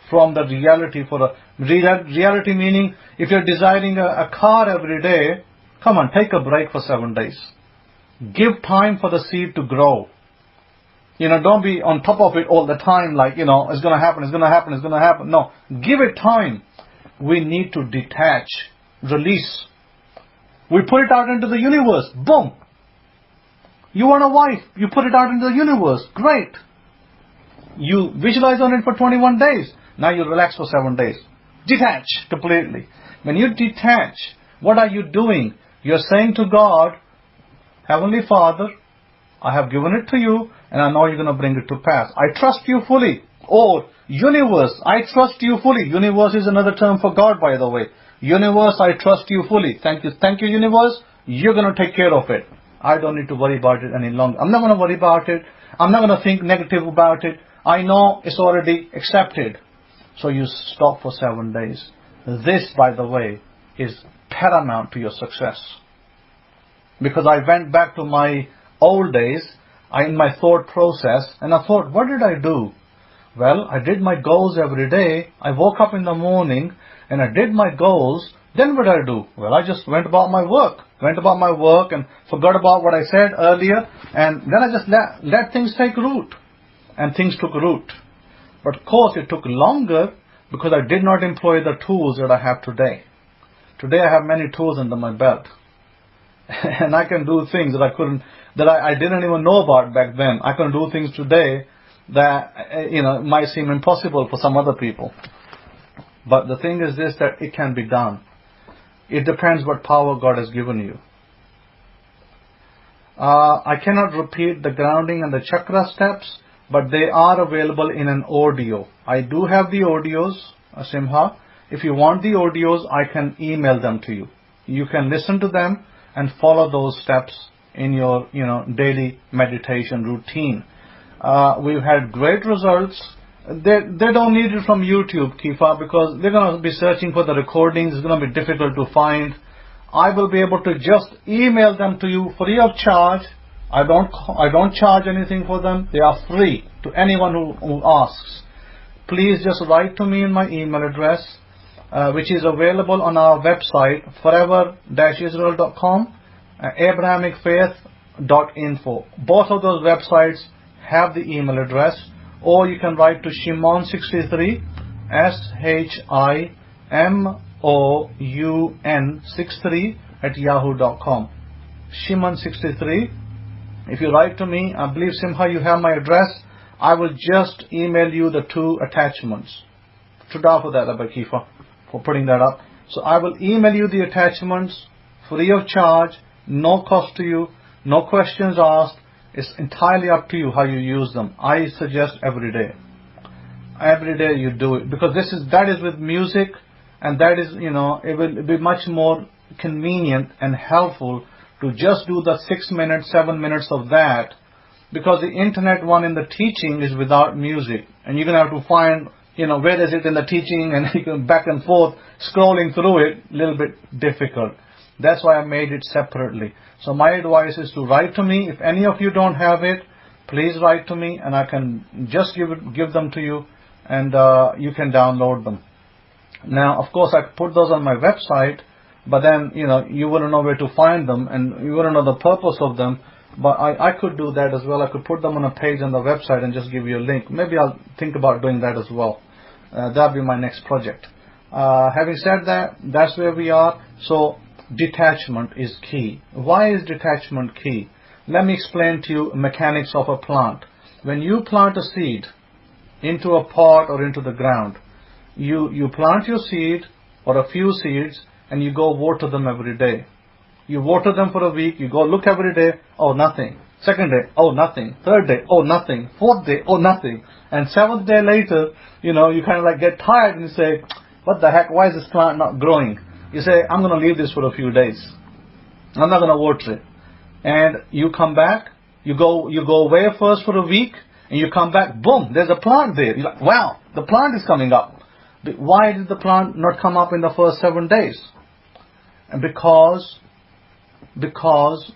from the reality. For a reality meaning, if you're desiring a car every day, come on, take a break for 7 days. Give time for the seed to grow. Don't be on top of it all the time, like, it's going to happen, it's going to happen, it's going to happen. No, give it time. We need to detach, release. We put it out into the universe. Boom. You want a wife, you put it out into the universe. Great. You visualize on it for 21 days. Now you relax for 7 days. Detach completely. When you detach, what are you doing? You're saying to God, Heavenly Father, I have given it to you, and I know you're going to bring it to pass. I trust you fully. Or, universe, I trust you fully. Universe is another term for God, by the way. Universe, I trust you fully. Thank you, universe. You're going to take care of it. I don't need to worry about it any longer. I'm not going to worry about it. I'm not going to think negative about it. I know it's already accepted. So you stop for 7 days. This, by the way, is paramount to your success. Because I went back to my old days, in my thought process, and I thought, what did I do? Well, I did my goals every day. I woke up in the morning and I did my goals. Then what did I do? Well, I just went about my work. And forgot about what I said earlier. And then I just let things take root. And things took root. But of course, it took longer because I did not employ the tools that I have today. Today I have many tools under my belt. And I can do things that I didn't even know about back then. I can do things today that might seem impossible for some other people. But the thing is this, that it can be done. It depends what power God has given you. I cannot repeat the grounding and the chakra steps, but they are available in an audio. I do have the audios, Simha. If you want the audios, I can email them to you. You can listen to them and follow those steps in your daily meditation routine. We've had great results. They don't need it from YouTube, Kefa, because they're going to be searching for the recordings. It's going to be difficult to find. I will be able to just email them to you free of charge. I don't charge anything for them. They are free to anyone who asks. Please just write to me in my email address, which is available on our website, forever-israel.com, abrahamicfaith.info. Both of those websites have the email address. Or you can write to Shimon63, SHIMOUN63 @yahoo.com. Shimon63. If you write to me, I believe, Simha, you have my address. I will just email you the 2 attachments. Todah for that, Rabbi Kefa, for putting that up. So I will email you the attachments free of charge, no cost to you, no questions asked. It's entirely up to you how you use them. I suggest every day. Every day you do it, because that is with music, and that is, it will be much more convenient and helpful to just do the 6 minutes, 7 minutes of that, because the internet one in the teaching is without music, and you're going to have to find, where is it in the teaching, and you can back and forth scrolling through it, a little bit difficult. That's why I made it separately. So my advice is to write to me. If any of you don't have it, please write to me, and I can just give them to you, and you can download them. Now, of course, I could put those on my website, but then you wouldn't know where to find them, and you wouldn't know the purpose of them. But I could do that as well. I could put them on a page on the website and just give you a link. Maybe I'll think about doing that as well. That'll be my next project. Having said that, that's where we are. So detachment is key. Why is detachment key? Let me explain to you mechanics of a plant. When you plant a seed into a pot or into the ground, you plant your seed or a few seeds, and you go water them every day. You water them for a week, you go look every day, oh nothing. Second day, oh nothing. Third day, oh nothing. Fourth day, oh nothing. And 7th day later, you kind of like get tired and you say, what the heck, why is this plant not growing? You say, I'm going to leave this for a few days. I'm not going to water it. And you come back, you go away first for a week, and you come back, boom, there's a plant there. You're like, wow, the plant is coming up. But why did the plant not come up in the first 7 days? And because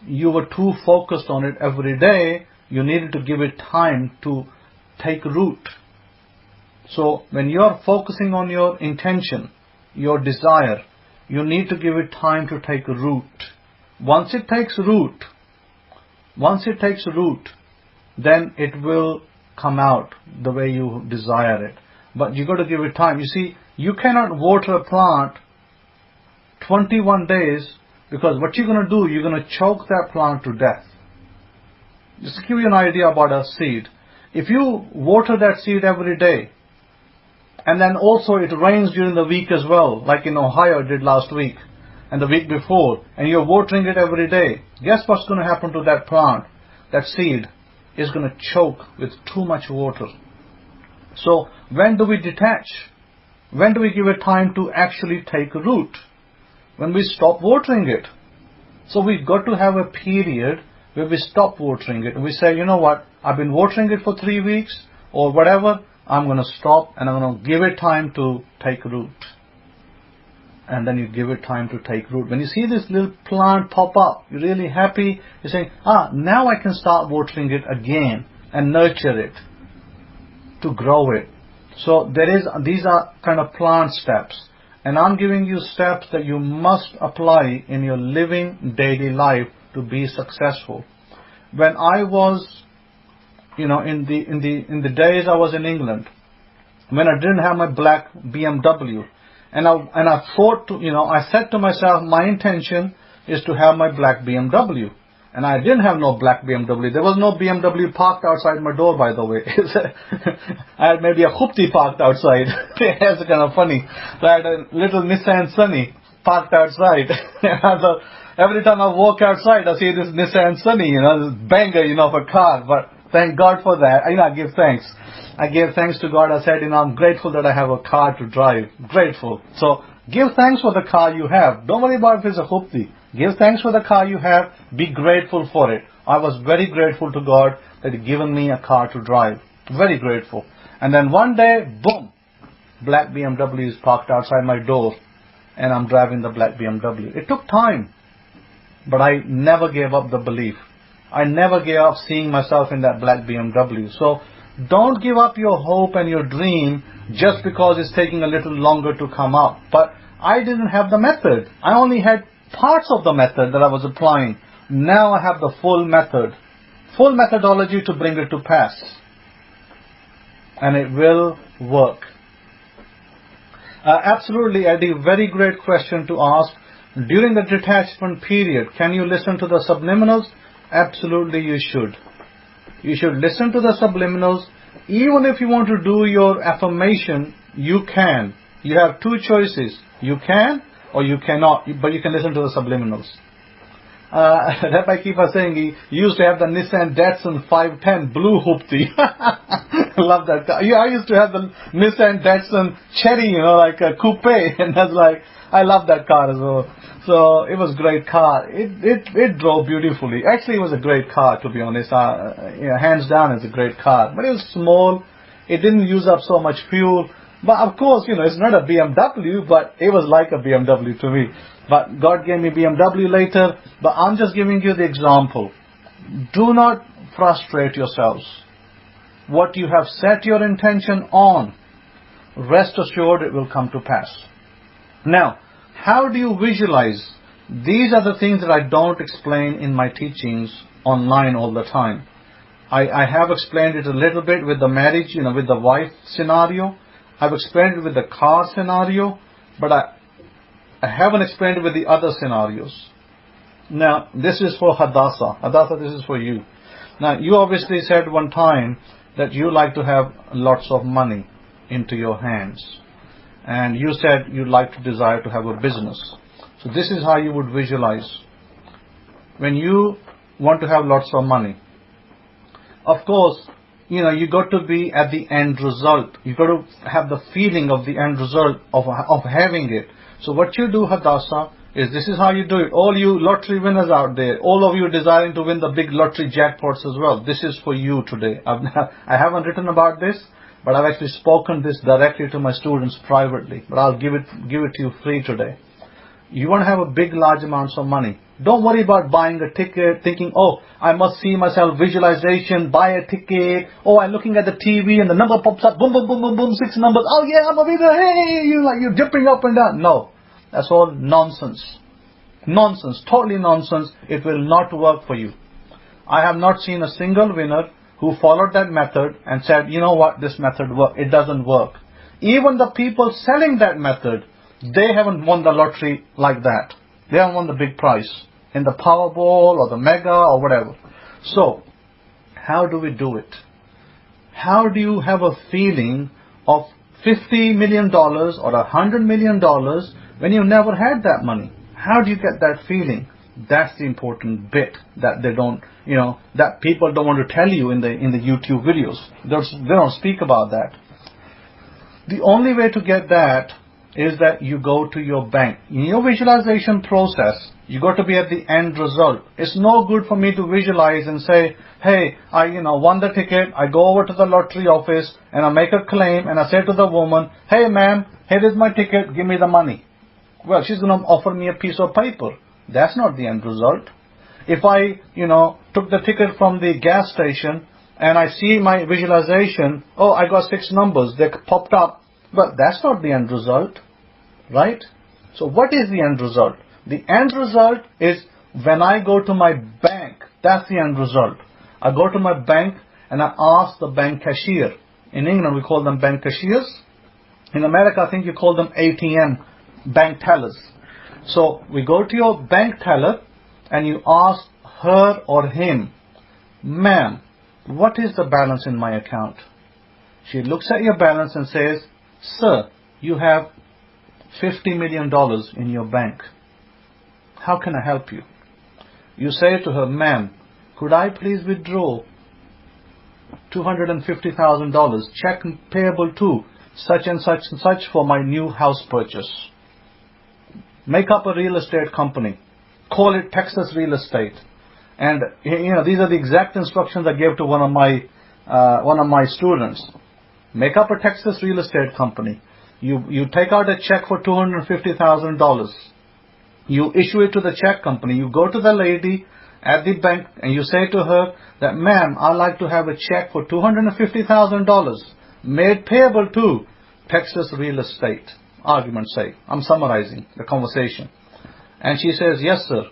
you were too focused on it every day, you needed to give it time to take root. So when you're focusing on your intention, your desire, you need to give it time to take root. Once it takes root, then it will come out the way you desire it. But you got to give it time. You see, you cannot water a plant 21 days, because what you're going to do, you're going to choke that plant to death. Just to give you an idea about a seed. If you water that seed every day, and then also it rains during the week as well, like in Ohio it did last week, and the week before, and you're watering it every day, guess what's going to happen to that plant? That seed is going to choke with too much water. So when do we detach? When do we give it time to actually take root? When we stop watering it. So we've got to have a period where we stop watering it. And we say, you know what, I've been watering it for 3 weeks or whatever, I'm going to stop and I'm going to give it time to take root. And then you give it time to take root. When you see this little plant pop up, you're really happy. You're saying, now I can start watering it again and nurture it to grow it. So these are kind of plant steps. And I'm giving you steps that you must apply in your living daily life to be successful. When I was, in the days I was in England, when I didn't have my black BMW, and I thought I said to myself, my intention is to have my black BMW. And I didn't have no black BMW. There was no BMW parked outside my door, by the way. I had maybe a Hukat parked outside. That's kind of funny. So I had a little Nissan Sunny parked outside. Every time I walk outside, I see this Nissan Sunny, this banger, of a car. But thank God for that. I give thanks. I gave thanks to God. I said, I'm grateful that I have a car to drive. Grateful. So give thanks for the car you have. Don't worry about if it's a Hukat. Give thanks for the car you have. Be grateful for it. I was very grateful to God that He given me a car to drive. Very grateful. And then one day, boom, black BMW is parked outside my door, and I'm driving the black BMW. It took time, but I never gave up the belief. I never gave up seeing myself in that black BMW. So don't give up your hope and your dream just because it's taking a little longer to come up. But I didn't have the method. I only had parts of the method that I was applying. Now I have the full method, full methodology to bring it to pass. And it will work. Absolutely, Eddie, very great question to ask. During the detachment period, can you listen to the subliminals? Absolutely, you should. You should listen to the subliminals. Even if you want to do your affirmation, you can. You have two choices. You can or you cannot, but you can listen to the subliminals. Rabbi Kefa saying he used to have the Nissan Datsun 510 blue Hukat. Love that car. Yeah, I used to have the Nissan Datsun Cherry, like a coupe, and that's like, I love that car as well. So it was a great car. It drove beautifully. Actually, it was a great car, to be honest. Hands down, it's a great car. But it was small. It didn't use up so much fuel. But of course, it's not a BMW, but it was like a BMW to me. But God gave me BMW later. But I'm just giving you the example. Do not frustrate yourselves. What you have set your intention on, rest assured it will come to pass. Now, how do you visualize? These are the things that I don't explain in my teachings online all the time. I have explained it a little bit with the marriage, with the wife scenario. I've explained it with the car scenario, but I haven't explained it with the other scenarios. Now, this is for Chadasha. Chadasha, this is for you. Now, you obviously said one time that you like to have lots of money into your hands. And you said you like to desire to have a business. So this is how you would visualize. When you want to have lots of money, of course, you got to be at the end result. You got to have the feeling of the end result of having it. So what you do, Chadasha, is this is how you do it. All you lottery winners out there, all of you desiring to win the big lottery jackpots as well, this is for you today. I haven't written about this, but I've actually spoken this directly to my students privately. But I'll give it to you free today. You want to have a big, large amounts of money. Don't worry about buying a ticket, thinking, I must see myself, visualization, buy a ticket. I'm looking at the TV and the number pops up, boom, boom, boom, boom, boom, 6 numbers. Oh yeah, I'm a winner. Hey, you're jumping up and down. No, that's all nonsense. Nonsense, totally nonsense. It will not work for you. I have not seen a single winner who followed that method and said, you know what, this method it doesn't work. Even the people selling that method, they haven't won the lottery like that. They haven't won the big prize in the Powerball or the Mega or whatever. So, how do we do it? How do you have a feeling of $50 million or $100 million when you never had that money? How do you get that feeling? That's the important bit that they don't, that people don't want to tell you in the YouTube videos. They don't speak about that. The only way to get that is that you go to your bank. In your visualization process, you got to be at the end result. It's no good for me to visualize and say, hey, I won the ticket, I go over to the lottery office and I make a claim and I say to the woman, hey ma'am, here is my ticket, give me the money. Well, she's going to offer me a piece of paper. That's not the end result. If I, took the ticket from the gas station and I see my visualization, oh, I got 6 numbers, they popped up, but that's not the end result, right? So what is the end result? The end result is when I go to my bank. That's the end result. I go to my bank and I ask the bank cashier. In England, we call them bank cashiers. In America, I think you call them ATM, bank tellers. So we go to your bank teller and you ask her or him, ma'am, what is the balance in my account? She looks at your balance and says, sir, you have $50 million in your bank. How can I help you? You say to her, ma'am, could I please withdraw $250,000, check payable to such and such and such for my new house purchase. Make up a real estate company. Call it Texas Real Estate. And these are the exact instructions I gave to one of my students. Make up a Texas Real Estate company. You take out a check for $250,000. You issue it to the check company. You go to the lady at the bank and you say to her that, ma'am, I'd like to have a check for $250,000 made payable to Texas Real Estate. Argument's sake. I'm summarizing the conversation. And she says, yes, sir.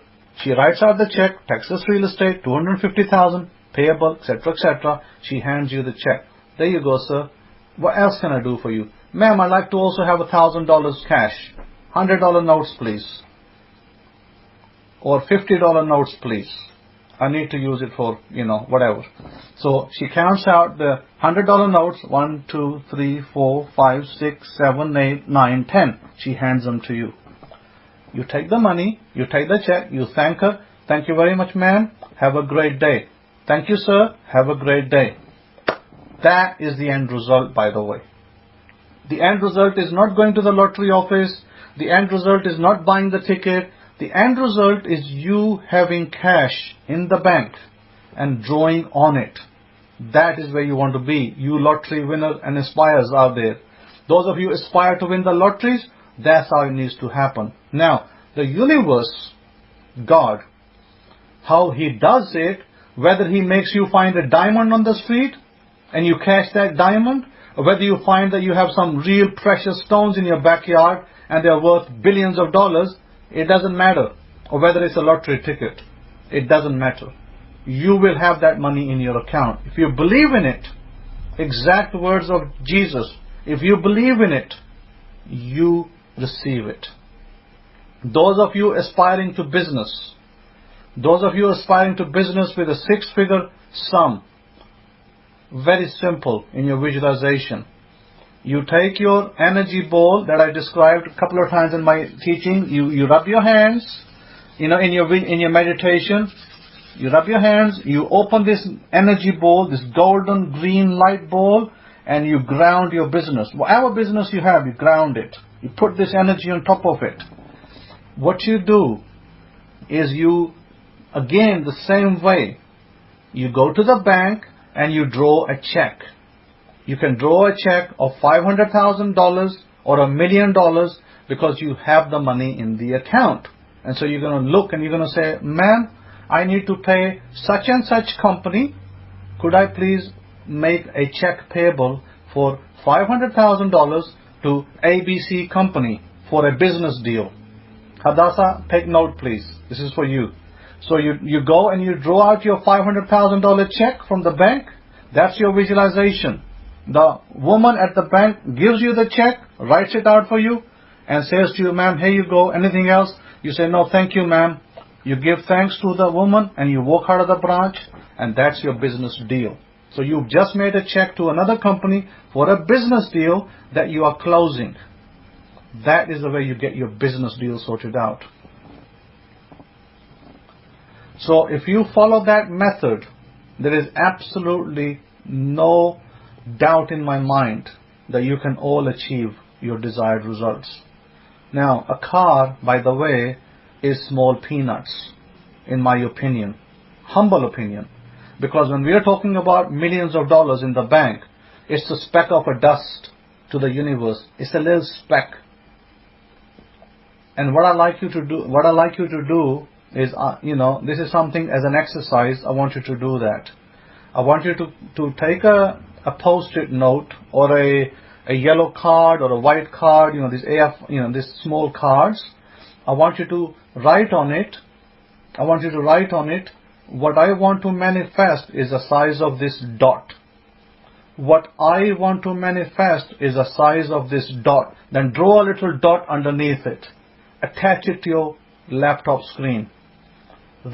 She writes out the check, Texas Real Estate, $250,000, payable, etc., etc. She hands you the check. There you go, sir. What else can I do for you? Ma'am, I'd like to also have $1,000 cash. $100 notes, please. Or $50 notes, please. I need to use it for, whatever. So she counts out the $100 notes. 1, 2, 3, 4, 5, 6, 7, 8, 9, 10. She hands them to you. You take the money, you take the check, you thank her. Thank you very much, ma'am. Have a great day. Thank you, sir. Have a great day. That is the end result, by the way. The end result is not going to the lottery office. The end result is not buying the ticket. The end result is you having cash in the bank and drawing on it. That is where you want to be. You lottery winners and aspirers are there. Those of you aspire to win the lotteries, that's how it needs to happen. Now, the universe, God, how He does it, whether He makes you find a diamond on the street and you cash that diamond, or whether you find that you have some real precious stones in your backyard and they're worth billions of dollars, it doesn't matter. Or whether it's a lottery ticket, it doesn't matter. You will have that money in your account. If you believe in it, exact words of Jesus, if you believe in it, you receive it. Those of you aspiring to business, those of you aspiring to business with a 6-figure sum, very simple in your visualization. You take your energy ball that I described a couple of times in my teaching. You rub your hands, in your meditation. You rub your hands. You open this energy ball, this golden green light ball, and you ground your business. Whatever business you have, you ground it. You put this energy on top of it. What you do is again, the same way, you go to the bank and you draw a check. You can draw a check of $500,000 or $1 million because you have the money in the account. And so you're going to look and you're going to say, ma'am, I need to pay such and such company. Could I please make a check payable for $500,000 to ABC company for a business deal? Chadasha, take note please. This is for you. So you go and you draw out your $500,000 check from the bank. That's your visualization. The woman at the bank gives you the check, writes it out for you, and says to you, ma'am, here you go. Anything else? You say, no, thank you, ma'am. You give thanks to the woman and you walk out of the branch, and that's your business deal. So you've just made a check to another company for a business deal that you are closing. That is the way you get your business deal sorted out. So if you follow that method, there is absolutely no doubt in my mind that you can all achieve your desired results. Now, a car, by the way, is small peanuts, in my opinion, humble opinion, because when we are talking about millions of dollars in the bank, it's a speck of a dust to the universe. It's a little speck. And what I like you to do is, this is something as an exercise. I want you to do that. I want you to take a post-it note or a yellow card or a white card, these small cards. I want you to write on it. What I want to manifest is the size of this dot. What I want to manifest is the size of this dot. Then draw a little dot underneath it. Attach it to your laptop screen.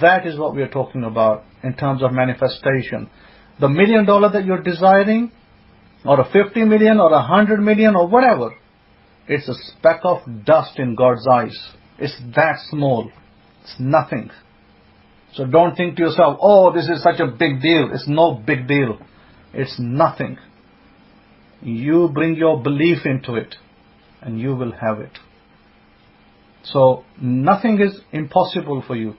That is what we are talking about in terms of manifestation. The $1 million that you're desiring, or a 50 million, or 100 million, or whatever, it's a speck of dust in God's eyes. It's that small. It's nothing. So don't think to yourself, oh, this is such a big deal. It's no big deal. It's nothing. You bring your belief into it, and you will have it. So nothing is impossible for you.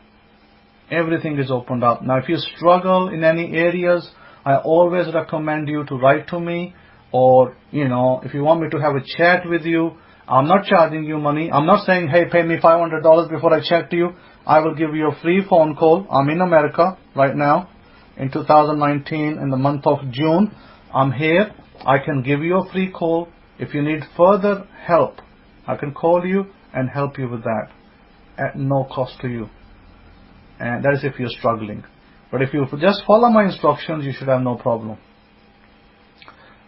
Everything is opened up. Now, if you struggle in any areas, I always recommend you to write to me, or, if you want me to have a chat with you. I'm not charging you money. I'm not saying, hey, pay me $500 before I chat to you. I will give you a free phone call. I'm in America right now in 2019 in the month of June. I'm here. I can give you a free call. If you need further help, I can call you and help you with that at no cost to you. And that is if you're struggling. But if you just follow my instructions, you should have no problem.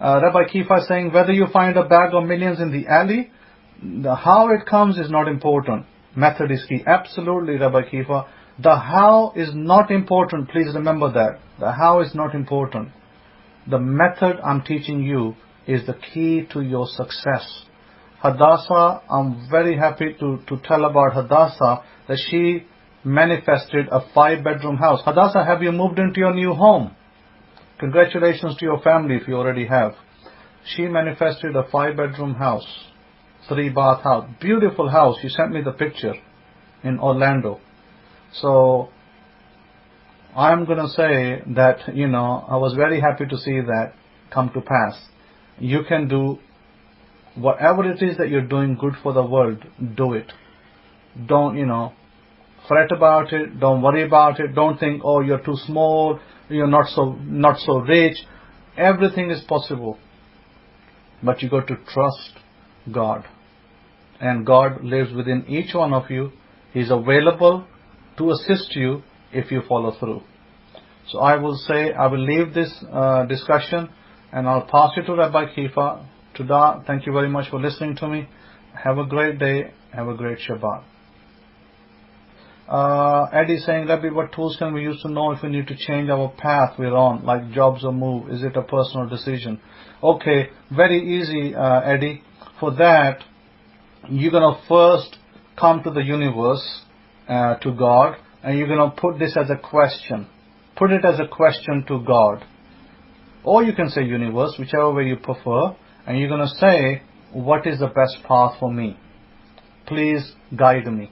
Rabbi Kefa is saying, whether you find a bag of millions in the alley, how it comes is not important. Method is key. Absolutely, Rabbi Kefa. The how is not important. Please remember that. The how is not important. The method I'm teaching you is the key to your success. Chadasha, I'm very happy to tell about Chadasha that she manifested a 5-bedroom house. Chadasha, have you moved into your new home? Congratulations to your family if you already have. She manifested a 5-bedroom house, 3-bath house. Beautiful house. She sent me the picture in Orlando. So I'm going to say that, I was very happy to see that come to pass. You can do whatever it is that you're doing good for the world, do it. Don't, fret about it. Don't worry about it. Don't think, oh, you're too small. You're not so rich. Everything is possible. But you got to trust God. And God lives within each one of you. He's available to assist you if you follow through. So I will leave this discussion and I'll pass it to Rabbi Kefa. Today, thank you very much for listening to me. Have a great day. Have a great Shabbat. Eddie saying, Rabbi, what tools can we use to know if we need to change our path we're on, like jobs or move? Is it a personal decision? Okay, very easy, Eddie. For that, you're going to first come to the universe, to God, and you're going to put this as a question. Put it as a question to God. Or you can say universe, whichever way you prefer, and you're going to say, what is the best path for me? Please guide me.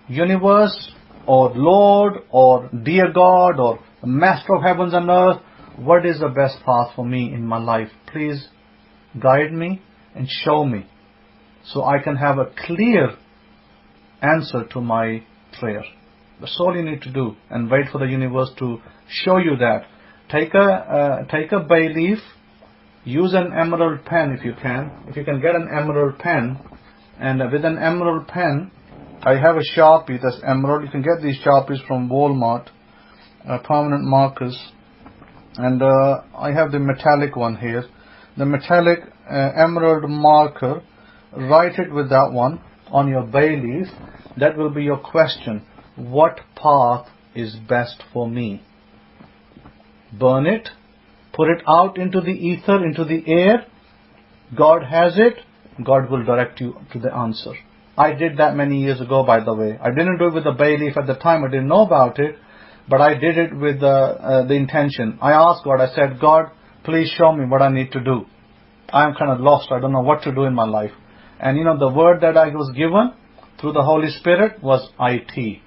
Universe, or Lord, or dear God, or Master of heavens and earth, what is the best path for me in my life? Please guide me and show me, so I can have a clear answer to my prayer. That's all you need to do, and wait for the universe to show you that. Take a bay leaf, use an emerald pen if you can. If you can get an emerald pen, and with an emerald pen, I have a Sharpie that's emerald. You can get these Sharpies from Walmart, permanent markers. And I have the metallic one here. The metallic emerald marker. Write it with that one on your bay leaf. That will be your question. What path is best for me? Burn it. Put it out into the ether, into the air. God has it. God will direct you to the answer. I did that many years ago, by the way. I didn't do it with the bay leaf at the time. I didn't know about it. But I did it with the intention. I asked God, I said, God, please show me what I need to do. I'm kind of lost. I don't know what to do in my life. And the word that I was given through the Holy Spirit was IT.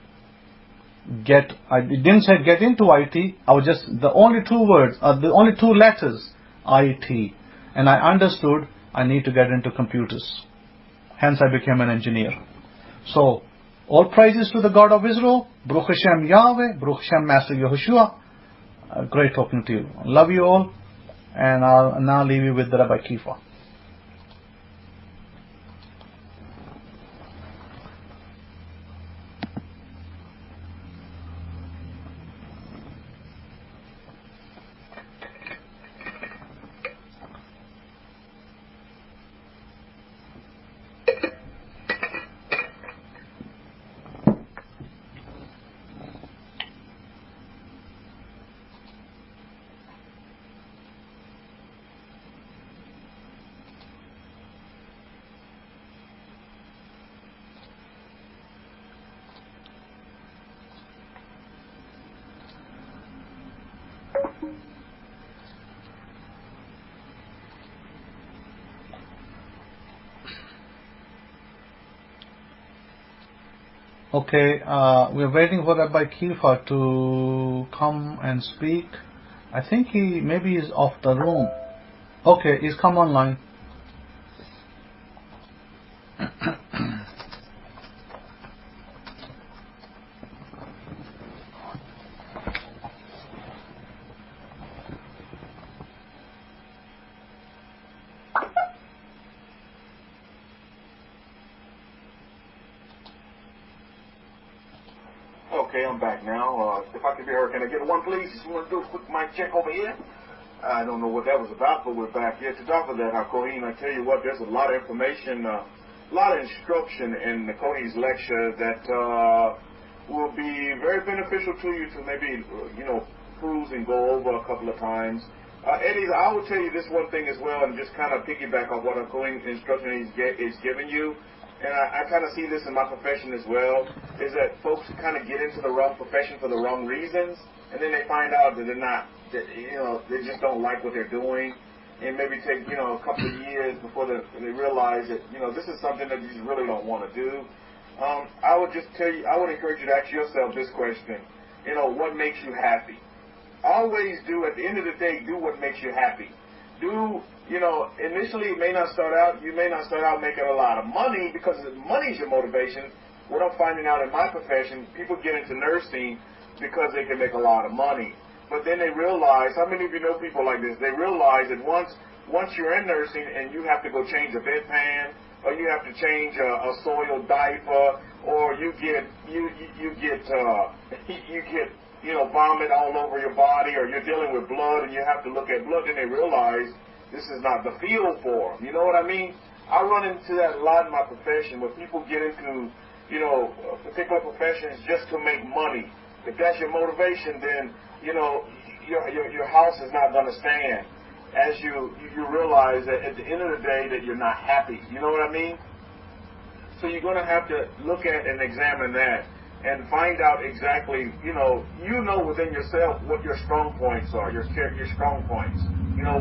It didn't say get into IT. I was just, the only two words, the only two letters, IT. And I understood I need to get into computers. Hence I became an engineer. So, all praises to the God of Israel. Baruch Hashem Yahweh. Baruch Hashem Master Yehoshua. Great talking to you. Love you all. And I'll now leave you with the Rabbi Kefa. Okay, we're waiting for Rabbi Kefa to come and speak. I think maybe he's off the room. Okay, he's come online. Okay, I'm back now. If I could be heard, can I get one, please? Just want to do a quick mic check over here. I don't know what that was about, but we're back here to talk about that. Kohen, I tell you what, there's a lot of information, a lot of instruction in the Kohen's lecture that will be very beneficial to you to maybe, cruise and go over a couple of times. Eddie, I will tell you this one thing as well, and just kind of piggyback on what a Kohen instruction is giving you. And I kind of see this in my profession as well, is that folks kind of get into the wrong profession for the wrong reasons, and then they find out that they're not, they just don't like what they're doing, and maybe take, a couple of years before they realize that, this is something that you just really don't want to do. I would just tell you, I would encourage you to ask yourself this question, what makes you happy? Always do, at the end of the day, do what makes you happy. Initially you may not start out making a lot of money because money's your motivation. What I'm finding out in my profession, people get into nursing because they can make a lot of money. But then they realize, how many of you know people like this? They realize that once you're in nursing and you have to go change a bedpan, or you have to change a soiled diaper, or you get vomit all over your body, or you're dealing with blood and you have to look at blood, then they realize this is not the field for them. You know what I mean? I run into that a lot in my profession, where people get into, particular professions just to make money. If that's your motivation, then, your house is not going to stand, as you realize that at the end of the day that you're not happy. You know what I mean? So you're going to have to look at and examine that and find out exactly, within yourself what your strong points are, your strong points.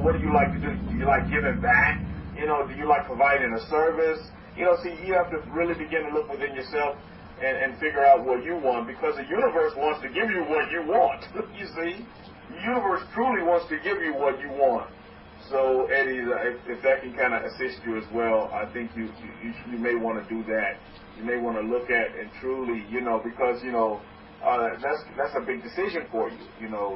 What do you like to do? Do you like giving back? Do you like providing a service? See, you have to really begin to look within yourself and figure out what you want, because the universe wants to give you what you want. You see? The universe truly wants to give you what you want. So, Eddie, if that can kind of assist you as well, I think you may want to do that. You may want to look at and truly, because, that's a big decision for you,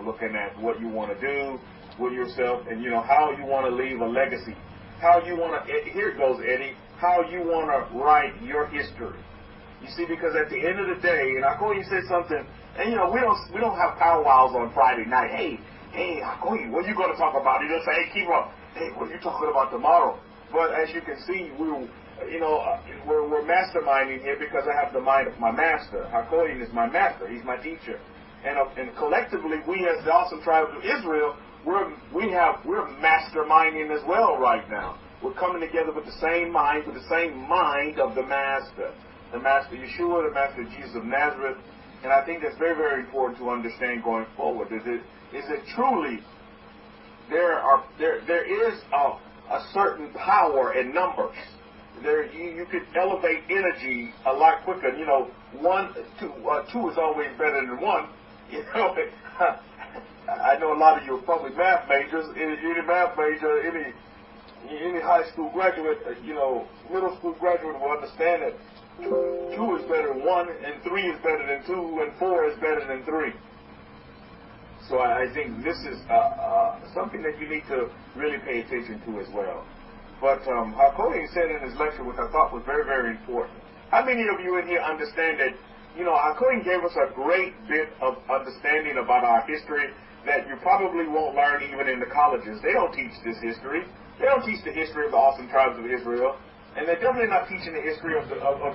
looking at what you want to do with yourself and, how you want to leave a legacy. How you want to, here it goes, Eddie, how you want to write your history. You see, because at the end of the day, and I go and say something, and we don't have powwows on Friday night. Hey, hey, what are you going to talk about? He just say, hey, keep up. Hey, what are you talking about tomorrow? But as you can see, we're masterminding here because I have the mind of my master. Hakoyin is my master. He's my teacher. And collectively, we as the awesome tribe of Israel, we're masterminding as well right now. We're coming together with the same mind of the master. The master Yeshua, the master Jesus of Nazareth. And I think that's very, very important to understand going forward. Is it truly there is a certain power in numbers. You could elevate energy a lot quicker. You know, two is always better than one. You know, I know a lot of you are probably math majors. Any math major, any high school graduate, middle school graduate will understand that 2 is better than 1, and 3 is better than 2, and 4 is better than 3. So I think this is something that you need to really pay attention to as well. But Hakoyin said in his lecture, which I thought was very, very important. How many of you in here understand that, Hakoyin gave us a great bit of understanding about our history that you probably won't learn even in the colleges. They don't teach this history. They don't teach the history of the awesome tribes of Israel. And they're definitely not teaching the history of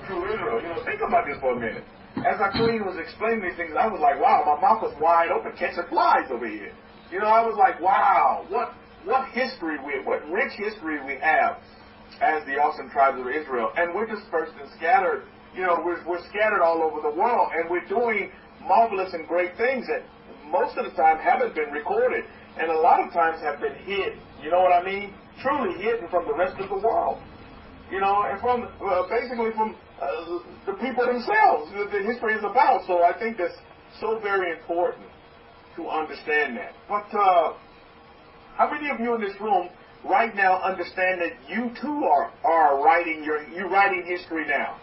true Israel. Think about this for a minute. As Hakoyin was explaining these things, I was like, wow, my mouth was wide open, catching flies over here. I was like, wow, what history what rich history we have as the awesome tribes of Israel. And we're dispersed and scattered. We're scattered all over the world, and we're doing marvelous and great things that most of the time haven't been recorded, and a lot of times have been hid. You know what I mean? Truly hidden from the rest of the world. And from basically from the people themselves, the history is about. So I think that's so very important to understand that. But how many of you in this room right now understand that you too are writing you're writing history now?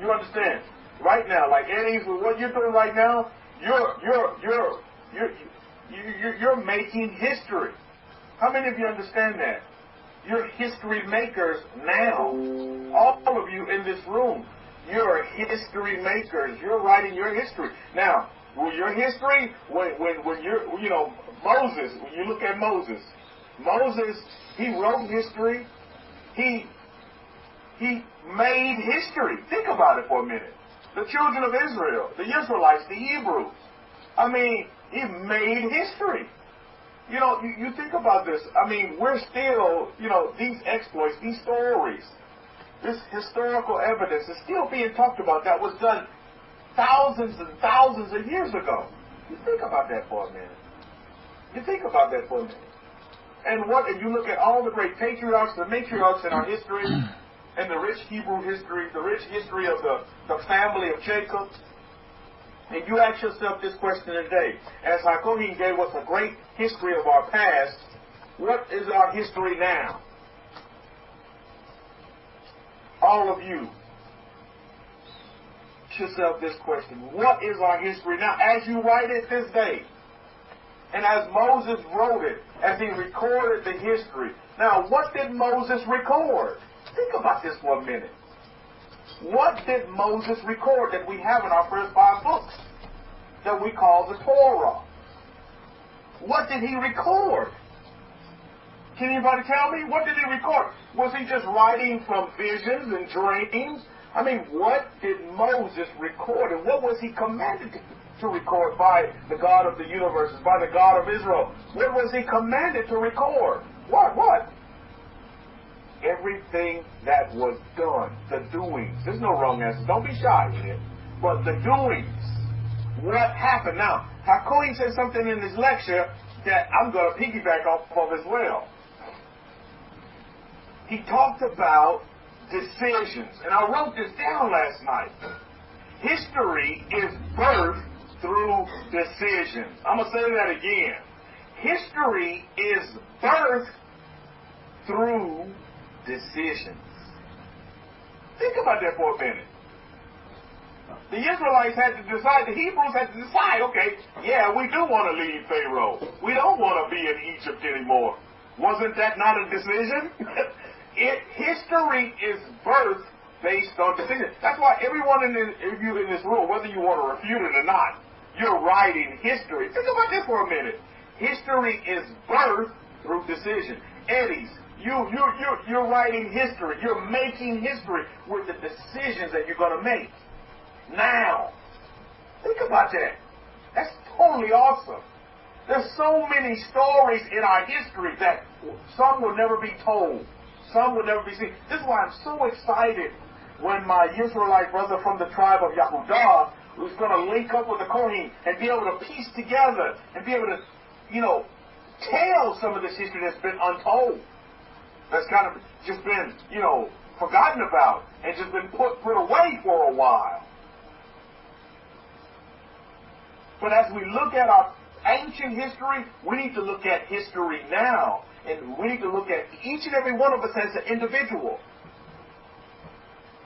You understand? Right now, like Eddie, what you're doing right now, you're making history. How many of you understand that? You're history makers now. All of you in this room, you're history makers. You're writing your history. Now, your history, when you're, Moses, when you look at Moses, he wrote history. He made history. Think about it for a minute. The children of Israel, the Israelites, the Hebrews. I mean, he made history. You think about this. I mean, we're still, these exploits, these stories, this historical evidence is still being talked about that was done thousands and thousands of years ago. You think about that for a minute. And you look at all the great patriarchs, the matriarchs in our history, and the rich Hebrew history, the rich history of the family of Jacob. And you ask yourself this question today. As Hakoyin gave us a great history of our past, what is our history now? All of you, ask yourself this question. What is our history now? As you write it this day, and as Moses wrote it, as he recorded the history. Now, what did Moses record? Think about this for a minute. What did Moses record that we have in our first 5 books that we call the Torah? What did he record? Can anybody tell me? What did he record? Was he just writing from visions and dreams? I mean, what did Moses record, and what was he commanded to record by the God of the universes, by the God of Israel? What was he commanded to record? What? Everything that was done, the doings. There's no wrong answer. Don't be shy here. But the doings. What happened? Now, Hakoyin said something in his lecture that I'm going to piggyback off of as well. He talked about decisions. And I wrote this down last night. History is birthed through decisions. I'm going to say that again. History is birthed through decisions. Think about that for a minute. The Israelites had to decide, the Hebrews had to decide, okay, yeah, we do want to leave Pharaoh. We don't want to be in Egypt anymore. Wasn't that not a decision? History is birthed based on decisions. That's why everyone in this room, whether you want to refute it or not, you're writing history. Think about this for a minute. History is birthed through decision. Eddies, you're writing history. You're making history with the decisions that you're going to make now. Think about that. That's totally awesome. There's so many stories in our history that some will never be told. Some will never be seen. This is why I'm so excited when my Israelite brother from the tribe of Yehudah, who's going to link up with the Kohen and be able to piece together and be able to, tell some of this history that's been untold. That's kind of just been, forgotten about and just been put away for a while. But as we look at our ancient history, we need to look at history now. And we need to look at each and every one of us as an individual.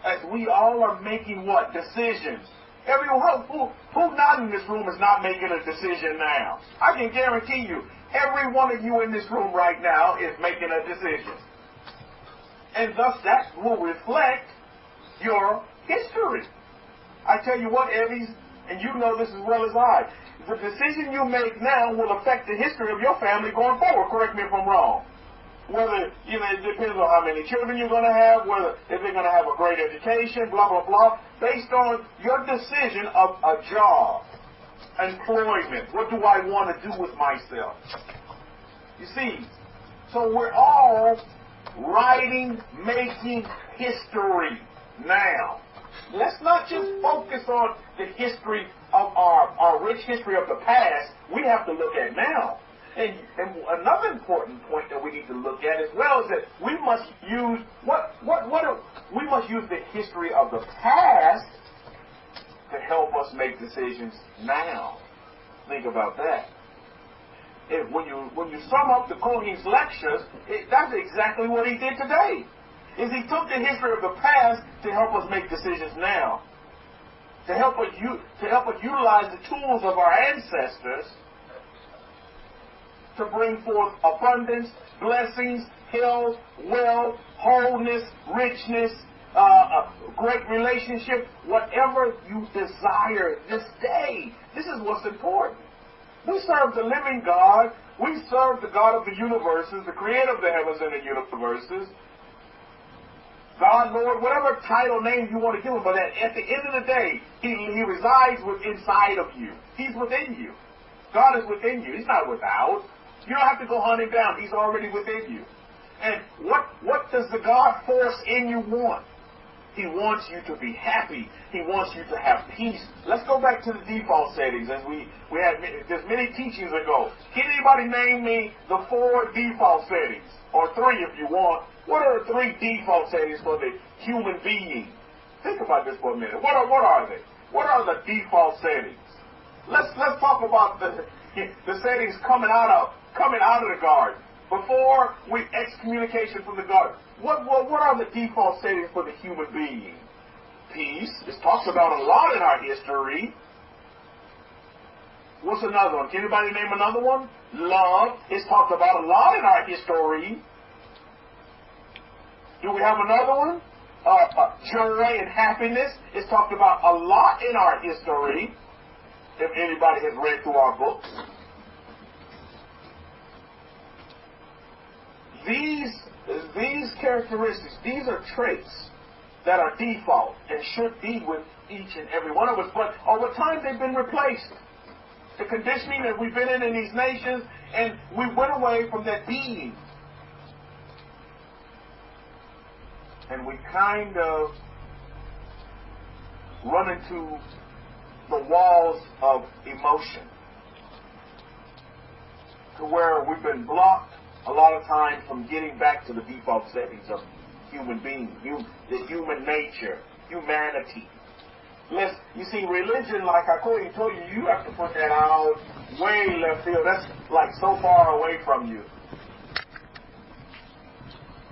As we all are making what? Decisions. Everyone who not in this room is not making a decision now. I can guarantee you, every one of you in this room right now is making a decision. And thus that will reflect your history. I tell you what, Eddies, and you know this as well as I, the decision you make now will affect the history of your family going forward. Correct me if I'm wrong. Whether, it depends on how many children you're going to have, whether if they're going to have a great education, blah, blah, blah, based on your decision of a job, employment. What do I want to do with myself? You see, so we're all writing, making history now. Let's not just focus on the history of our rich history of the past. We have to look at now. And another important point that we need to look at as well is that we must use we must use the history of the past to help us make decisions now. Think about that. When you sum up the Kohen's lectures, that's exactly what he did today. Is he took the history of the past to help us make decisions now, to help us utilize the tools of our ancestors to bring forth abundance, blessings, health, wealth, wholeness, richness, great relationship, whatever you desire this day. This is what's important. We serve the living God. We serve the God of the universes, the creator of the heavens and the universes. God, Lord, whatever title name you want to give him, but at the end of the day, he resides inside of you. He's within you. God is within you. He's not without. You don't have to go hunt him down. He's already within you. And what does the God force in you want? He wants you to be happy. He wants you to have peace. Let's go back to the default settings as we had there's many teachings ago. Can anybody name me the 4 default settings? Or 3 if you want. What are the 3 default settings for the human being? Think about this for a minute. What are they? What are the default settings? Let's talk about the settings coming out of the garden. Before we excommunication from the garden. What are the default settings for the human being? Peace. It's talked about a lot in our history. What's another one? Can anybody name another one? Love. It's talked about a lot in our history. Do we have another one? Joy and happiness. It's talked about a lot in our history. If anybody has read through our books. These characteristics, these are traits that are default and should be with each and every one of us. But over time, they've been replaced. The conditioning that we've been in these nations, and we went away from that being. And we kind of run into the walls of emotion to where we've been blocked a lot of times from getting back to the default settings of human beings, the human nature, humanity. You see, religion, like I told you, you have to put that out way left field. That's like so far away from you.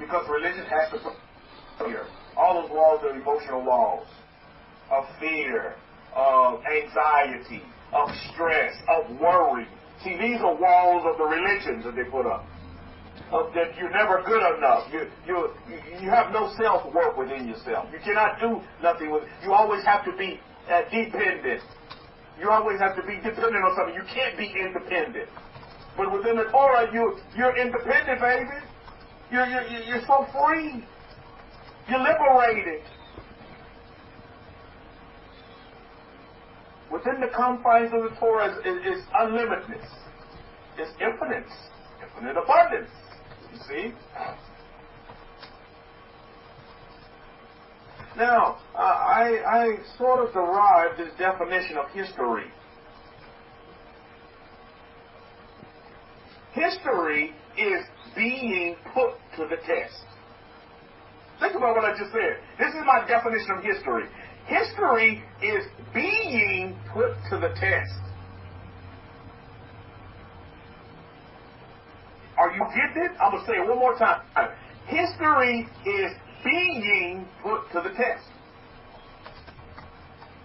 Because religion has to put here. All those walls are emotional walls of fear, of anxiety, of stress, of worry. See, these are walls of the religions that they put up. That you're never good enough. You have no self-worth within yourself. You cannot do nothing with it. You always have to be dependent. You always have to be dependent on something. You can't be independent. But within the Torah, you're independent, baby. You're so free. You're liberated. Within the confines of the Torah is unlimitedness. It's infinite abundance. You see? Now, I sort of derived this definition of history. History is being put to the test. Think about what I just said. This is my definition of history. History is being put to the test. Are you getting it? I'm going to say it one more time. History is being put to the test.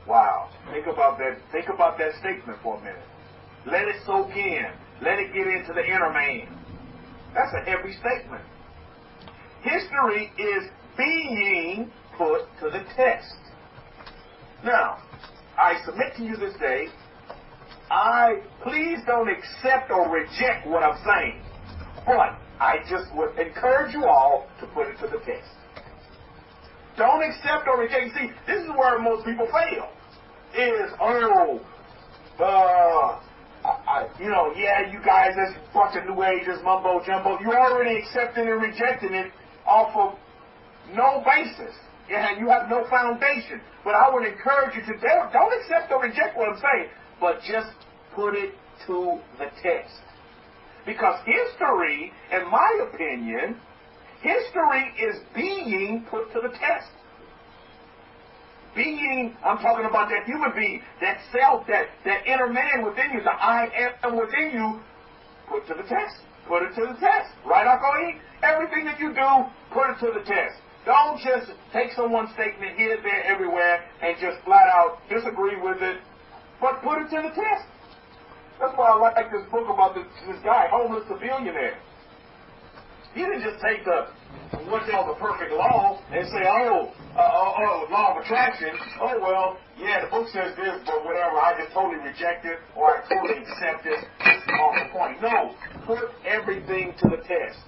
Wow. Think about that. Think about that statement for a minute. Let it soak in. Let it get into the inner man. That's a heavy statement. History is being put to the test. Now, I submit to you this day, please don't accept or reject what I'm saying. But I just would encourage you all to put it to the test. Don't accept or reject. See, this is where most people fail. You guys, that's a bunch of New Agers, mumbo jumbo. You're already accepting and rejecting it off of no basis. Yeah, you have no foundation. But I would encourage you to don't accept or reject what I'm saying, but just put it to the test. Because history, in my opinion, history is being put to the test. Being, I'm talking about that human being, that self, that inner man within you, the I am within you, put to the test. Put it to the test. Right, Akoi? Everything that you do, put it to the test. Don't just take someone's statement here, there, everywhere, and just flat out disagree with it, but put it to the test. That's why I like this book about this guy, homeless civilian. He didn't just take what they call the perfect law and say, law of attraction. Oh, well, yeah, the book says this, but whatever, I just totally reject it or I totally accept it. It's off the point. No, put everything to the test.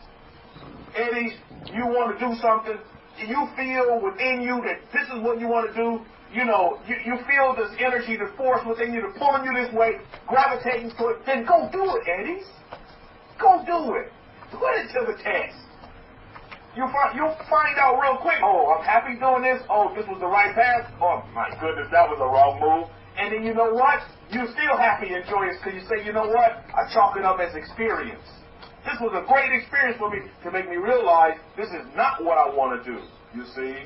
Eddie, you want to do something, you feel within you that this is what you want to do. You know, you feel this energy, this force within you to pulling you this way, gravitating to it, then go do it, Eddie. Go do it. Put it to the test. You'll find out real quick, I'm happy doing this. This was the right path. Oh, my goodness, that was the wrong move. And then you know what? You're still happy and joyous because you say, you know what? I chalk it up as experience. This was a great experience for me to make me realize this is not what I want to do. You see?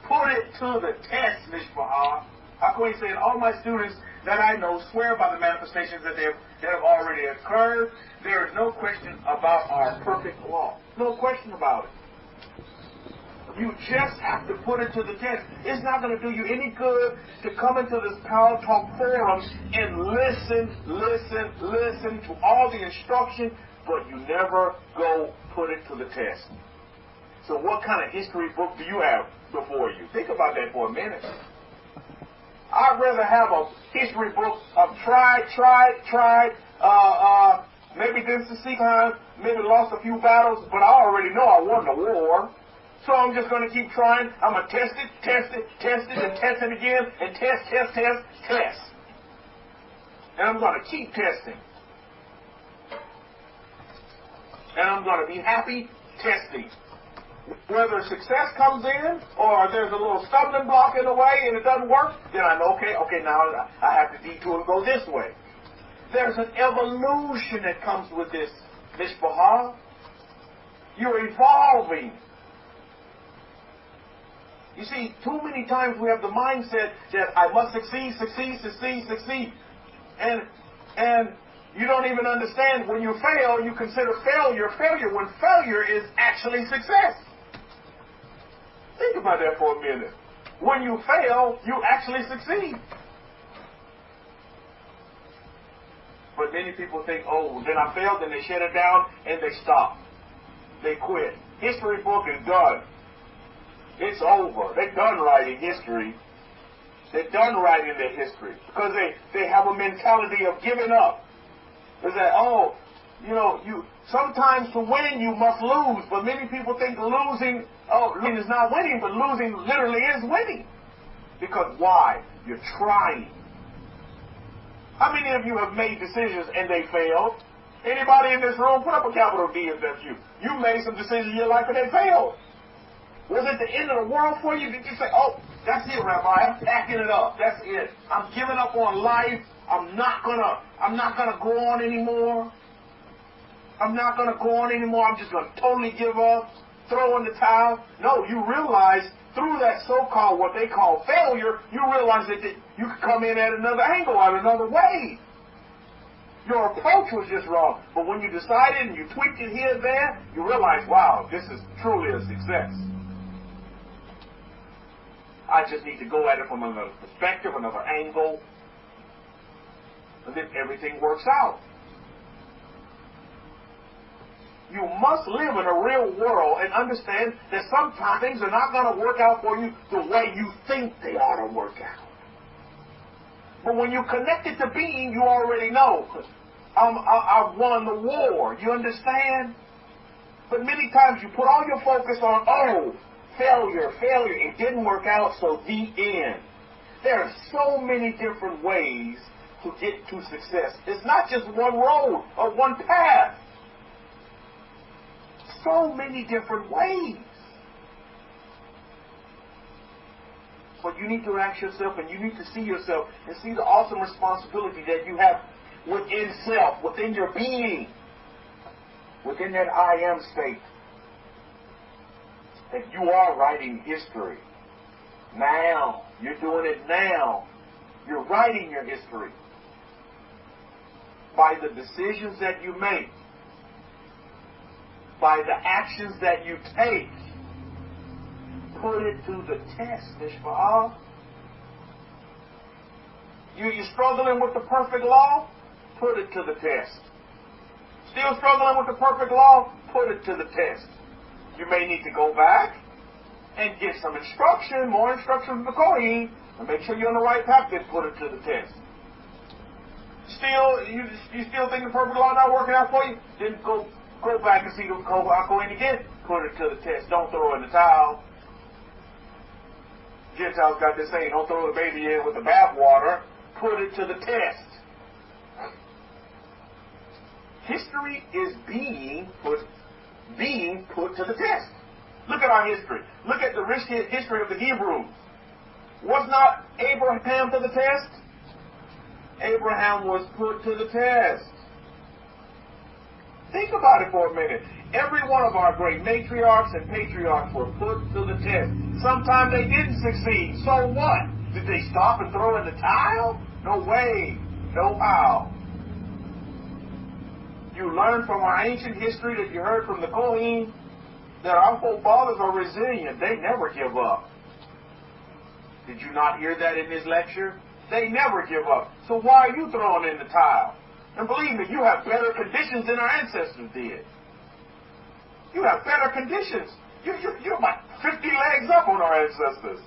Put it to the test, Mishpahah. How can we say all my students that I know swear by the manifestations that have already occurred? There is no question about our perfect law. No question about it. You just have to put it to the test. It's not going to do you any good to come into this Power Talk forum and listen to all the instruction, but you never go put it to the test. So what kind of history book do you have before you? Think about that for a minute. I'd rather have a history book of tried, maybe didn't succeed time, maybe lost a few battles, but I already know I won the war. So I'm just going to keep trying. I'm going to test it, and test it again, and test. And I'm going to keep testing. And I'm going to be happy testing. Whether success comes in or there's a little stumbling block in the way and it doesn't work, then I know, okay, now I have to detour and go this way. There's an evolution that comes with this, Mishpahah. You're evolving. You see, too many times we have the mindset that I must succeed. And you don't even understand when you fail, you consider failure when failure is actually success. Think about that for a minute. When you fail, you actually succeed. But many people think, then I failed, then they shut it down, and they stop. They quit. History book is done. It's over. They're done writing history. They're done writing their history. Because they have a mentality of giving up. They say, sometimes to win you must lose, but many people think losing is not winning, but losing literally is winning. Because why? You're trying. How many of you have made decisions and they failed? Anybody in this room, put up a capital D if that's you. You made some decisions in your life and they failed. Was it the end of the world for you? Did you say, oh, that's it, Rabbi, I'm packing it up. That's it. I'm giving up on life. I'm not gonna go on anymore. I'm not gonna go on anymore. I'm just gonna totally give up, throw in the towel. No, you realize through that so-called, what they call failure, you realize that you could come in at another angle, at another way. Your approach was just wrong. But when you decided and you tweaked it here and there, you realize, wow, this is truly a success. I just need to go at it from another perspective, another angle, and then everything works out. You must live in a real world and understand that sometimes things are not going to work out for you the way you think they ought to work out. But when you're connected to being, you already know. I've won the war. You understand? But many times you put all your focus on, failure. It didn't work out, so the end. There are so many different ways to get to success. It's not just one road or one path. So many different ways. But you need to ask yourself, and you need to see yourself and see the awesome responsibility that you have within self, within your being, within that I am state. That you are writing history. Now. You're doing it now. You're writing your history. By the decisions that you make. By the actions that you take. Put it to the test, Mishpah. You're struggling with the perfect law? Put it to the test. Still struggling with the perfect law? Put it to the test. You may need to go back and get some instruction, more instruction from the Kohen, and make sure you're on the right path, then put it to the test. Still, you still think the perfect law not working out for you? Then go back and see the Kohen again. Put it to the test. Don't throw in the towel. Gentiles got this saying, don't throw the baby in with the bathwater. Put it to the test. History is being put to the test. Look at our history. Look at the rich history of the Hebrews. Was not Abraham to the test? Abraham was put to the test. Think about it for a minute. Every one of our great matriarchs and patriarchs were put to the test. Sometimes they didn't succeed. So what? Did they stop and throw in the towel? No way. No how. You learn from our ancient history that you heard from the Kohen that our forefathers are resilient. They never give up. Did you not hear that in this lecture? They never give up. So why are you throwing in the towel? And believe me, you have better conditions than our ancestors did. You have better conditions. You're like 50 legs up on our ancestors.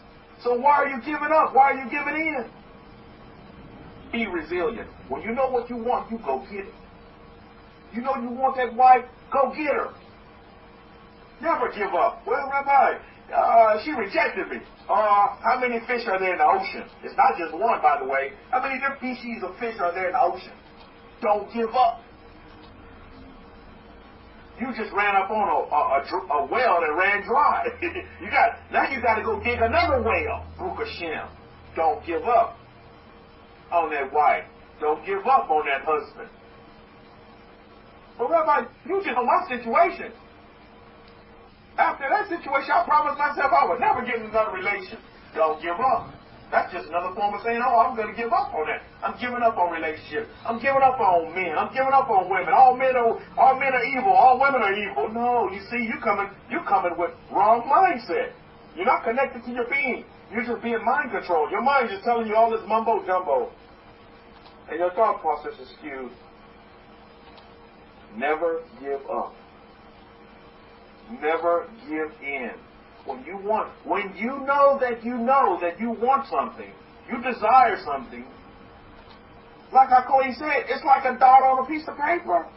So why are you giving up? Why are you giving in? Be resilient. When you know what you want, you go get it. You know you want that wife, go get her. Never give up. Well, Rabbi, she rejected me. How many fish are there in the ocean? It's not just one, by the way. How many different species of fish are there in the ocean? Don't give up. You just ran up on a well that ran dry. Now you got to go dig another well. Baruch Hashem. Don't give up on that wife. Don't give up on that husband. But Rabbi, you just know my situation. After that situation, I promised myself I would never get in another relation. Don't give up. That's just another form of saying, I'm going to give up on that. I'm giving up on relationships. I'm giving up on men. I'm giving up on women. All men are evil. All women are evil. No, you see, you're coming with wrong mindset. You're not connected to your being. You're just being mind controlled. Your mind is telling you all this mumbo jumbo. And your thought process is skewed. Never give up. Never give in. When you know that you want something, you desire something, like our Kohen said, it's like a dot on a piece of paper.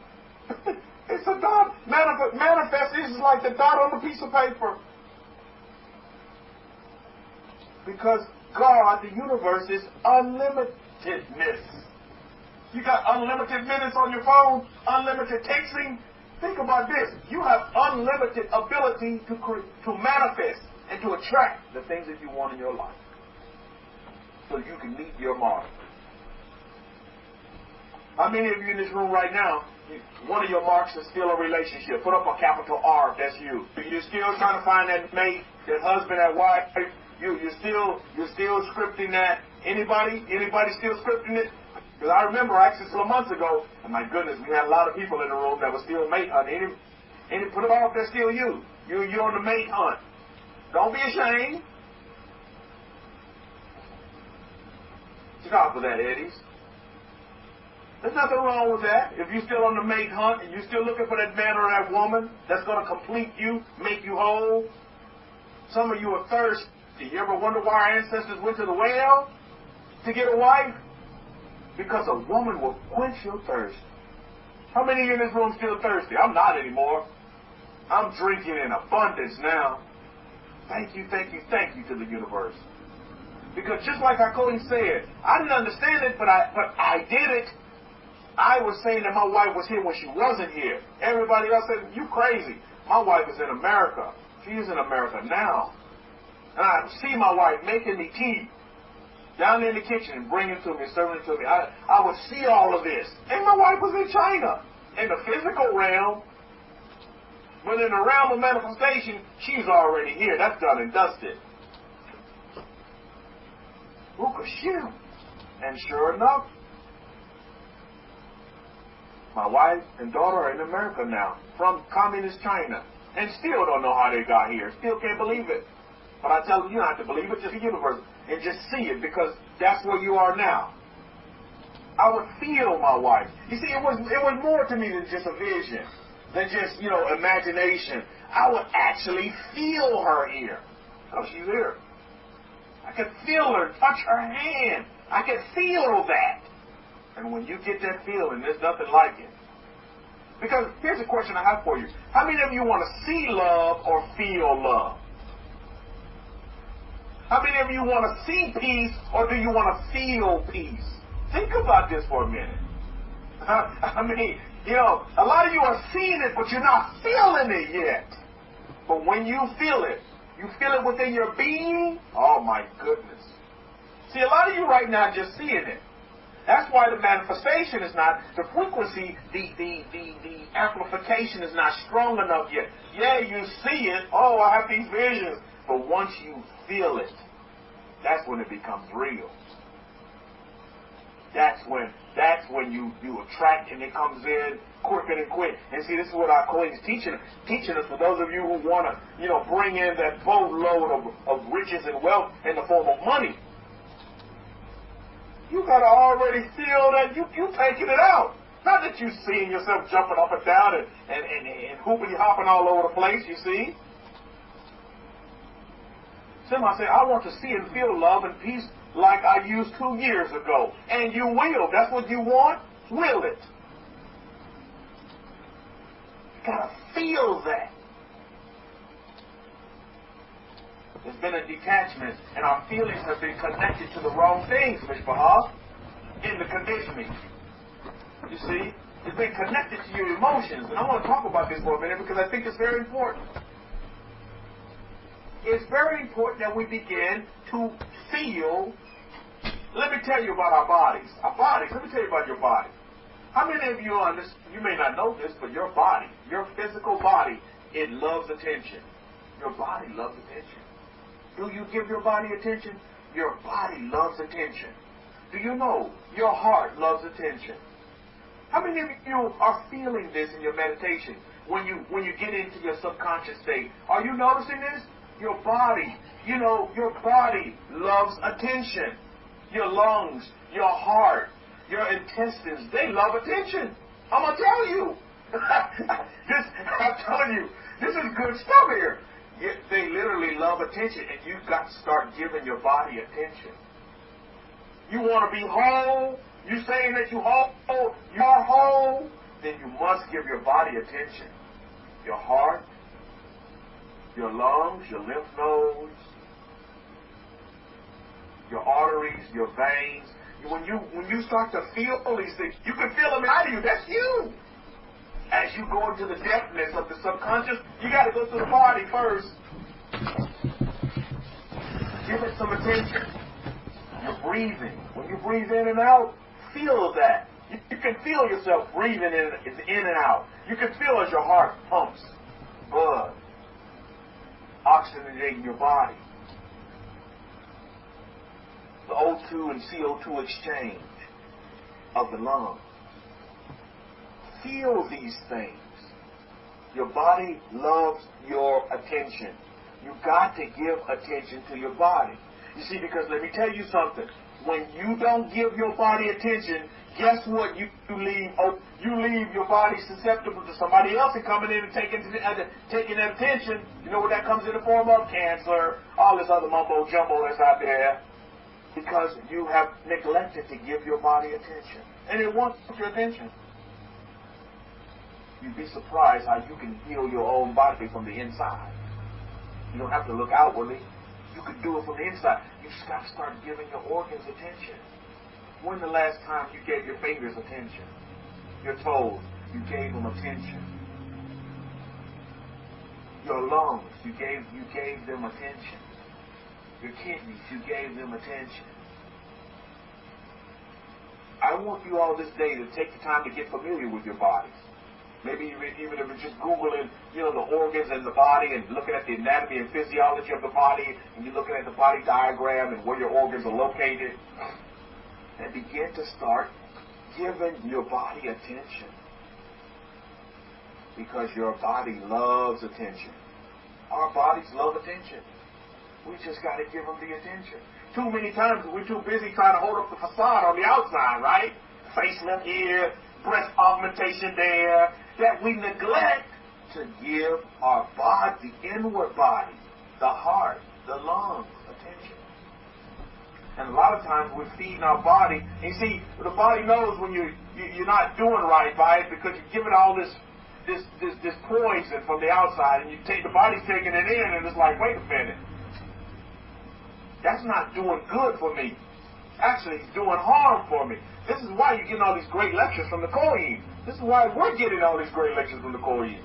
It's a dot. Manifest is like the dot on a piece of paper. Because God, the universe, is unlimitedness. You got unlimited minutes on your phone, unlimited texting. Think about this. You have unlimited ability to manifest and to attract the things that you want in your life. So you can meet your mark. How many of you in this room right now, one of your marks is still a relationship? Put up a capital R if that's you. You're still trying to find that mate, that husband, that wife. You're still scripting that. Anybody still scripting it? Because I remember actually a couple months ago, and my goodness, we had a lot of people in the room that were still mate hunting. Put it off, that's still you. You're on the mate hunt. Don't be ashamed. Stop with that, Eddies. There's nothing wrong with that. If you're still on the mate hunt and you're still looking for that man or that woman that's going to complete you, make you whole. Some of you are thirsty. You ever wonder why our ancestors went to the well to get a wife? Because a woman will quench your thirst. How many of you in this room still thirsty? I'm not anymore. I'm drinking in abundance now. Thank you to the universe. Because just like Hakoin said, I didn't understand it, but I did it. I was saying that my wife was here when she wasn't here. Everybody else said, you crazy. My wife is in America. She is in America now. And I see my wife making me tea down in the kitchen and bringing it to me, serving it to me. I would see all of this. And my wife was in China, in the physical realm. But in the realm of manifestation, she's already here. That's done and dusted. Ukashim. And sure enough, my wife and daughter are in America now, from communist China. And still don't know how they got here. Still can't believe it. But I tell them, you don't have to believe it, just the universe. And just see it, because that's where you are now. I would feel my wife. You see, it was more to me than just a vision, than just, imagination. I would actually feel her here. Oh, she's here. I could feel her, touch her hand. I could feel that. And when you get that feeling, there's nothing like it. Because here's a question I have for you. How many of you want to see love or feel love? How many of you want to see peace or do you want to feel peace? Think about this for a minute. I mean, a lot of you are seeing it, but you're not feeling it yet. But when you feel it within your being, oh my goodness. See, a lot of you right now are just seeing it. That's why the manifestation is not, the frequency, the amplification is not strong enough yet. Yeah, you see it. Oh, I have these visions. But once you feel it, that's when it becomes real. That's when you attract and it comes in quicker and quick. And see, this is what our Queen is teaching us for those of you who want to, bring in that boatload of riches and wealth in the form of money. You got to already feel that you taking it out. Not that you seeing yourself jumping up and down and hooping, hopping all over the place, you see. Somebody say, I want to see and feel love and peace like I used 2 years ago. And you will. That's what you want. Will it. You got to feel that. There's been a detachment, and our feelings have been connected to the wrong things, Mishpahah, in the conditioning. You see? It's been connected to your emotions. And I want to talk about this for a minute because I think it's very important. It's very important that we begin to feel. Let me tell you about our bodies. Let me tell you about your body. How many of you you may not know this, but your body, your physical body, it loves attention. Your body loves attention. Do you give your body attention? Your body loves attention. Do you know your heart loves attention? How many of you are feeling this in your meditation when you get into your subconscious state? Are you noticing this? Your body, your body loves attention. Your lungs, your heart, your intestines, they love attention. I'm going to tell you. I'm telling you, this is good stuff here. They literally love attention, and you've got to start giving your body attention. You want to be whole? You saying that you're whole, then then you must give your body attention. Your heart, your lungs, your lymph nodes, your arteries, your veins. When you start to feel these things, you can feel them out of you. That's you. As you go into the depthness of the subconscious, you got to go to the body first. Give it some attention. You're breathing. When you breathe in and out, feel that. You can feel yourself breathing in and out. You can feel as your heart pumps blood, oxygenating your body. The O2 and CO2 exchange of the lungs. Feel these things. Your body loves your attention. You've got to give attention to your body. You see, because let me tell you something. When you don't give your body attention, guess what? You leave your body susceptible to somebody else and coming in and taking that attention. You know what that comes in the form of? Cancer, all this other mumbo jumbo that's out there. Because you have neglected to give your body attention. And it wants your attention. You'd be surprised how you can heal your own body from the inside. You don't have to look outwardly. You can do it from the inside. You just got to start giving your organs attention. When the last time you gave your fingers attention? Your toes, you gave them attention. Your lungs, you gave them attention. Your kidneys, you gave them attention. I want you all this day to take the time to get familiar with your bodies. Maybe even if it's just Googling, the organs and the body and looking at the anatomy and physiology of the body, and you're looking at the body diagram and where your organs are located, and begin to start giving your body attention. Because your body loves attention. Our bodies love attention. We just got to give them the attention. Too many times we're too busy trying to hold up the facade on the outside, right? Facelift here, breast augmentation there, that we neglect to give our body, the inward body, the heart, the lungs, attention. And a lot of times we're feeding our body. And you see, the body knows when you're not doing right by it because you're giving all this poison from the outside, and the body's taking it in, and it's like, wait a minute. That's not doing good for me. Actually, it's doing harm for me. This is why you're getting all these great lectures from the Kohen. This is why we're getting all these great lectures from the Kohen.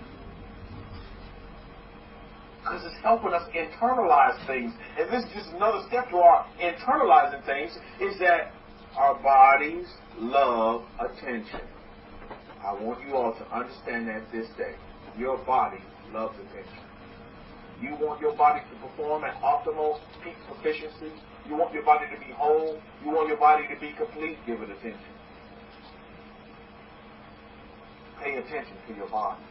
Because it's helping us internalize things. And this is just another step to our internalizing things, is that our bodies love attention. I want you all to understand that this day. Your body loves attention. You want your body to perform at optimal peak proficiency. You want your body to be whole. You want your body to be complete. Give it attention. Pay attention to your body.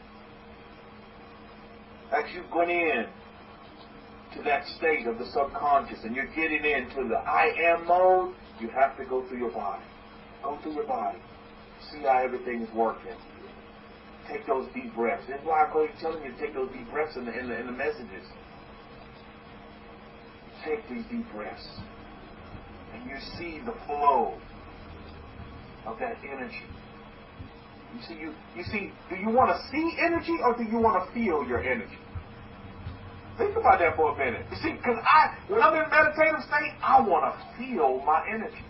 As you go in to that state of the subconscious and you're getting into the I am mode, you have to go through your body. Go through your body. See how everything is working. Take those deep breaths. That's why I'm telling you to take those deep breaths in the messages. Take these deep breaths. And you see the flow of that energy. You see, do you want to see energy or do you want to feel your energy? Think about that for a minute. You see, because when I'm in meditative state, I want to feel my energy.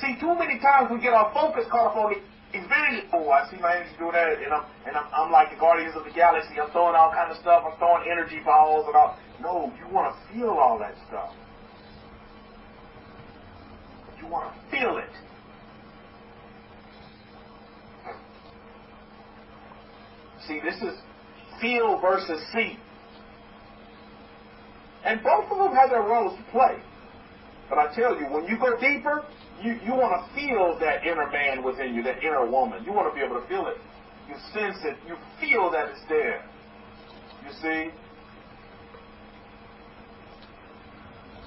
See, too many times we get our focus caught up on these visions. Oh, I see my energy doing that, and I'm like the Guardians of the Galaxy. I'm throwing all kind of stuff. I'm throwing energy balls and all. No, you want to feel all that stuff. You want to feel it. See, this is feel versus see. And both of them have their roles to play. But I tell you, when you go deeper, you want to feel that inner man within you, that inner woman. You want to be able to feel it. You sense it. You feel that it's there. You see?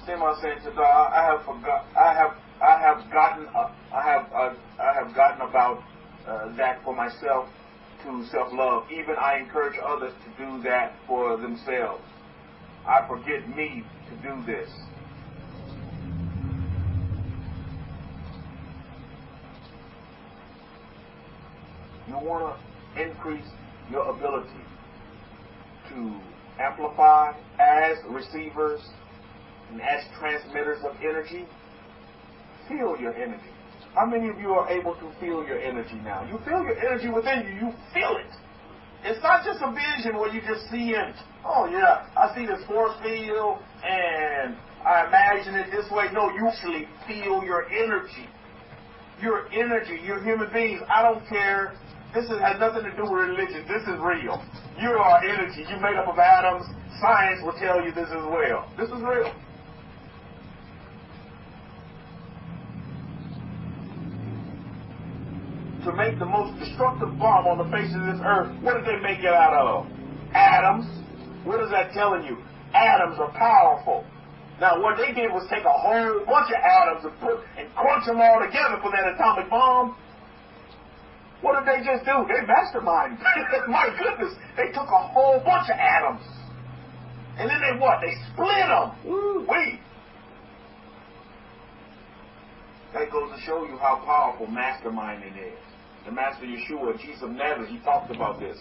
Sema saying to God, I have gotten about that for myself to self-love. Even I encourage others to do that for themselves. I forget me to do this. You want to increase your ability to amplify as receivers and as transmitters of energy. Feel your energy. How many of you are able to feel your energy now? You feel your energy within you. You feel it. It's not just a vision where you just see it. Oh yeah, I see this force field and I imagine it this way. No, you actually feel your energy. Your energy. You're human beings. I don't care. This has nothing to do with religion. This is real. You are energy. You're made up of atoms. Science will tell you this as well. This is real. To make the most destructive bomb on the face of this earth, what did they make it out of? Atoms. What is that telling you? Atoms are powerful. Now, what they did was take a whole bunch of atoms and crunch them all together for that atomic bomb. What did they just do? They masterminded. My goodness. They took a whole bunch of atoms. And then they what? They split them. Woo-wee. That goes to show you how powerful masterminding is. The Master Yeshua, Jesus of Nazareth, he talked about this.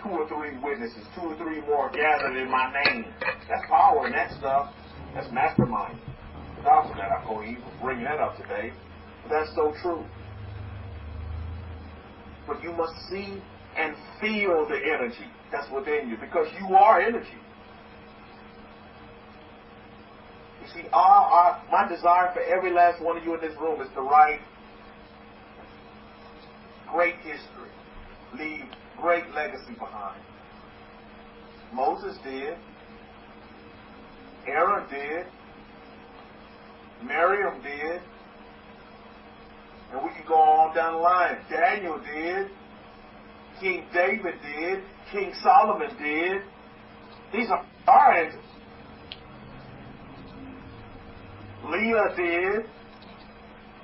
2 or 3 witnesses, 2 or 3 more gathered in my name. That's power in that stuff. That's masterminding. God for that, I call you for bringing that up today. But that's so true. But you must see and feel the energy that's within you, because you are energy. You see, my desire for every last one of you in this room is to write great history, leave great legacy behind. Moses did. Aaron did. Miriam did. And we can go on down the line. Daniel did. King David did. King Solomon did. These are our angels. Leah did.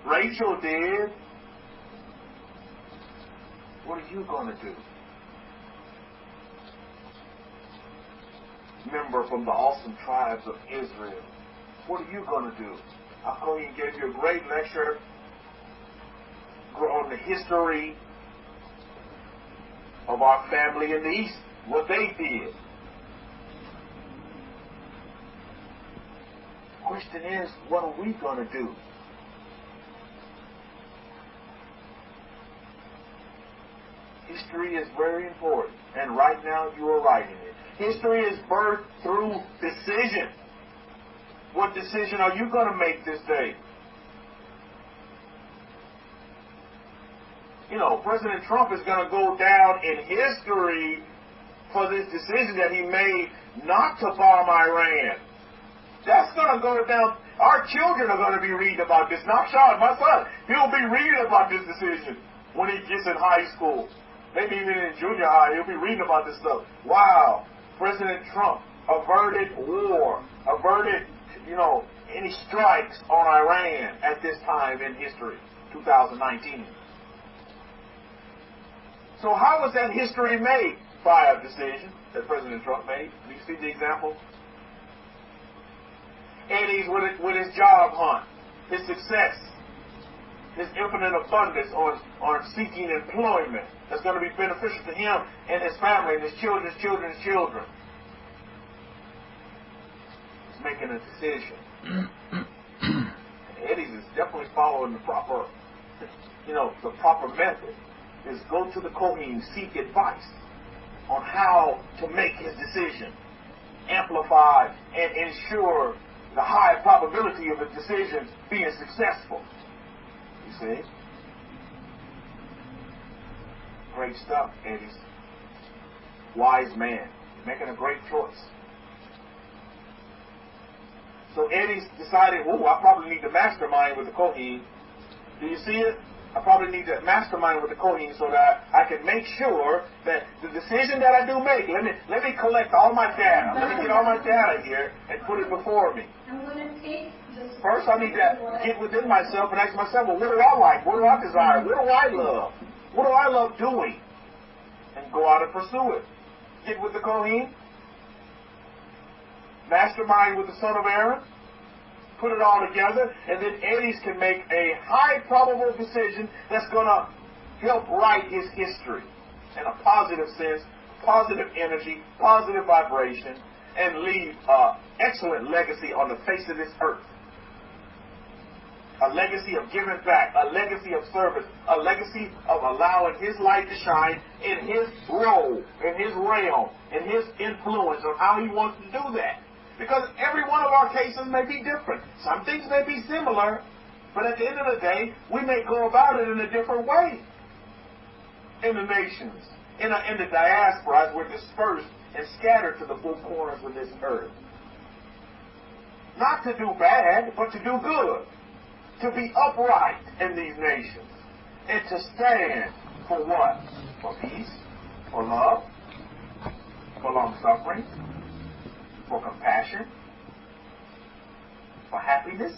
Rachel did. What are you going to do? Member from the awesome tribes of Israel. What are you going to do? He gave you a great lecture on the history of our family in the East, what they did. The question is, what are we going to do? History is very important, and right now you are writing it. History is birthed through decision. What decision are you going to make this day? You know, President Trump is going to go down in history for this decision that he made not to bomb Iran. That's going to go down. Our children are going to be reading about this. Not Sean, my son. He'll be reading about this decision when he gets in high school. Maybe even in junior high, he'll be reading about this stuff. Wow. President Trump averted war, averted, any strikes on Iran at this time in history, 2019. So how was that history made? By a decision that President Trump made. Do you see the example? Eddie's with his job hunt, his success, his infinite abundance on seeking employment that's going to be beneficial to him and his family and his children's children's children. He's making a decision. And Eddie's is definitely following the proper, the proper method. Is go to the Kohen, seek advice on how to make his decision, amplify and ensure the high probability of his decisions being successful. You see? Great stuff, Eddie. Wise man. Making a great choice. So Eddie decided, I probably need to mastermind with the Kohen. Do you see it? I probably need to mastermind with the Kohen so that I can make sure that the decision that I do make, let me collect all my data. Let me get all my data here and put it before me. First, I need to get within myself and ask myself, what do I like? What do I desire? What do I love? What do I love doing? And go out and pursue it. Get with the Kohen. Mastermind with the son of Aaron. put it all together, and then Eddie's can make a high probable decision that's going to help write his history in a positive sense, positive energy, positive vibration, and leave an excellent legacy on the face of this earth. A legacy of giving back, a legacy of service, a legacy of allowing his light to shine in his role, in his realm, in his influence of how he wants to do that. Because every one of our cases may be different. Some things may be similar, but at the end of the day, we may go about it in a different way. In the nations, in the diaspora, as we're dispersed and scattered to the four corners of this earth. Not to do bad, but to do good. To be upright in these nations. And to stand for what? For peace, for love, for long-suffering, for compassion, for happiness,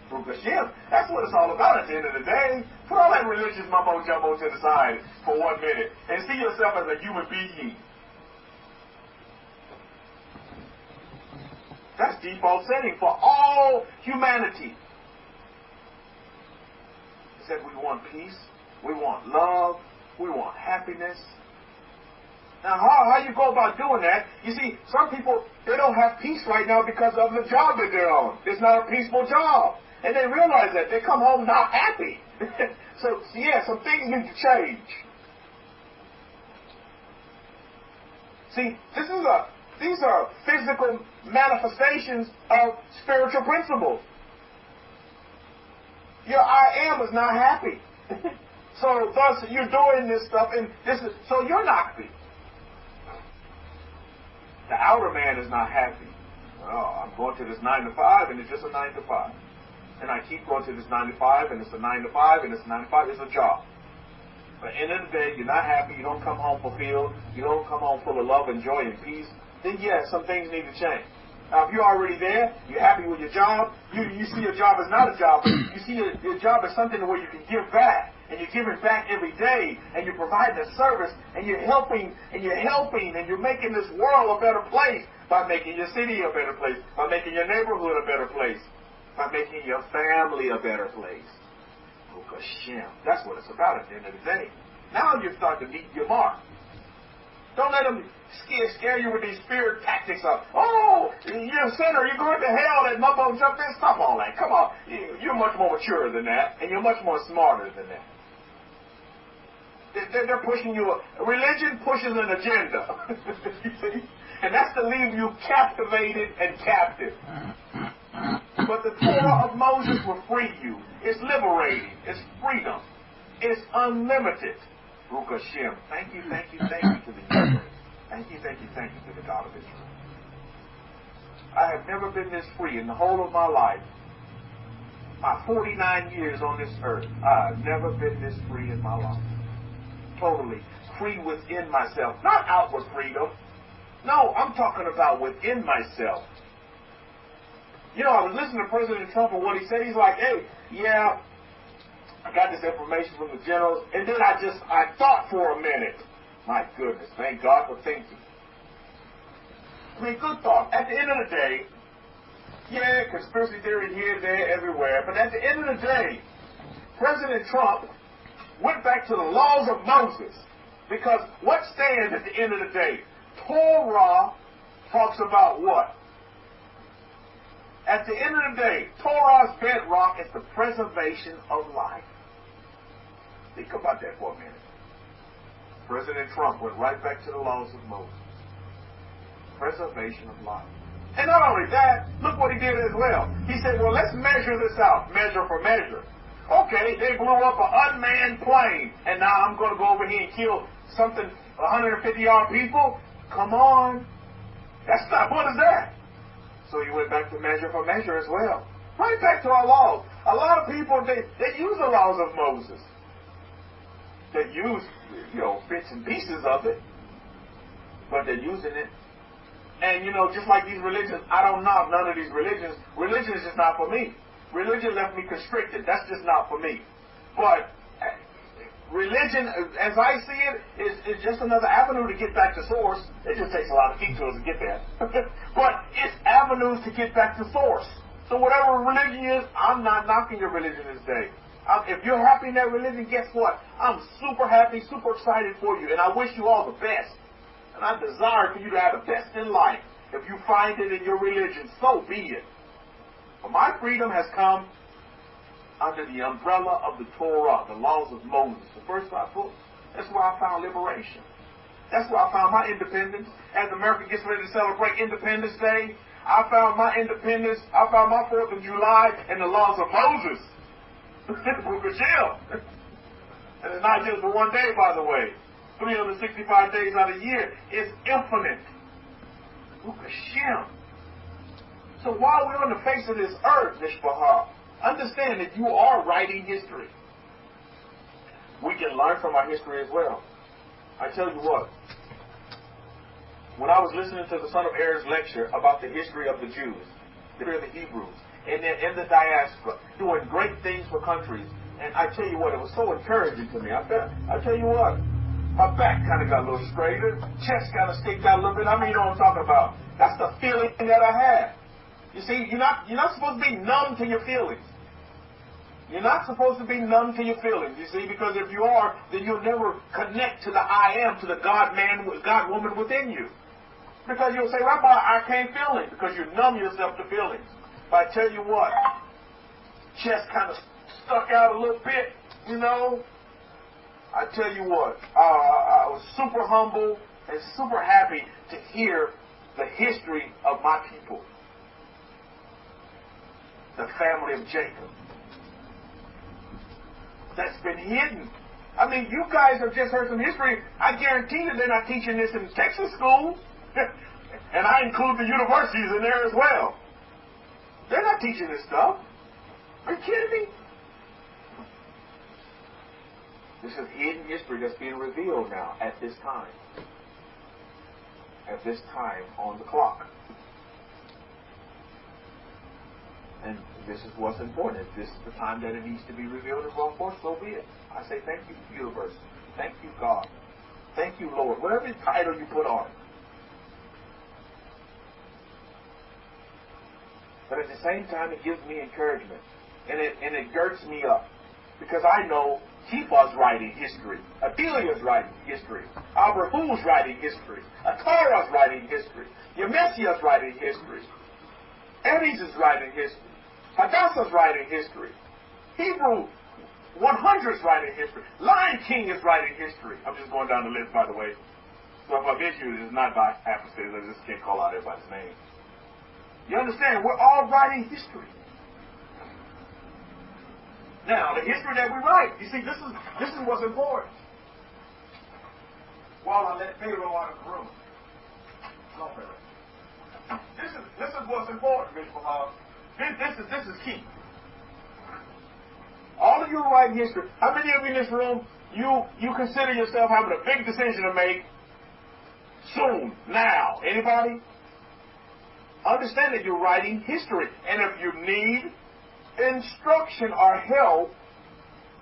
for Hashem. That's what it's all about at the end of the day. Put all that religious mumbo-jumbo to the side for 1 minute and see yourself as a human being. That's default setting for all humanity. It said we want peace, we want love, we want happiness. Now, how you go about doing that? You see, some people, they don't have peace right now because of the job that they're on. It's not a peaceful job. And they realize that. They come home not happy. So, yeah, some things need to change. See, these are physical manifestations of spiritual principles. Your I am is not happy. So, thus, you're doing this stuff, and so you're not happy. The outer man is not happy. Oh, I'm going to this 9 to 5, and it's just a 9 to 5. And I keep going to this 9 to 5, and it's a 9 to 5, and it's a 9 to 5. It's a job. But at the end of the day, you're not happy. You don't come home fulfilled. You don't come home full of love and joy and peace. Then, yes, some things need to change. Now, if you're already there, you're happy with your job, you see your job as not a job, but you see your job as something where you can give back, and you're giving back every day, and you're providing a service, and you're helping, and you're making this world a better place by making your city a better place, by making your neighborhood a better place, by making your family a better place. That's what it's about at the end of the day. Now you start to meet your mark. Don't let them scare you with these spirit tactics of, oh, you're a sinner, you're going to hell, that mumbo jump in. Stop all that. Come on. You're much more mature than that, and you're much more smarter than that. They're pushing you. Religion pushes an agenda. You see? And that's to leave you captivated and captive. But the Torah of Moses will free you. It's liberating. It's freedom. It's unlimited. Baruch Hashem. Thank you to the universe. Thank you to the God of Israel. I have never been this free in the whole of my life. My 49 years on this earth, I have never been this free in my life. Totally free within myself. Not outward freedom. No, I'm talking about within myself. You know, I was listening to President Trump and what he said. He's like, hey, yeah, I got this information from the generals, and then I thought for a minute. My goodness, thank God for thinking. I mean, good thought. At the end of the day, yeah, conspiracy theory here, there, everywhere, but at the end of the day, President Trump went back to the laws of Moses, because what stands at the end of the day? Torah talks about what? At the end of the day, Torah's bedrock is the preservation of life. Think about that for a minute. President Trump went right back to the laws of Moses. Preservation of life. And not only that, look what he did as well. He said, well, let's measure this out. Measure for measure. Okay, they blew up an unmanned plane, and now I'm going to go over here and kill 150-odd people? Come on. What is that? So he went back to measure for measure as well. Right back to our laws. A lot of people, they use the laws of Moses. They use, bits and pieces of it. But they're using it. And, just like these religions, I don't knock none of these religions. Religion is just not for me. Religion left me constricted. That's just not for me. But religion, as I see it, is just another avenue to get back to source. It just takes a lot of detours to get there. But it's avenues to get back to source. So whatever religion is, I'm not knocking your religion this day. If you're happy in that religion, guess what? I'm super happy, super excited for you, and I wish you all the best. And I desire for you to have the best in life. If you find it in your religion, so be it. But my freedom has come under the umbrella of the Torah, the laws of Moses, the first 5 books. That's where I found liberation. That's where I found my independence. As America gets ready to celebrate Independence Day, I found my independence. I found my 4th of July in the laws of Moses. The book of Jim. And it's not just for one day, by the way. 365 days out of the year. It's infinite. Book of Shem. So while we're on the face of this earth, Mishpahah, understand that you are writing history. We can learn from our history as well. I tell you what, when I was listening to the son of Er's lecture about the history of the Jews, the history of the Hebrews, and they're in the diaspora, doing great things for countries, and I tell you what, it was so encouraging to me. I tell you what, my back kind of got a little straighter, chest kind of sticked out a little bit. I mean, you know what I'm talking about. That's the feeling that I had. You see, you're not supposed to be numb to your feelings. You're not supposed to be numb to your feelings, you see, because if you are, then you'll never connect to the I am, to the God-man, God-woman within you. Because you'll say, Rabbi, I can't feel it, because you numb yourself to feelings. But I tell you what, chest kind of stuck out a little bit, you know. I tell you what, I was super humble and super happy to hear the history of my people, the family of Jacob. That's been hidden. I mean, you guys have just heard some history. I guarantee that they're not teaching this in Texas schools. And I include the universities in there as well. They're not teaching this stuff. Are you kidding me? This is hidden history that's being revealed now at this time. At this time on the clock. And this is what's important. If this is the time that it needs to be revealed and brought forth, so be it. I say thank you, universe. Thank you, God. Thank you, Lord. Whatever title you put on it. But at the same time, it gives me encouragement. And it girds me up. Because I know Kefa's writing history. Adelia's writing history. Abrahu's writing history. Atara's writing history. Yemesia's writing history. Eddie's is writing history. Chadasha's writing history. Hebrew 100's writing history. Lion King is writing history. I'm just going down the list, by the way. So if I've issued, it's not by happenstance. I just can't call out everybody's name. You understand? We're all writing history. Now, the history that we write, you see, this is what's important. While I let Pharaoh out of the room. No, Pharaoh. This is what's important, Mishpahah. This is key. All of you who write history, how many of you in this room, you consider yourself having a big decision to make soon, now? Anybody? Understand that you're writing history. And if you need instruction or help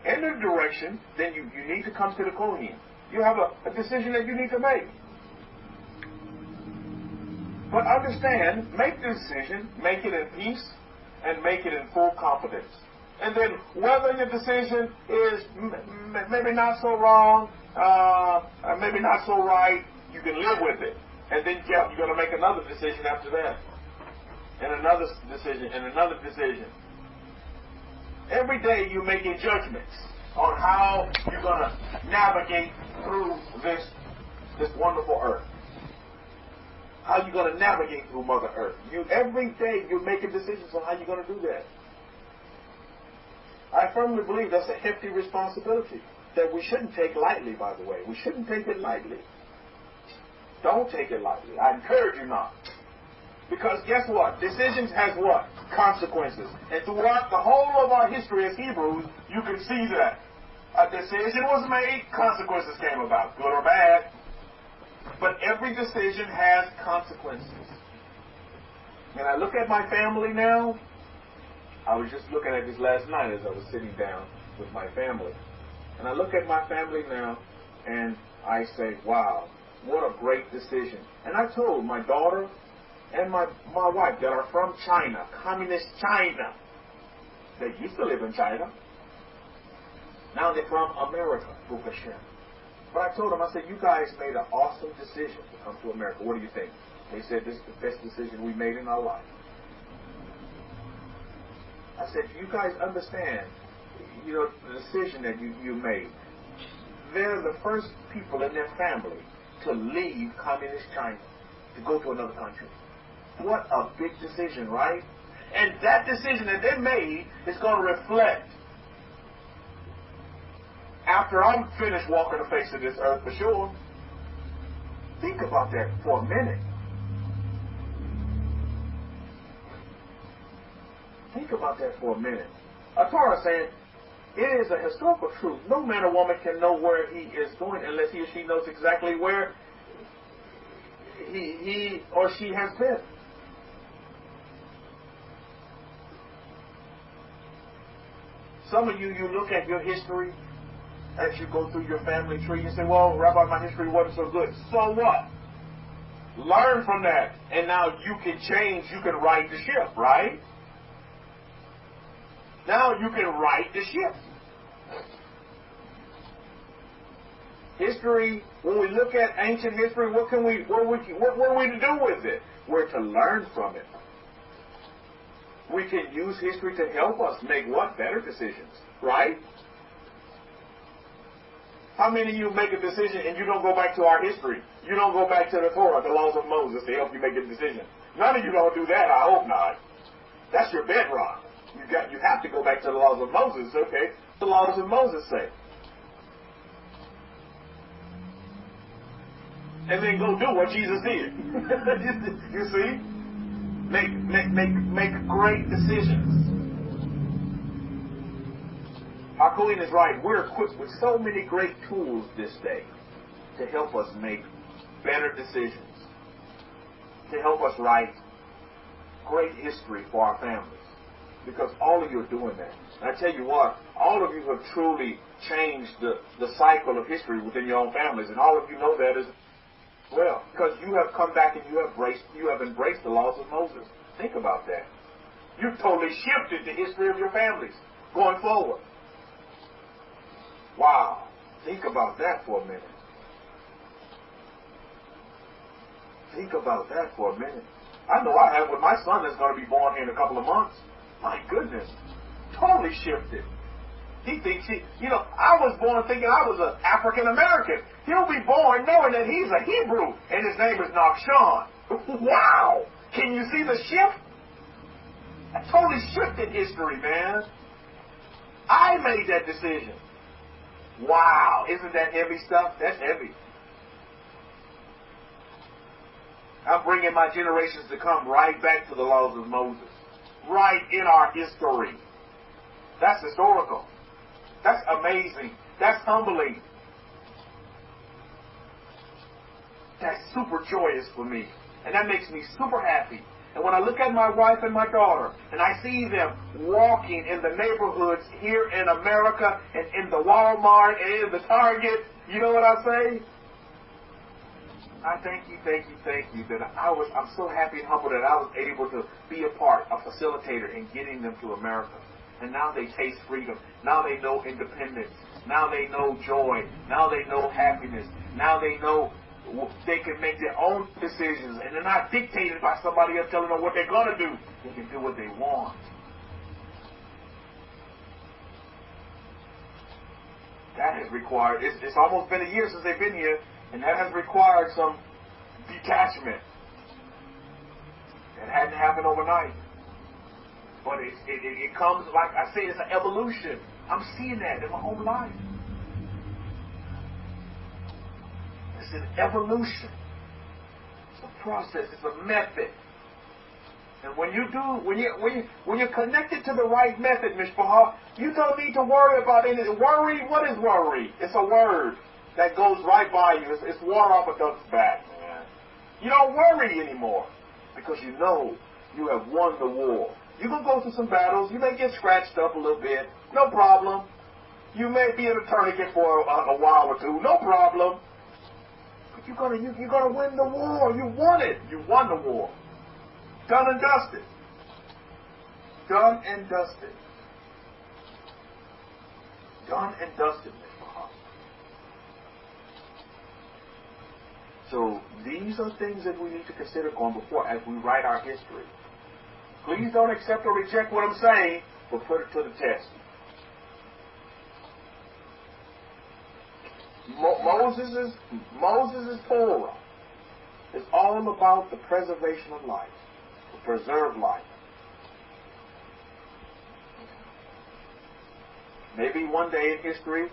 in the direction, then you need to come to the Kohen. You have a decision that you need to make. But understand, make the decision, make it in peace, and make it in full confidence. And then whether your decision is maybe not so wrong, maybe not so right, you can live with it. And then you're going to make another decision after that. And another decision, and another decision. Every day you're making judgments on how you're going to navigate through this wonderful earth. How you're going to navigate through Mother Earth. Every day you're making decisions on how you're going to do that. I firmly believe that's a hefty responsibility that we shouldn't take lightly, by the way. We shouldn't take it lightly. Don't take it lightly. I encourage you not. Because guess what? Decisions has what? Consequences. And throughout the whole of our history as Hebrews, you can see that. A decision was made, consequences came about, good or bad. But every decision has consequences. And I look at my family now. I was just looking at this last night as I was sitting down with my family. And I look at my family now, and I say, wow, what a great decision. And I told my daughter, and my wife that are from China, communist China. They used to live in China. Now they're from America, Baruch Hashem. But I told them, I said, you guys made an awesome decision to come to America. What do you think? They said, this is the best decision we made in our life. I said, you guys understand, the decision that you made. They're the first people in their family to leave communist China, to go to another country. What a big decision, right? And that decision that they made is going to reflect after I'm finished walking the face of this earth for sure. Think about that for a minute. Think about that for a minute. A Torah saying, it is a historical truth. No man or woman can know where he is going unless he or she knows exactly where he or she has been. Some of you look at your history as you go through your family tree. You say, well, Rabbi, my history wasn't so good. So what? Learn from that. And now you can change. You can right the ship, right? Now you can right the ship. History, when we look at ancient history, what are we to do with it? We're to learn from it. We can use history to help us make what? Better decisions, right? How many of you make a decision and you don't go back to our history? You don't go back to the Torah, the laws of Moses, to help you make a decision. None of you don't do that, I hope not. That's your bedrock. You have to go back to the laws of Moses, okay? The laws of Moses say. And then go do what Jesus did. You see? Make great decisions. Our Queen is right. We're equipped with so many great tools this day to help us make better decisions, to help us write great history for our families. Because all of you are doing that. And I tell you what, all of you have truly changed the cycle of history within your own families. And all of you know that as well. Because you have come back and you have embraced the laws of Moses. Think about that. You've totally shifted the history of your families going forward. Wow. Think about that for a minute. Think about that for a minute. I know I have with my son that's going to be born here in a couple of months. My goodness. Totally shifted. He thinks I was born thinking I was an African American. He'll be born knowing that he's a Hebrew and his name is Nachshon. Wow. Can you see the shift? I totally shifted history, man. I made that decision. Wow. Isn't that heavy stuff? That's heavy. I'm bringing my generations to come right back to the laws of Moses. Right in our history. That's historical. That's amazing. That's humbling. That's super joyous for me. And that makes me super happy. And when I look at my wife and my daughter, and I see them walking in the neighborhoods here in America, and in the Walmart, and in the Target, you know what I say? I thank you that I'm so happy and humbled that I was able to be a part, a facilitator in getting them to America. And now they taste freedom. Now they know independence. Now they know joy. Now they know happiness. Now they know they can make their own decisions. And they're not dictated by somebody else telling them what they're going to do. They can do what they want. That has required, it's almost been a year since they've been here, and that has required some detachment. It hadn't happened overnight. But it comes, like I say, it's an evolution. I'm seeing that in my own life. It's an evolution. It's a process. It's a method. And when you're connected to the right method, Mishpachah, you don't need to worry about anything. Worry, what is worry? It's a word that goes right by you. It's water off a duck's back, man. You don't worry anymore because you know you have won the war. You can go through some battles. You may get scratched up a little bit. No problem. You may be in a tourniquet for a while or two. No problem. But you're gonna win the war. You won it. You won the war. Done and dusted. Done and dusted. Done and dusted, Mr. Hukat. So these are things that we need to consider going before as we write our history. Please don't accept or reject what I'm saying, but put it to the test. Moses' Torah is all about the preservation of life, to preserve life. Maybe one day in history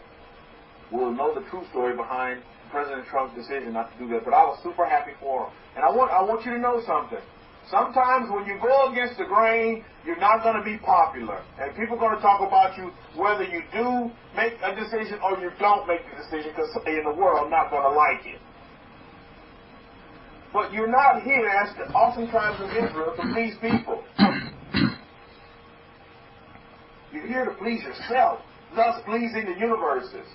we'll know the true story behind President Trump's decision not to do that, but I was super happy for him. And I want you to know something. Sometimes when you go against the grain, you're not going to be popular. And people are going to talk about you whether you do make a decision or you don't make the decision, because somebody in the world not going to like it. But you're not here as the awesome tribes of Israel to please people. You're here to please yourself, thus pleasing the universes.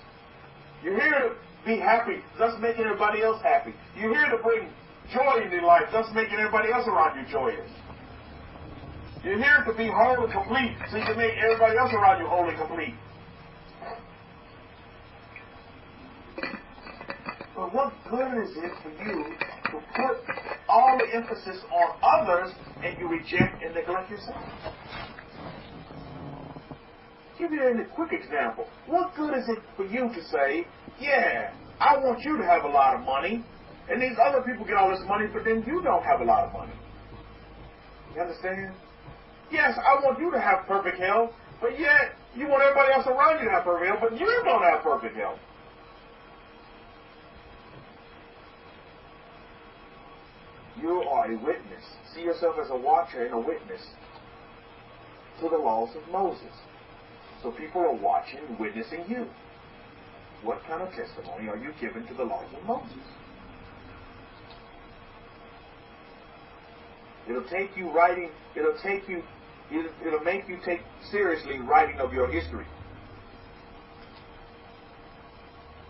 You're here to be happy, thus making everybody else happy. You're here to bring joy in your life, thus making everybody else around you joyous. You're here to be whole and complete, so you can make everybody else around you whole and complete. But what good is it for you to put all the emphasis on others and you reject and neglect yourself? Give you a quick example. What good is it for you to say, yeah, I want you to have a lot of money, and these other people get all this money, but then you don't have a lot of money? You understand? Yes, I want you to have perfect health, but yet you want everybody else around you to have perfect health, but you don't have perfect health. You are a witness. See yourself as a watcher and a witness to the laws of Moses. So people are watching and witnessing you. What kind of testimony are you giving to the laws of Moses? It'll take you writing, it'll make you take seriously writing of your history.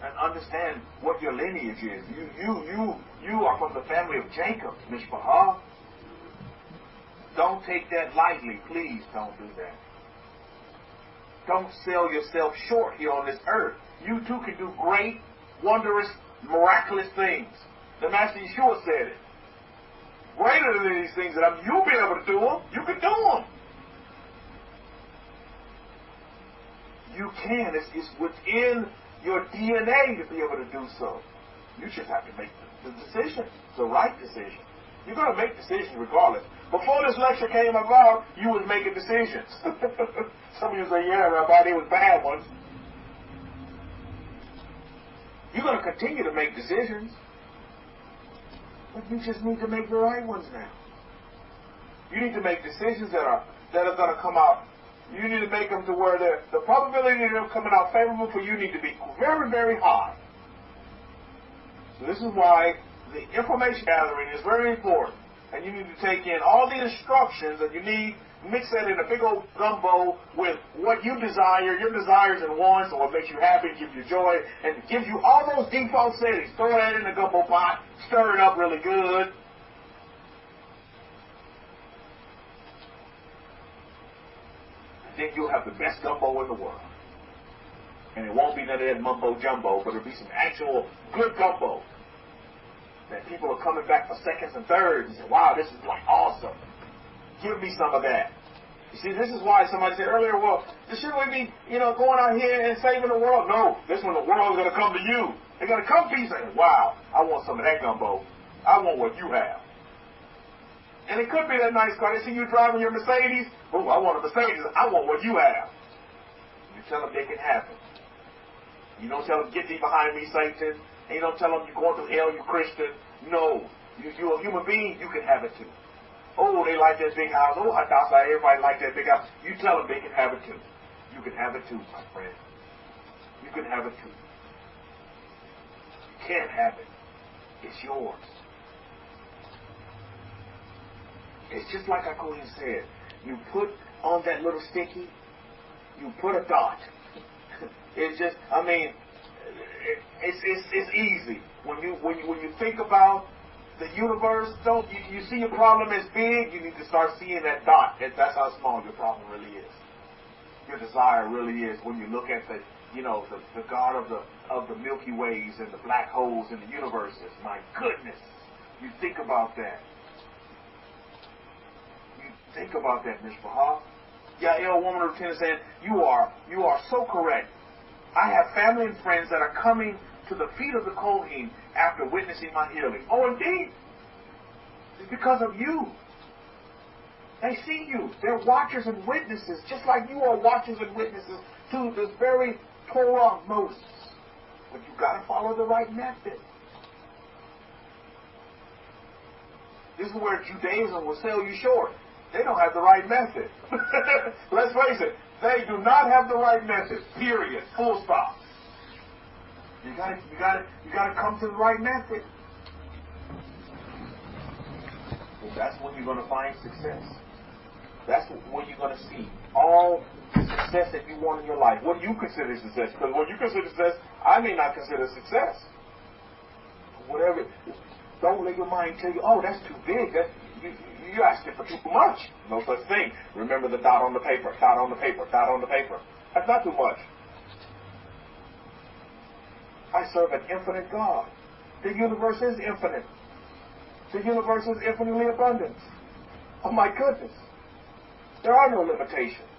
And understand what your lineage is. You are from the family of Jacob, Mishpahah. Don't take that lightly. Please don't do that. Don't sell yourself short here on this earth. You too can do great, wondrous, miraculous things. The Master Yeshua said it. Greater than these things that you'll be able to do them. You can do them. You can. It's within your DNA to be able to do so. You just have to make the decision, the right decision. You're going to make decisions regardless. Before this lecture came about, you was making decisions. Some of you say, yeah, Rabbi, they was bad ones. You're going to continue to make decisions. But you just need to make the right ones now. You need to make decisions that are going to come out. You need to make them to where the probability of them coming out favorable for you need to be very, very high. So this is why the information gathering is very important. And you need to take in all the instructions that you need, mix that in a big old gumbo with what you desire, your desires and wants, or what makes you happy, gives you joy, and gives you all those default settings. Throw that in the gumbo pot, stir it up really good. And then you'll have the best gumbo in the world. And it won't be none of that mumbo jumbo, but it'll be some actual good gumbo. That people are coming back for seconds and thirds and say, wow, this is like awesome. Give me some of that. You see, this is why somebody said earlier, well, shouldn't we be, going out here and saving the world? No, this is when the world is going to come to you. They're going to come to you saying, wow, I want some of that gumbo. I want what you have. And it could be that nice car. They see you driving your Mercedes. Oh, I want a Mercedes. I want what you have. You tell them they can have it. You don't tell them, get thee behind me, Satan. And you don't tell them you're going through hell, you Christian. No. You're a human being, you can have it too. Oh, they like that big house. Oh, Chadasha, everybody like that big house. You tell them they can have it too. You can have it too, my friend. You can have it too. You can't have it. It's yours. It's just like I Queen said. You put on that little sticky, you put a dot. It's just, it's easy. When you think about the universe, you see your problem as big, you need to start seeing that dot. That's how small your problem really is. Your desire really is when you look at the God of the Milky Ways and the black holes in the universes. My goodness, you think about that. You think about that, Mishpah. Yael, woman of 10, is saying, you are so correct. I have family and friends that are coming to the feet of the Kohen after witnessing my healing. Oh, indeed. It's because of you. They see you. They're watchers and witnesses, just like you are watchers and witnesses to this very Torah of Moses. But you've got to follow the right method. This is where Judaism will sell you short. They don't have the right method. Let's face it. They do not have the right method. Period. Full stop. You gotta come to the right method. Well, that's when you're going to find success. That's when you're going to see all the success that you want in your life. What do you consider success? Because what you consider success, I may not consider success. Whatever. Don't let your mind tell you, oh, that's too big. You're asking for too much. No such thing. Remember the dot on the paper, dot on the paper, dot on the paper. That's not too much. I serve an infinite God. The universe is infinite. The universe is infinitely abundant. Oh my goodness. There are no limitations.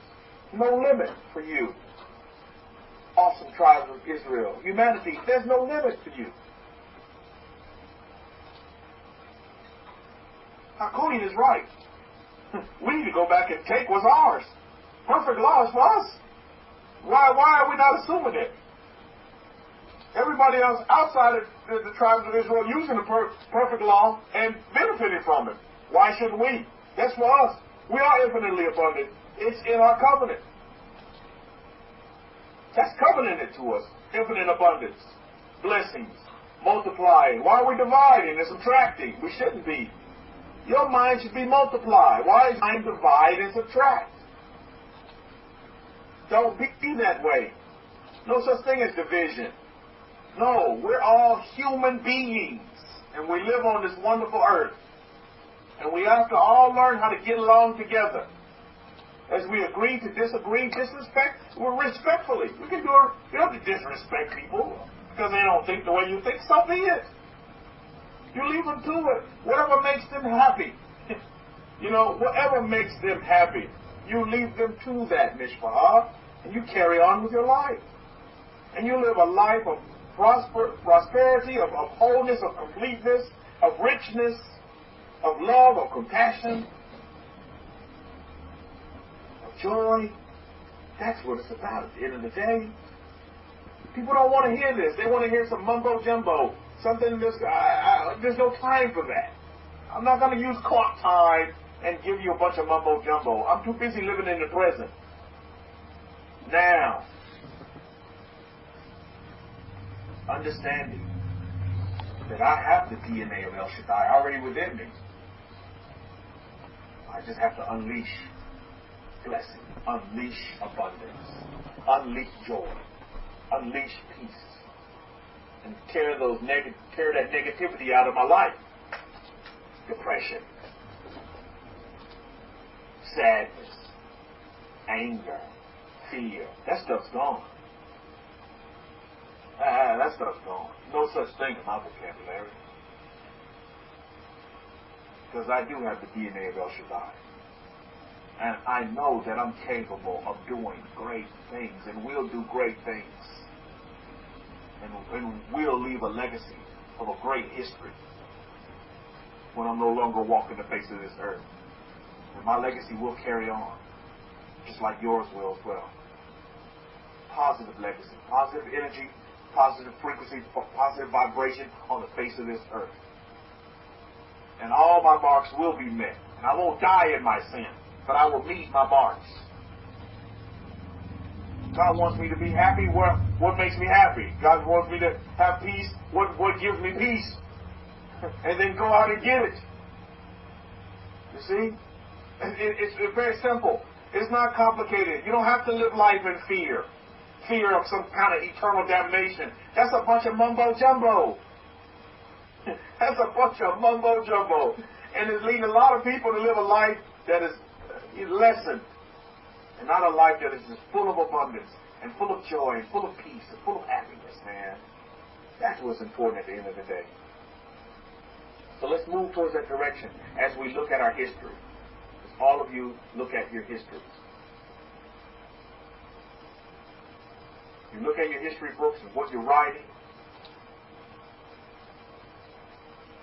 No limit for you. Awesome tribes of Israel. Humanity, there's no limit to you. Queen is right. We need to go back and take what's ours. Perfect law is for us. Why are we not assuming it? Everybody else outside of the tribes of Israel using the perfect law and benefiting from it. Why shouldn't we? That's for us. We are infinitely abundant. It's in our covenant. That's covenanted to us. Infinite abundance. Blessings. Multiplying. Why are we dividing and subtracting? We shouldn't be. Your mind should be multiplied. Why is mind divide and subtract? Don't be that way. No such thing as division. No, we're all human beings. And we live on this wonderful earth. And we have to all learn how to get along together. As we agree to disagree, disrespect, we're respectfully. We can do it. You don't have to disrespect people because they don't think the way you think. So be it. You leave them to it. Whatever makes them happy. Whatever makes them happy. You leave them to that, Mishpah. And you carry on with your life. And you live a life of prosperity, of wholeness, of completeness, of richness, of love, of compassion, of joy. That's what it's about at the end of the day. People don't want to hear this. They want to hear some mumbo-jumbo. Something there's no time for that. I'm not going to use clock time and give you a bunch of mumbo-jumbo. I'm too busy living in the present. Now, understanding that I have the DNA of El Shaddai already within me. I just have to unleash blessing, unleash abundance, unleash joy, unleash peace, and tear that negativity out of my life. Depression, sadness, anger, fear. That stuff's gone. That stuff's gone. No such thing in my vocabulary. Because I do have the DNA of El Shaddai. And I know that I'm capable of doing great things and will do great things. And will leave a legacy of a great history when I'm no longer walking the face of this earth. And my legacy will carry on, just like yours will as well. Positive legacy, positive energy, positive frequency, positive vibration on the face of this earth. And all my marks will be met. And I won't die in my sin, but I will meet my marks. God wants me to be happy. What makes me happy? God wants me to have peace. What gives me peace? And then go out and get it. You see? It's very simple. It's not complicated. You don't have to live life in fear. Fear of some kind of eternal damnation. That's a bunch of mumbo-jumbo. That's a bunch of mumbo jumbo. And it's leading a lot of people to live a life that is lessened. And not a life that is just full of abundance and full of joy and full of peace and full of happiness, man. That's what's important at the end of the day. So let's move towards that direction as we look at our history. As all of you look at your histories. You look at your history books and what you're writing.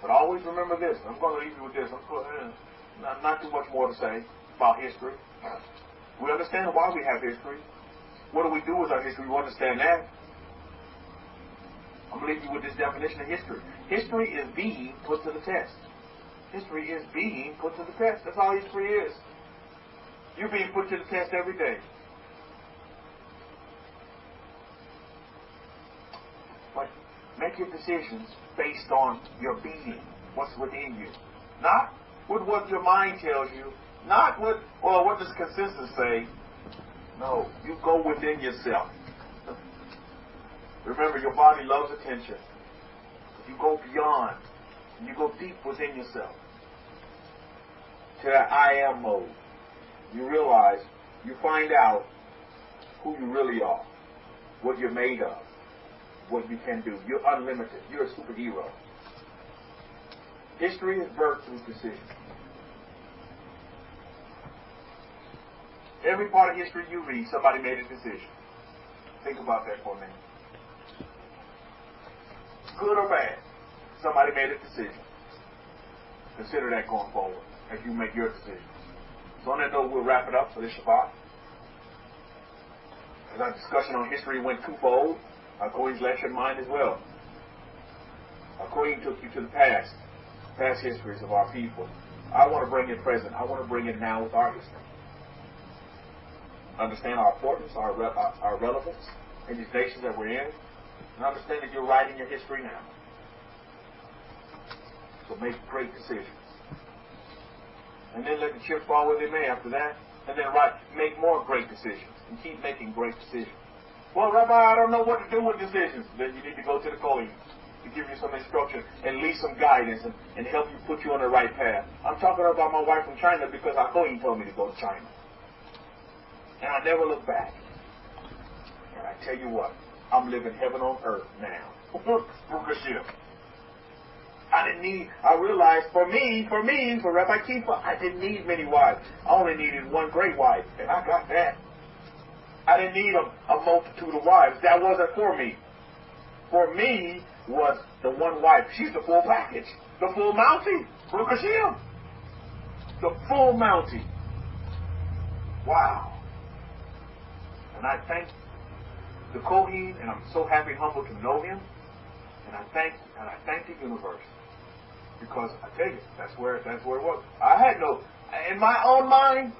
But always remember this. I'm going to leave you with this. Not too much more to say about history. We understand why we have history. What do we do with our history? We understand that. I'm going to leave you with this definition of history. History is being put to the test. History is being put to the test. That's all history is. You're being put to the test every day. But make your decisions based on your being, what's within you. Not with what your mind tells you. Not with, well, what does consensus say? No, you go within yourself. Remember, your body loves attention. You go beyond. You go deep within yourself. To that I am mode. You realize, you find out who you really are. What you're made of. What you can do. You're unlimited. You're a superhero. History is birthed through decision. Every part of history you read, somebody made a decision. Think about that for a minute. Good or bad, somebody made a decision. Consider that going forward as you make your decisions. So on that note, we'll wrap it up for this Shabbat. As our discussion on history went twofold, our Kohen's lecture in mind as well. Our Kohen took you to the past histories of our people. I want to bring it present. I want to bring it now with our history. Understand our importance, our relevance in these nations that we're in, and understand that you're writing your history now. So make great decisions. And then let the chips fall where they may after that. And then make more great decisions. And keep making great decisions. Well, Rabbi, I don't know what to do with decisions. Then you need to go to the Kohen to give you some instruction and leave some guidance and help you put you on the right path. I'm talking about my wife from China because our Kohen told me to go to China. And I never look back. And I tell you what, I'm living heaven on earth now. I realized for Rabbi Kefa, I didn't need many wives. I only needed one great wife, and I got that. I didn't need a multitude of wives. That wasn't for me. For me was the one wife. She's the full package. The full Mountie. The full Mountie. Wow. And I thank the Kohen, and I'm so happy and humbled to know him. And I thank the universe. Because I tell you, that's where it was. I had no, in my own mind,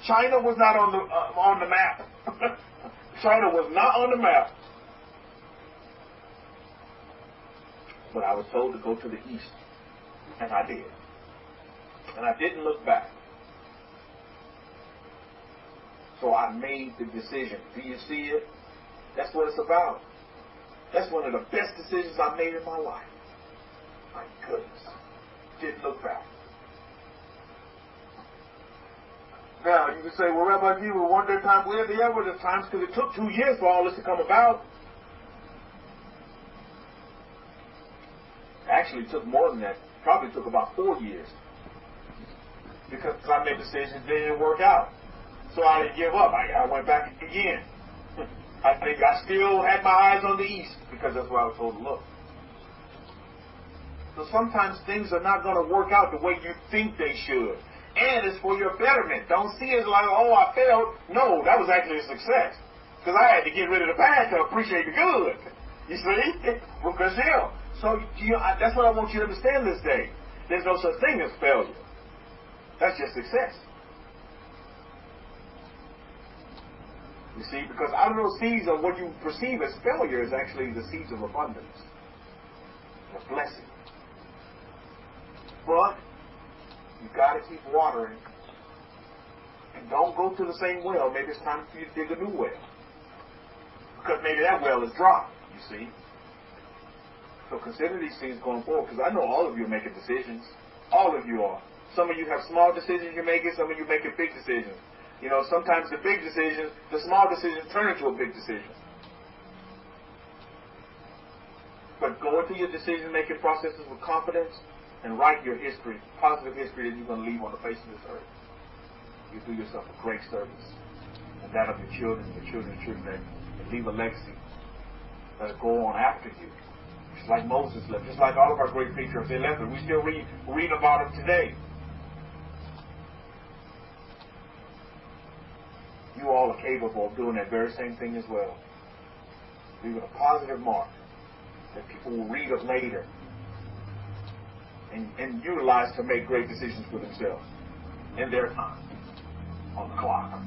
China was not on the map. China was not on the map. But I was told to go to the east. And I did. And I didn't look back. So I made the decision. Do you see it? That's what it's about. That's one of the best decisions I made in my life. My goodness. Didn't look back. Now, you can say, well, Rabbi, you were one day time. Well, there were the times because it took 2 years for all this to come about. Actually, it took more than that. Probably took about 4 years. Because I made decisions that didn't work out. So I didn't give up. I went back again. I think I still had my eyes on the east because that's where I was told to look. So sometimes things are not going to work out the way you think they should. And it's for your betterment. Don't see it like, oh, I failed. No, that was actually a success. Because I had to get rid of the bad to appreciate the good. You see? Because, yeah. So that's what I want you to understand this day. There's no such thing as failure. That's just success. You see, because out of those seeds of what you perceive as failure is actually the seeds of abundance. A blessing. But you got to keep watering. And don't go to the same well. Maybe it's time for you to dig a new well. Because maybe that well is dry, you see. So consider these things going forward, because I know all of you are making decisions. All of you are. Some of you have small decisions you're making. Some of you making big decisions. You know, sometimes the big decisions, the small decisions turn into a big decision. But go into your decision-making processes with confidence and write your history, positive history that you're going to leave on the face of this earth. You do yourself a great service, and that of your children, children, and leave a legacy that'll go on after you. Just like Moses left, just like all of our great patriarchs, they left it. We still read about them today. You all are capable of doing that very same thing as well. Leaving a positive mark that people will read of later and utilize to make great decisions for themselves in their time on the clock.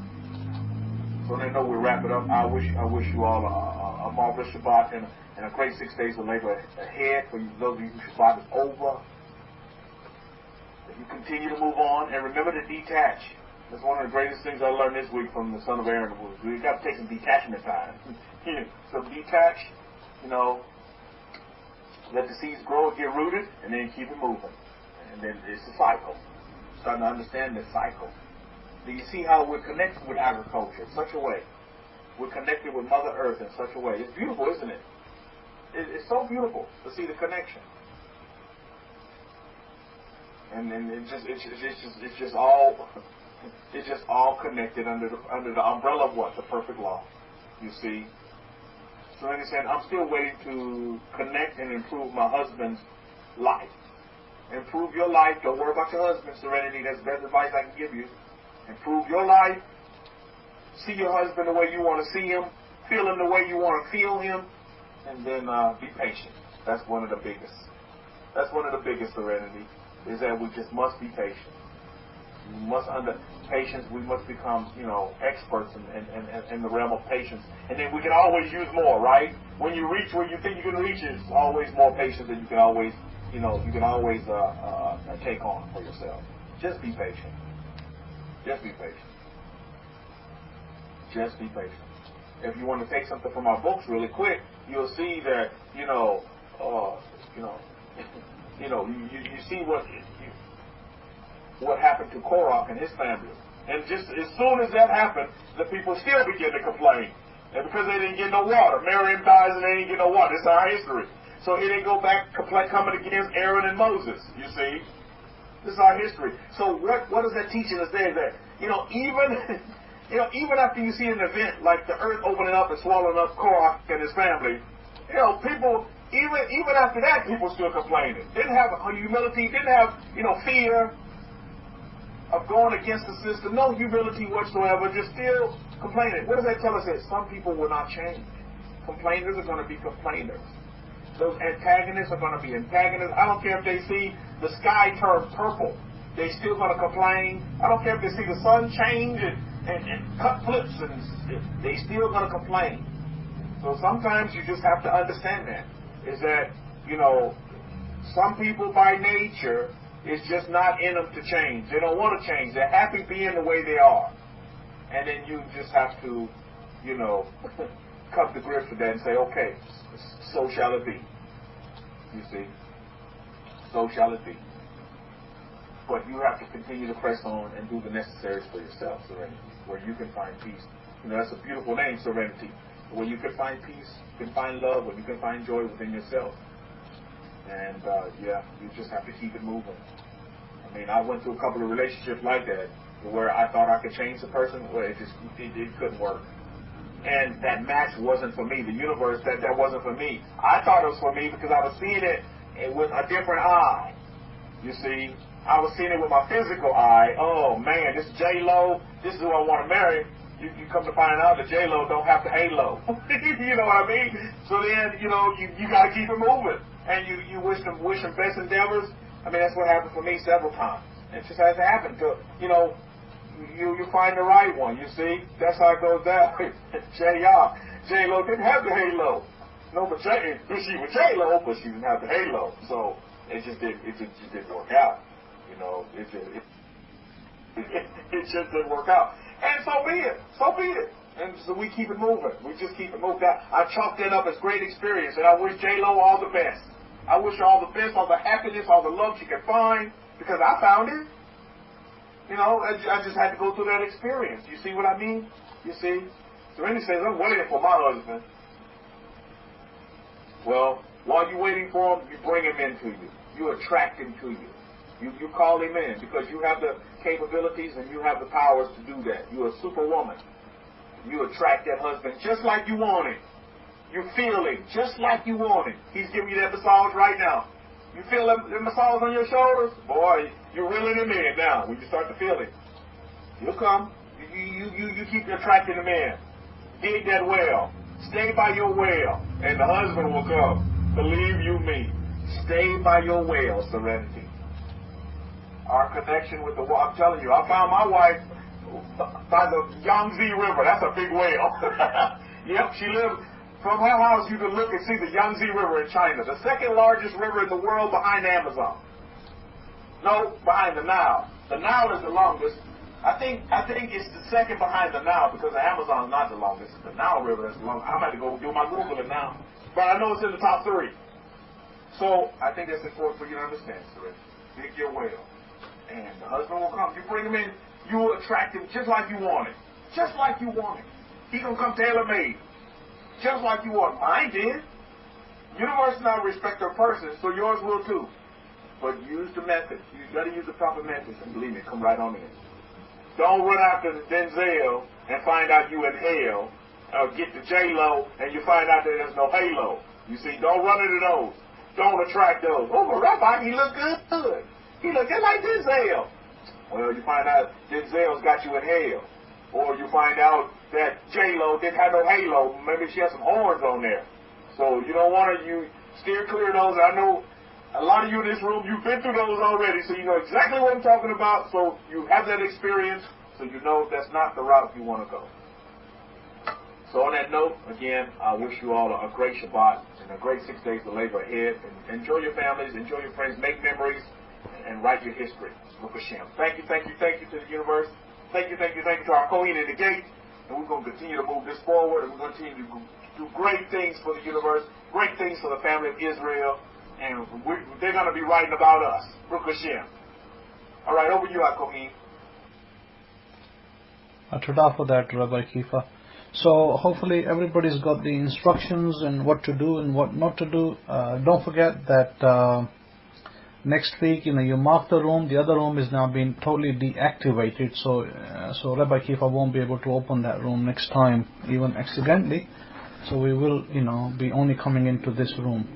So they know we'll wrap it up. I wish you all a marvelous Shabbat and a great 6 days of labor ahead. For you, those of you whose Shabbat is over, that you continue to move on and remember to detach. That's one of the greatest things I learned this week from the son of Aaron. We've got to take some detachment time. So detach, you know, let the seeds grow, get rooted, and then keep it moving. And then it's a cycle. Starting to understand this cycle. Do you see how we're connected with agriculture in such a way? We're connected with Mother Earth in such a way. It's beautiful, isn't it? It's so beautiful to see the connection. And it's just all connected under the umbrella of what? The perfect law. You see. So like I said, I'm still waiting to connect and improve my husband's life. Improve your life. Don't worry about your husband's serenity. That's the best advice I can give you. Improve your life. See your husband the way you want to see him. Feel him the way you want to feel him. And then be patient. That's one of the biggest. That's one of the biggest serenity. Is that we just must be patient. We must patience. We must become, you know, experts in the realm of patience. And then we can always use more, right? When you reach where you think you can reach, it's always more patience that you can always, you know, take on for yourself. Just be patient. Just be patient. Just be patient. If you want to take something from our books really quick, you'll see that, you see what happened to Korach and his family. And just as soon as that happened, the people still begin to complain. And because they didn't get no water. Miriam dies and they didn't get no water. This is our history. So here they go back coming against Aaron and Moses, you see. This is our history. So what is that teaching us there? That, even after you see an event like the earth opening up and swallowing up Korach and his family, people, even after that, people still complaining. Didn't have humility, didn't have, fear of going against the system, no humility whatsoever, just still complaining. What does that tell us? That some people will not change. Complainers are going to be complainers. Those antagonists are going to be antagonists. I don't care if they see the sky turn purple. They still going to complain. I don't care if they see the sun change and cut flips, and they still going to complain. So sometimes you just have to understand that. Is that, some people by nature, it's just not in them to change. They don't want to change. They're happy being the way they are. And then you just have to, come to grips with that and say, okay, so shall it be. You see? So shall it be. But you have to continue to press on and do the necessaries for yourself, serenity, where you can find peace. That's a beautiful name, serenity. Where you can find peace, you can find love, where you can find joy within yourself. And, you just have to keep it moving. I mean, I went through a couple of relationships like that, where I thought I could change the person, well, it couldn't work. And that match wasn't for me. The universe, that wasn't for me. I thought it was for me because I was seeing it with a different eye. You see, I was seeing it with my physical eye. Oh man, this J-Lo, this is who I want to marry. You come to find out that J-Lo don't have the halo. You know what I mean? So then, you got to keep it moving. And you wish them best endeavors. I mean, that's what happened for me several times. It just hasn't happened to, you find the right one, you see? That's how it goes down. J-Lo didn't have the halo. No, but she was J-Lo, but she didn't have the halo. So it just didn't work out. It just didn't work out. And so be it. So be it. And so we keep it moving. We just keep it moving. I chalked that up as great experience, and I wish J-Lo all the best. I wish her all the best, all the happiness, all the love she can find, because I found it. You know, I just had to go through that experience. You see what I mean? You see? So then he says, I'm waiting for my husband. Well, while you're waiting for him, you bring him into you. You attract him to you. You call him in because you have the capabilities and you have the powers to do that. You're a superwoman. You attract that husband just like you want it. You feel him just like you want it. He's giving you that massage right now. You feel the massage on your shoulders? Boy, you're reeling him in now when you start to feel it. He'll come. You keep attracting him in. Dig that well. Stay by your well, and the husband will come. Believe you me. Stay by your well, Serenity. Our connection with the water. I'm telling you, I found my wife by the Yangtze River. That's a big whale. Yep, she lives. From her house, you can look and see the Yangtze River in China, the second largest river in the world behind the Amazon. No, behind the Nile. The Nile is the longest. I think it's the second behind the Nile because the Amazon is not the longest. It's the Nile River that's the longest. I'm going to go do my Googling now. But I know it's in the top 3. So I think that's important for you to understand, sir. Dig your well. And the husband will come. You bring him in, you will attract him just like you want it. Just like you want it. He going to come tailor-made. Just like you want. Mine did. Universe not respect their person, so yours will too. But use the method. You got to use the proper methods, and believe me, come right on in. Don't run after the Denzel and find out you in hell, or get the J-Lo and you find out that there's no halo. You see, don't run into those. Don't attract those. Oh, but Rabbi, he look good. He look just like Denzel. Well, you find out Denzel's got you in hell. Or you find out that J-Lo didn't have no halo. Maybe she has some horns on there. So you don't want to, you steer clear of those. I know a lot of you in this room, you've been through those already, so you know exactly what I'm talking about. So you have that experience, so you know that's not the route you want to go. So on that note, again, I wish you all a great Shabbat and a great 6 days of labor ahead. And enjoy your families, enjoy your friends, make memories, and write your history. Look for Shem. Thank you to the universe. Thank you to our Kohen in the gate. And we're going to continue to move this forward, and we're going to continue to do great things for the universe, great things for the family of Israel, and they're going to be writing about us. Baruch Hashem. All right, over to you, Kohen. Todah for that, Rabbi Kefa. So hopefully everybody's got the instructions and what to do and what not to do. Don't forget that next week, you mark the room. The other room is now being totally deactivated, so Rabbi Kefa won't be able to open that room next time, even accidentally. So we will, be only coming into this room.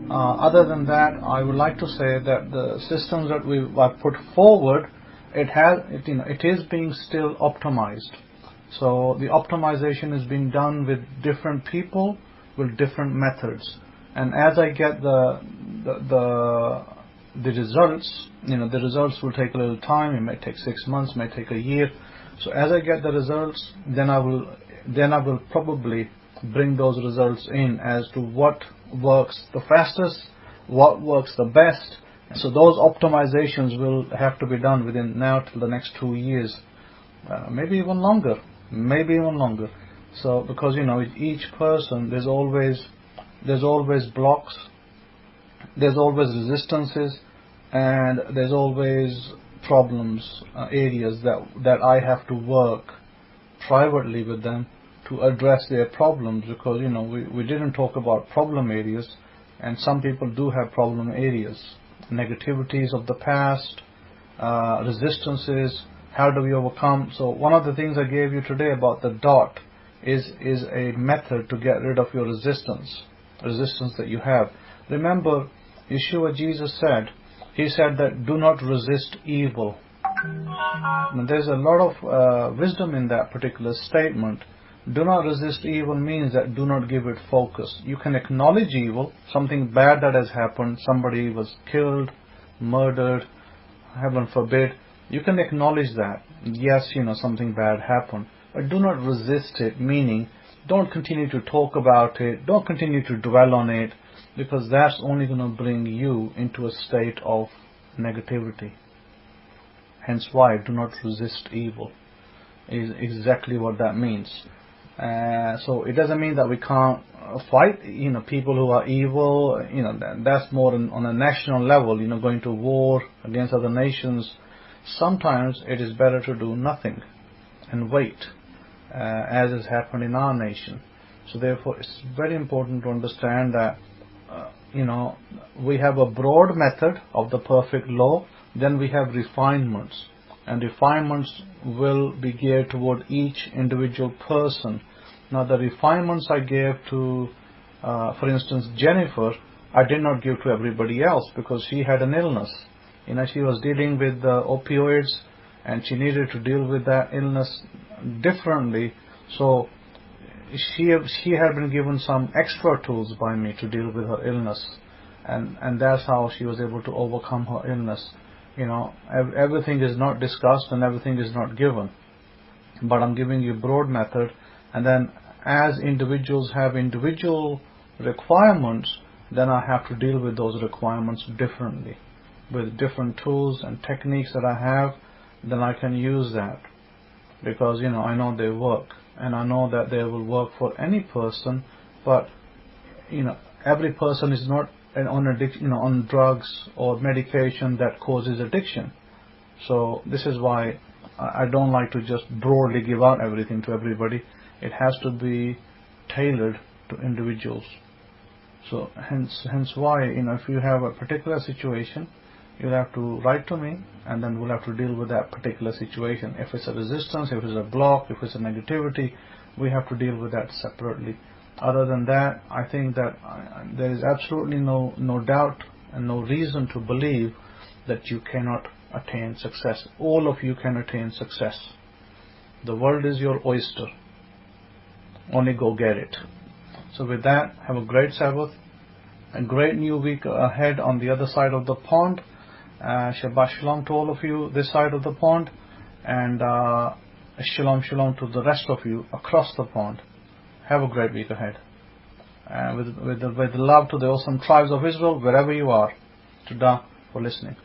Other than that, I would like to say that the systems that we have put forward, it is being still optimized. So the optimization is being done with different people with different methods. And as I get the results, the results will take a little time. It may take 6 months, may take a year. So as I get the results, then I will probably bring those results in as to what works the fastest, what works the best. So those optimizations will have to be done within now till the next 2 years, maybe even longer. So because with each person there's always blocks, there's always resistances, and there's always problems, areas that I have to work privately with them to address their problems, because we didn't talk about problem areas, and some people do have problem areas, negativities of the past, resistances. How do we overcome? So one of the things I gave you today about the dot is a method to get rid of your resistance that you have. Remember, Yeshua Jesus said, he said that do not resist evil. And there's a lot of wisdom in that particular statement. Do not resist evil means that do not give it focus. You can acknowledge evil, something bad that has happened, somebody was killed, murdered, heaven forbid. You can acknowledge that. Yes, something bad happened. But do not resist it, meaning don't continue to talk about it, don't continue to dwell on it, because that's only going to bring you into a state of negativity. Hence why do not resist evil is exactly what that means. So it doesn't mean that we can't fight, people who are evil, that's more on a national level, going to war against other nations. Sometimes it is better to do nothing and wait, as has happened in our nation. So therefore it's very important to understand that, we have a broad method of the perfect law, then we have refinements. And refinements will be geared toward each individual person. Now the refinements I gave to, for instance, Jennifer, I did not give to everybody else because she had an illness. She was dealing with opioids and she needed to deal with that illness differently. So she had been given some extra tools by me to deal with her illness. And that's how she was able to overcome her illness. Everything is not discussed and everything is not given, but I'm giving you a broad method, and then as individuals have individual requirements, then I have to deal with those requirements differently with different tools and techniques that I have. Then I can use that because I know they work, and I know that they will work for any person, but every person is not on drugs or medication that causes addiction. So this is why I don't like to just broadly give out everything to everybody. It has to be tailored to individuals. So hence why, if you have a particular situation, you'll have to write to me, and then we'll have to deal with that particular situation. If it's a resistance, if it's a block, if it's a negativity, we have to deal with that separately. Other than that, I think that there is absolutely no doubt and no reason to believe that you cannot attain success. All of you can attain success. The world is your oyster. Only go get it. So with that, have a great Sabbath, a great new week ahead on the other side of the pond. Shabbat Shalom to all of you this side of the pond, and Shalom Shalom to the rest of you across the pond. Have a great week ahead. With love to the awesome tribes of Israel, wherever you are. Todah for listening.